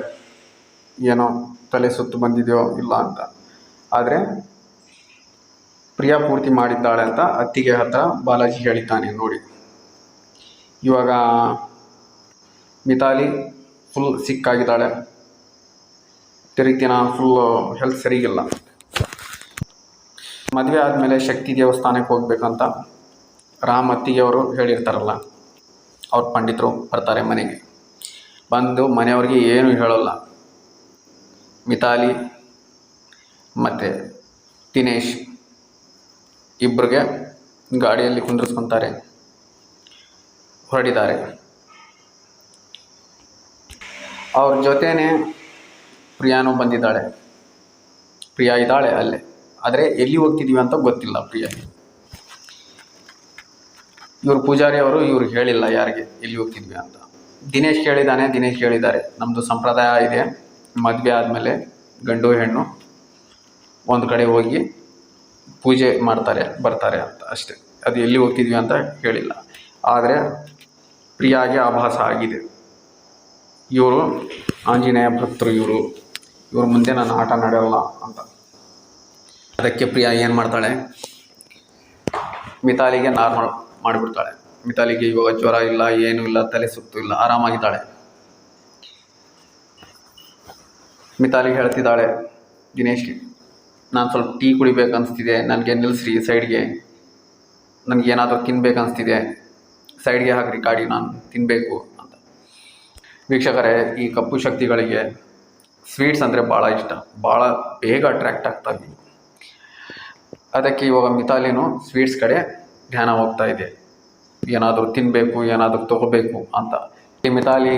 ಏನೋ ತಲೆ ಸುತ್ತು ಬಂದಿದೆಯೋ ಇಲ್ಲ ಅಂತ. ಆದರೆ ಪ್ರಿಯಾ ಪೂರ್ತಿ ಮಾಡಿದ್ದಾಳೆ ಅಂತ ಅತ್ತಿಗೆ ಹತ್ರ ಬಾಲಾಜಿ ಹೇಳಿದ್ದಾನೆ ನೋಡಿ. ಇವಾಗ ಮಿತಾಲಿ ಫುಲ್ ಸಿಕ್ಕಾಗಿದ್ದಾಳೆ, ತಿರುಗಿನ ಫುಲ್ಲು ಹೆಲ್ತ್ ಸರಿಗಿಲ್ಲ. ಮದುವೆ ಆದಮೇಲೆ ಶಕ್ತಿ ದೇವಸ್ಥಾನಕ್ಕೆ ಹೋಗ್ಬೇಕಂತ ರಾಮ್ ಅತ್ತಿಗೆಯವರು ಹೇಳಿರ್ತಾರಲ್ಲ, ಅವ್ರ ಪಂಡಿತರು ಬರ್ತಾರೆ ಮನೆಗೆ. ಬಂದು ಮನೆಯವ್ರಿಗೆ ಏನು ಹೇಳೋಲ್ಲ. ಮಿತಾಲಿ ಮತ್ತು ದಿನೇಶ್ ಇಬ್ಬರಿಗೆ ಗಾಡಿಯಲ್ಲಿ ಕುಂದಿರಿಸ್ಕೊತಾರೆ, ಹೊರಟಿದ್ದಾರೆ. ಅವ್ರ ಜೊತೆನೇ ಪ್ರಿಯಾನು ಬಂದಿದ್ದಾಳೆ. ಪ್ರಿಯಾ ಇದ್ದಾಳೆ ಅಲ್ಲೇ, ಆದರೆ ಎಲ್ಲಿ ಹೋಗ್ತಿದ್ದೀವಿ ಅಂತ ಗೊತ್ತಿಲ್ಲ ಪ್ರಿಯಾಗೆ. ಇವರು ಪೂಜಾರಿ ಅವರು ಇವ್ರಿಗೆ ಹೇಳಿಲ್ಲ ಯಾರಿಗೆ ಎಲ್ಲಿ ಹೋಗ್ತಿದ್ವಿ ಅಂತ. ದಿನೇಶ್ ಹೇಳಿದ್ದಾರೆ, ನಮ್ಮದು ಸಂಪ್ರದಾಯ ಇದೆ, ಮದುವೆ ಆದಮೇಲೆ ಗಂಡು ಹೆಣ್ಣು ಒಂದು ಕಡೆ ಹೋಗಿ ಪೂಜೆ ಮಾಡ್ತಾರೆ ಬರ್ತಾರೆ ಅಂತ ಅಷ್ಟೇ. ಅದು ಎಲ್ಲಿ ಹೋಗ್ತಿದ್ವಿ ಅಂತ ಹೇಳಿಲ್ಲ. ಆದರೆ ಪ್ರಿಯಾಗೆ ಆಭಾಸ ಆಗಿದೆ, ಇವರು ಆಂಜನೇಯ ಭಕ್ತರು, ಇವ್ರ ಮುಂದೆ ನನ್ನ ಆಟ ನಡೆಯೋಲ್ಲ ಅಂತ. ಅದಕ್ಕೆ ಪ್ರಿಯಾ ಏನು ಮಾಡ್ತಾಳೆ, ಮಿತಾಲಿಗೆ ನಾರ್ಮಲ್ ಮಾಡಿಬಿಡ್ತಾಳೆ. ಮಿತಾಲಿಗೆ ಇವಾಗ ಜ್ವರ ಇಲ್ಲ, ಏನೂ ಇಲ್ಲ, ತಲೆ ಸುತ್ತು ಇಲ್ಲ, ಆರಾಮಾಗಿದ್ದಾಳೆ. ಮಿತಾಲಿಗೆ ಹೇಳ್ತಿದ್ದಾಳೆ ದಿನೇಶ್ಗೆ, ನಾನು ಸ್ವಲ್ಪ ಟೀ ಕುಡಿಬೇಕನ್ನಿಸ್ತಿದೆ, ನನಗೆ ನಿಲ್ಲಿಸ್ರಿ ಸೈಡ್ಗೆ, ನನಗೇನಾದರೂ ತಿನ್ಬೇಕನ್ನಿಸ್ತಿದೆ, ಸೈಡ್ಗೆ ಹಾಕ್ರಿ ಗಾಡಿ, ನಾನು ತಿನ್ನಬೇಕು ಅಂತ. ವೀಕ್ಷಕರೇ, ಈ ಕಪ್ಪು ಶಕ್ತಿಗಳಿಗೆ ಸ್ವೀಟ್ಸ್ ಅಂದರೆ ಭಾಳ ಇಷ್ಟ, ಭಾಳ ಬೇಗ ಅಟ್ರ್ಯಾಕ್ಟ್ ಆಗ್ತಾವೆ. ಅದಕ್ಕೆ ಇವಾಗ ಮಿತಾಲಿನೂ ಸ್ವೀಟ್ಸ್ ಕಡೆ ಧ್ಯಾನ ಹೋಗ್ತಾ ಇದೆ, ಏನಾದರೂ ತಿನ್ನಬೇಕು, ಏನಾದರೂ ತೊಗೋಬೇಕು ಅಂತ. ಈ ಮಿತಾಲಿ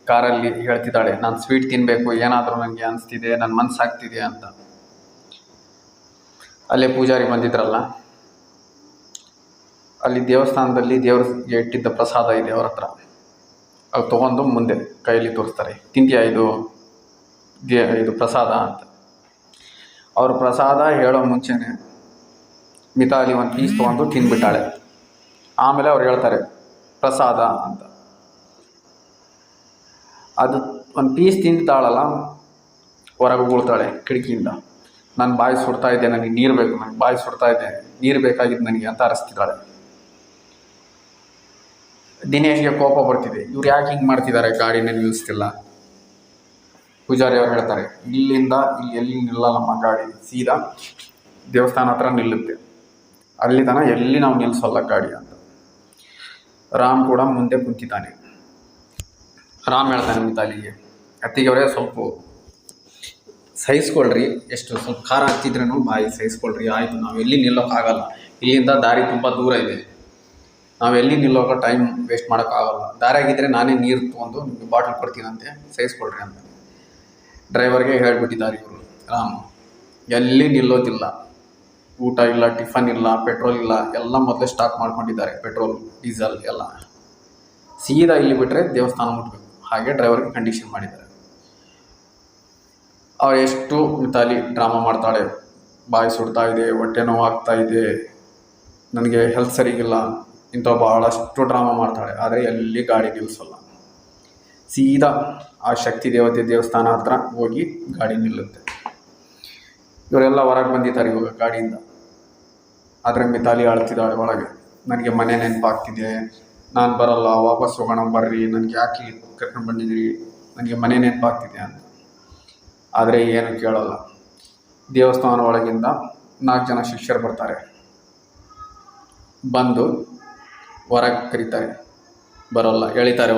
ಕಾರಲ್ಲಿ ಹೇಳ್ತಿದ್ದಾಳೆ, ನಾನು ಸ್ವೀಟ್ ತಿನ್ನಬೇಕು, ಏನಾದರೂ ನನಗೆ ಅನಿಸ್ತಿದೆ, ನನ್ನ ಮನಸ್ಸಾಗ್ತಿದೆ ಅಂತ. ಅಲ್ಲೇ ಪೂಜಾರಿ ಬಂದಿದ್ರಲ್ಲ, ಅಲ್ಲಿ ದೇವಸ್ಥಾನದಲ್ಲಿ ದೇವ್ರಿಗೆ ಇಟ್ಟಿದ್ದ ಪ್ರಸಾದ ಇದೆ ಅವ್ರ ಹತ್ರ, ಅದು ತೊಗೊಂಡು ಮುಂದೆ ಕೈಯಲ್ಲಿ ತೋರಿಸ್ತಾರೆ, ತಿಂತೀಯಾ ಇದು ಪ್ರಸಾದ ಅಂತ. ಅವ್ರ ಪ್ರಸಾದ ಹೇಳೋ ಮುಂಚೆನೇ ಮಿತಾಲಿ ಒಂದು ಪೀಸ್ ತೊಗೊಂಡು ತಿಂದ್ಬಿಟ್ಟಾಳೆ. ಆಮೇಲೆ ಅವ್ರು ಹೇಳ್ತಾರೆ ಪ್ರಸಾದ ಅಂತ. ಅದು ಒಂದು ಪೀಸ್ ತಿಂತಾಳಲ್ಲ, ಹೊರಗೆ ಬೀಳ್ತಾಳೆ ಕಿಟಕಿಯಿಂದ, ನನ್ನ ಬಾಯಿ ಸುಡ್ತಾ ಇದೆ, ನನಗೆ ನೀರು ಬೇಕು, ನನಗೆ ಬಾಯಿ ಸುಡ್ತಾ ಇದೆ, ನೀರು ಬೇಕಾಗಿದ್ದು ನನಗೆ ಅಂತ ಅರಸ್ತಿದ್ದಾಳೆ. ದಿನೇಶ್ಗೆ ಕೋಪ ಬರ್ತಿದೆ, ಇವ್ರು ಯಾಕೆ ಹಿಂಗೆ ಮಾಡ್ತಿದ್ದಾರೆ, ಗಾಡಿನ ನಿಲ್ಲಿಸ್ತಿಲ್ಲ. ಪೂಜಾರಿ ಅವ್ರು ಹೇಳ್ತಾರೆ, ಇಲ್ಲಿಂದ ಇಲ್ಲಿ ಎಲ್ಲಿ ನಿಲ್ಲಲ್ಲಮ್ಮ ಗಾಡಿ, ಸೀದಾ ದೇವಸ್ಥಾನ ಹತ್ರ ನಿಲ್ಲುತ್ತೆ, ಅಲ್ಲಿ ತನಕ ಎಲ್ಲಿ ನಾವು ನಿಲ್ಲಿಸೋಲ್ಲ ಗಾಡಿ ಅಂತ. ರಾಮ್ ಕೂಡ ಮುಂದೆ ಕುಂತಿದ್ದಾನೆ. ರಾಮ್ ಹೇಳ್ತಾನೆ ಮಿತಾಲಿಗೆ, ಅತ್ತಿಗೆಯವರೇ ಸ್ವಲ್ಪ ಸಹಿಸ್ಕೊಳ್ರಿ, ಎಷ್ಟು ಸ್ವಲ್ಪ ಖಾರ ಹಚ್ಚಿದ್ರೂ ಬಾಯಿ ಸಹಿಸ್ಕೊಳ್ರಿ, ಆಯಿತು, ನಾವು ಎಲ್ಲಿ ನಿಲ್ಲೋಕ್ಕಾಗಲ್ಲ, ಇಲ್ಲಿಂದ ದಾರಿ ತುಂಬ ದೂರ ಇದೆ, ನಾವು ಎಲ್ಲಿ ನಿಲ್ಲೋಕೆ ಟೈಮ್ ವೇಸ್ಟ್ ಮಾಡೋಕ್ಕಾಗಲ್ಲ, ದಾರಿಯಾಗಿದ್ದರೆ ನಾನೇ ನೀರು ತೊಗೊಂಡು ನಿಮಗೆ ಬಾಟ್ಲ್ ಕೊಡ್ತೀನಂತೆ, ಸಹಿಸ್ಕೊಳ್ರಿ ಅಂತ ಡ್ರೈವರ್ಗೆ ಹೇಳಿಬಿಟ್ಟಿದ್ದಾರೆ ಇವರು. ರಾಮ್ ಎಲ್ಲಿ ನಿಲ್ಲೋದಿಲ್ಲ, ಊಟ ಇಲ್ಲ, ಟಿಫನ್ ಇಲ್ಲ, ಪೆಟ್ರೋಲ್ ಇಲ್ಲ, ಎಲ್ಲ ಮೊದಲೇ ಸ್ಟಾಕ್ ಮಾಡ್ಕೊಂಡಿದ್ದಾರೆ. ಪೆಟ್ರೋಲ್, ಡೀಸೆಲ್ ಎಲ್ಲ ಸೀದಾ ಇಲ್ಲಿ ಬಿಟ್ಟರೆ ದೇವಸ್ಥಾನ ಮುಟ್ಟಬೇಕು, ಹಾಗೆ ಡ್ರೈವರ್ಗೆ ಕಂಡೀಷನ್ ಮಾಡಿದ್ದಾರೆ. ಅವಳು ಎಷ್ಟು ಮಿತಾಲಿ ಡ್ರಾಮಾ ಮಾಡ್ತಾಳೆ. ಬಾಯಿ ಸುಡ್ತಾ ಇದೆ, ಹೊಟ್ಟೆ ನೋವು ಆಗ್ತಾ ಇದೆ, ನನಗೆ ಹೆಲ್ತ್ ಸರಿಗಿಲ್ಲ, ಇಂಥ ಭಾಳಷ್ಟು ಡ್ರಾಮಾ ಮಾಡ್ತಾಳೆ. ಆದರೆ ಎಲ್ಲಿ ಗಾಡಿ ನಿಲ್ಲಿಸಲ್ಲ. ಸೀದಾ ಆ ಶಕ್ತಿ ದೇವತೆ ದೇವಸ್ಥಾನ ಹತ್ರ ಹೋಗಿ ಗಾಡಿ ನಿಲ್ಲುತ್ತೆ. ಇವರೆಲ್ಲ ಹೊರಗೆ ಬಂದಿದ್ದಾರೆ ಇವಾಗ ಗಾಡಿಯಿಂದ. ಆದರೆ ಮಿತಾಲಿ ಅಳ್ತಿದ್ದಾಳೆ ಒಳಗೆ, ನನಗೆ ಮನೆ ನೆನಪಾಗ್ತಿದೆ, ನಾನು ಬರಲ್ಲ, ವಾಪಸ್ ಹೋಗೋಣ ಬರ್ರಿ, ನನಗೆ ಯಾಕೆ ಕರ್ಕೊಂಡು ಬಂದಿದ್ದೀರಿ, ನನಗೆ ಮನೆ ನೆನಪಾಗ್ತಿದೆ ಅಂತ. ಆದರೆ ಏನು ಕೇಳಲ್ಲ. ದೇವಸ್ಥಾನ ಒಳಗಿಂದ 4 ಜನ ಶಿಷ್ಯರು ಬರ್ತಾರೆ, ಬಂದು ಹೊರಗೆ ಕರೀತಾರೆ. ಬರೋಲ್ಲ, ಎಳಿತಾರೆ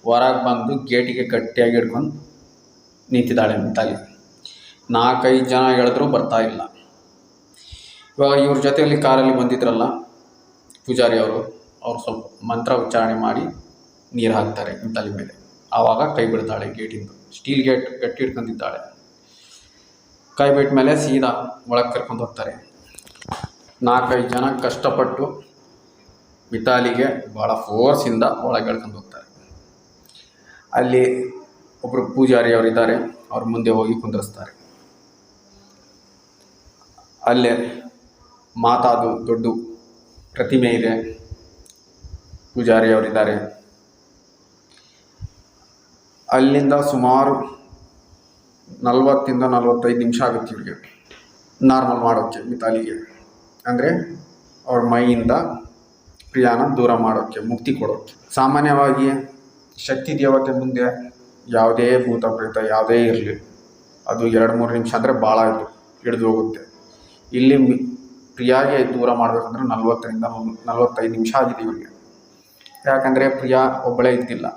ಹೊರಗೆ ಬಂದು ಗೇಟಿಗೆ ಗಟ್ಟಿಯಾಗಿ ಹಿಡ್ಕೊಂಡು ನಿಂತಿದ್ದಾಳೆ ಮಿತಾಲಿ. 4-5 ಜನ ಹೇಳಿದ್ರು ಬರ್ತಾ ಇಲ್ಲ. ಇವಾಗ ಇವ್ರ ಜೊತೆಯಲ್ಲಿ ಕಾರಲ್ಲಿ ಬಂದಿದ್ರಲ್ಲ ಪೂಜಾರಿ ಅವರು ಸ್ವಲ್ಪ ಮಂತ್ರ ಉಚ್ಚಾರಣೆ ಮಾಡಿ ನೀರು ಹಾಕ್ತಾರೆ ಮಿತಾಲಿ ಮೇಲೆ. ಆವಾಗ ಕೈ ಬಿಡ್ತಾಳೆ ಗೇಟಿಂದ. ಸ್ಟೀಲ್ ಗೇಟ್ ಗಟ್ಟಿ ಹಿಡ್ಕೊಂಡಿದ್ದಾಳೆ. ಕೈ ಬಿಟ್ಟ ಮೇಲೆ ಸೀದಾ ಒಳಗೆ ಕರ್ಕೊಂಡು ಹೋಗ್ತಾರೆ. 4-5 ಜನ ಕಷ್ಟಪಟ್ಟು ಮಿತಾಲಿಗೆ ಭಾಳ ಫೋರ್ಸಿಂದ ಒಳಗೆ ಎಳ್ಕೊಂಡು ಹೋಗ್ತಾರೆ. ಅಲ್ಲಿ ಒಬ್ಬರು ಪೂಜಾರಿ ಅವರಿದ್ದಾರೆ, ಅವ್ರ ಮುಂದೆ ಹೋಗಿ ಕುಂದಿರಿಸ್ತಾರೆ. ಅಲ್ಲೇ ಮಾತಾದು ದೊಡ್ಡ ಪ್ರತಿಮೆ ಇದೆ, ಪೂಜಾರಿ ಅವರಿದ್ದಾರೆ. ಅಲ್ಲಿಂದ ಸುಮಾರು 40-45 ನಿಮಿಷ ಆಗುತ್ತೆ ಇವ್ರಿಗೆ ನಾರ್ಮಲ್ ಮಾಡೋಕ್ಕೆ ಮಿತಾಲಿಗೆ. ಅಂದರೆ ಅವ್ರ ಮೈಯಿಂದ ಪ್ರಿಯಾನ ದೂರ ಮಾಡೋಕ್ಕೆ, ಮುಕ್ತಿ ಕೊಡೋಕ್ಕೆ. ಸಾಮಾನ್ಯವಾಗಿ ಶಕ್ತಿ ದೇವತೆ ಮುಂದೆ ಯಾವುದೇ ಭೂತ ಪ್ರೇತ ಯಾವುದೇ ಇರಲಿ, ಅದು 2-3 ನಿಮಿಷ ಅಂದರೆ ಭಾಳ ಹಿಡಿದು ಹೋಗುತ್ತೆ. ಇಲ್ಲಿ ಪ್ರಿಯಾಗೆ ದೂರ ಮಾಡಬೇಕಂದ್ರೆ 40-45 ನಿಮಿಷ ಆಗಿದೆ ಇವರಿಗೆ. ಯಾಕಂದರೆ ಪ್ರಿಯಾ ಒಬ್ಬಳೇ ಇದ್ದಿಲ್ಲ,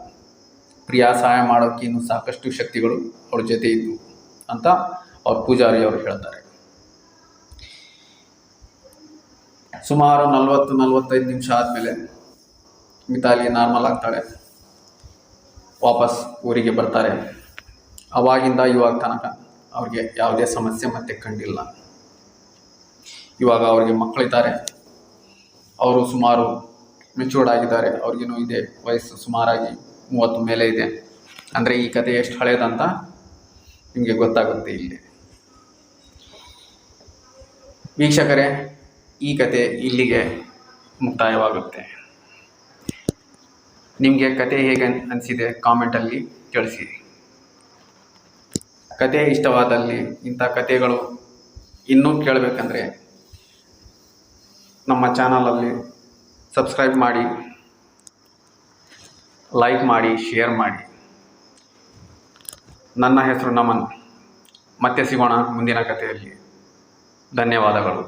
ಪ್ರಿಯಾ ಸಹಾಯ ಮಾಡೋಕ್ಕೆ ಇನ್ನೂ ಸಾಕಷ್ಟು ಶಕ್ತಿಗಳು ಅವ್ರ ಜೊತೆ ಇದ್ವು ಅಂತ ಅವ್ರ ಪೂಜಾರಿ ಅವರು ಹೇಳ್ತಾರೆ. ಸುಮಾರು 40-45 ನಿಮಿಷ ಆದಮೇಲೆ ಮಿತಾಲಿ ನಾರ್ಮಲ್ ಆಗ್ತಾಳೆ, ವಾಪಸ್ ಊರಿಗೆ ಬರ್ತಾರೆ. ಅವಾಗಿಂದ ಇವಾಗ ತನಕ ಅವ್ರಿಗೆ ಯಾವುದೇ ಸಮಸ್ಯೆ ಮತ್ತೆ ಕಂಡಿಲ್ಲ. ಇವಾಗ ಅವ್ರಿಗೆ ಮಕ್ಕಳಿದ್ದಾರೆ, ಅವರು ಸುಮಾರು ಮೆಚೂರ್ಡ್ ಆಗಿದ್ದಾರೆ. ಅವ್ರಿಗೇನು ಇದೆ ವಯಸ್ಸು ಸುಮಾರಾಗಿ 30 ಮೇಲೆ ಇದೆ. ಅಂದರೆ ಈ ಕತೆ ಎಷ್ಟು ಹಳೇದಂತ ನಿಮಗೆ ಗೊತ್ತಾಗುತ್ತೆ ಇಲ್ಲಿ. ವೀಕ್ಷಕರೇ, ಈ ಕತೆ ಇಲ್ಲಿಗೆ ಮುಕ್ತಾಯವಾಗುತ್ತೆ. ನಿಮಗೆ ಕತೆ ಹೇಗೆ ಅನಿಸಿದೆ ಕಾಮೆಂಟಲ್ಲಿ ತಿಳಿಸಿ. ಕತೆ ಇಷ್ಟವಾದಲ್ಲಿ ಇಂಥ ಕತೆಗಳು ಇನ್ನೂ ಕೇಳಬೇಕಂದ್ರೆ ನಮ್ಮ ಚಾನಲಲ್ಲಿ ಸಬ್ಸ್ಕ್ರೈಬ್ ಮಾಡಿ, ಲೈಕ್ ಮಾಡಿ, ಶೇರ್ ಮಾಡಿ. ನನ್ನ ಹೆಸರು ನಮನ್. ಮತ್ತೆ ಸಿಗೋಣ ಮುಂದಿನ ಕಥೆಯಲ್ಲಿ. ಧನ್ಯವಾದಗಳು.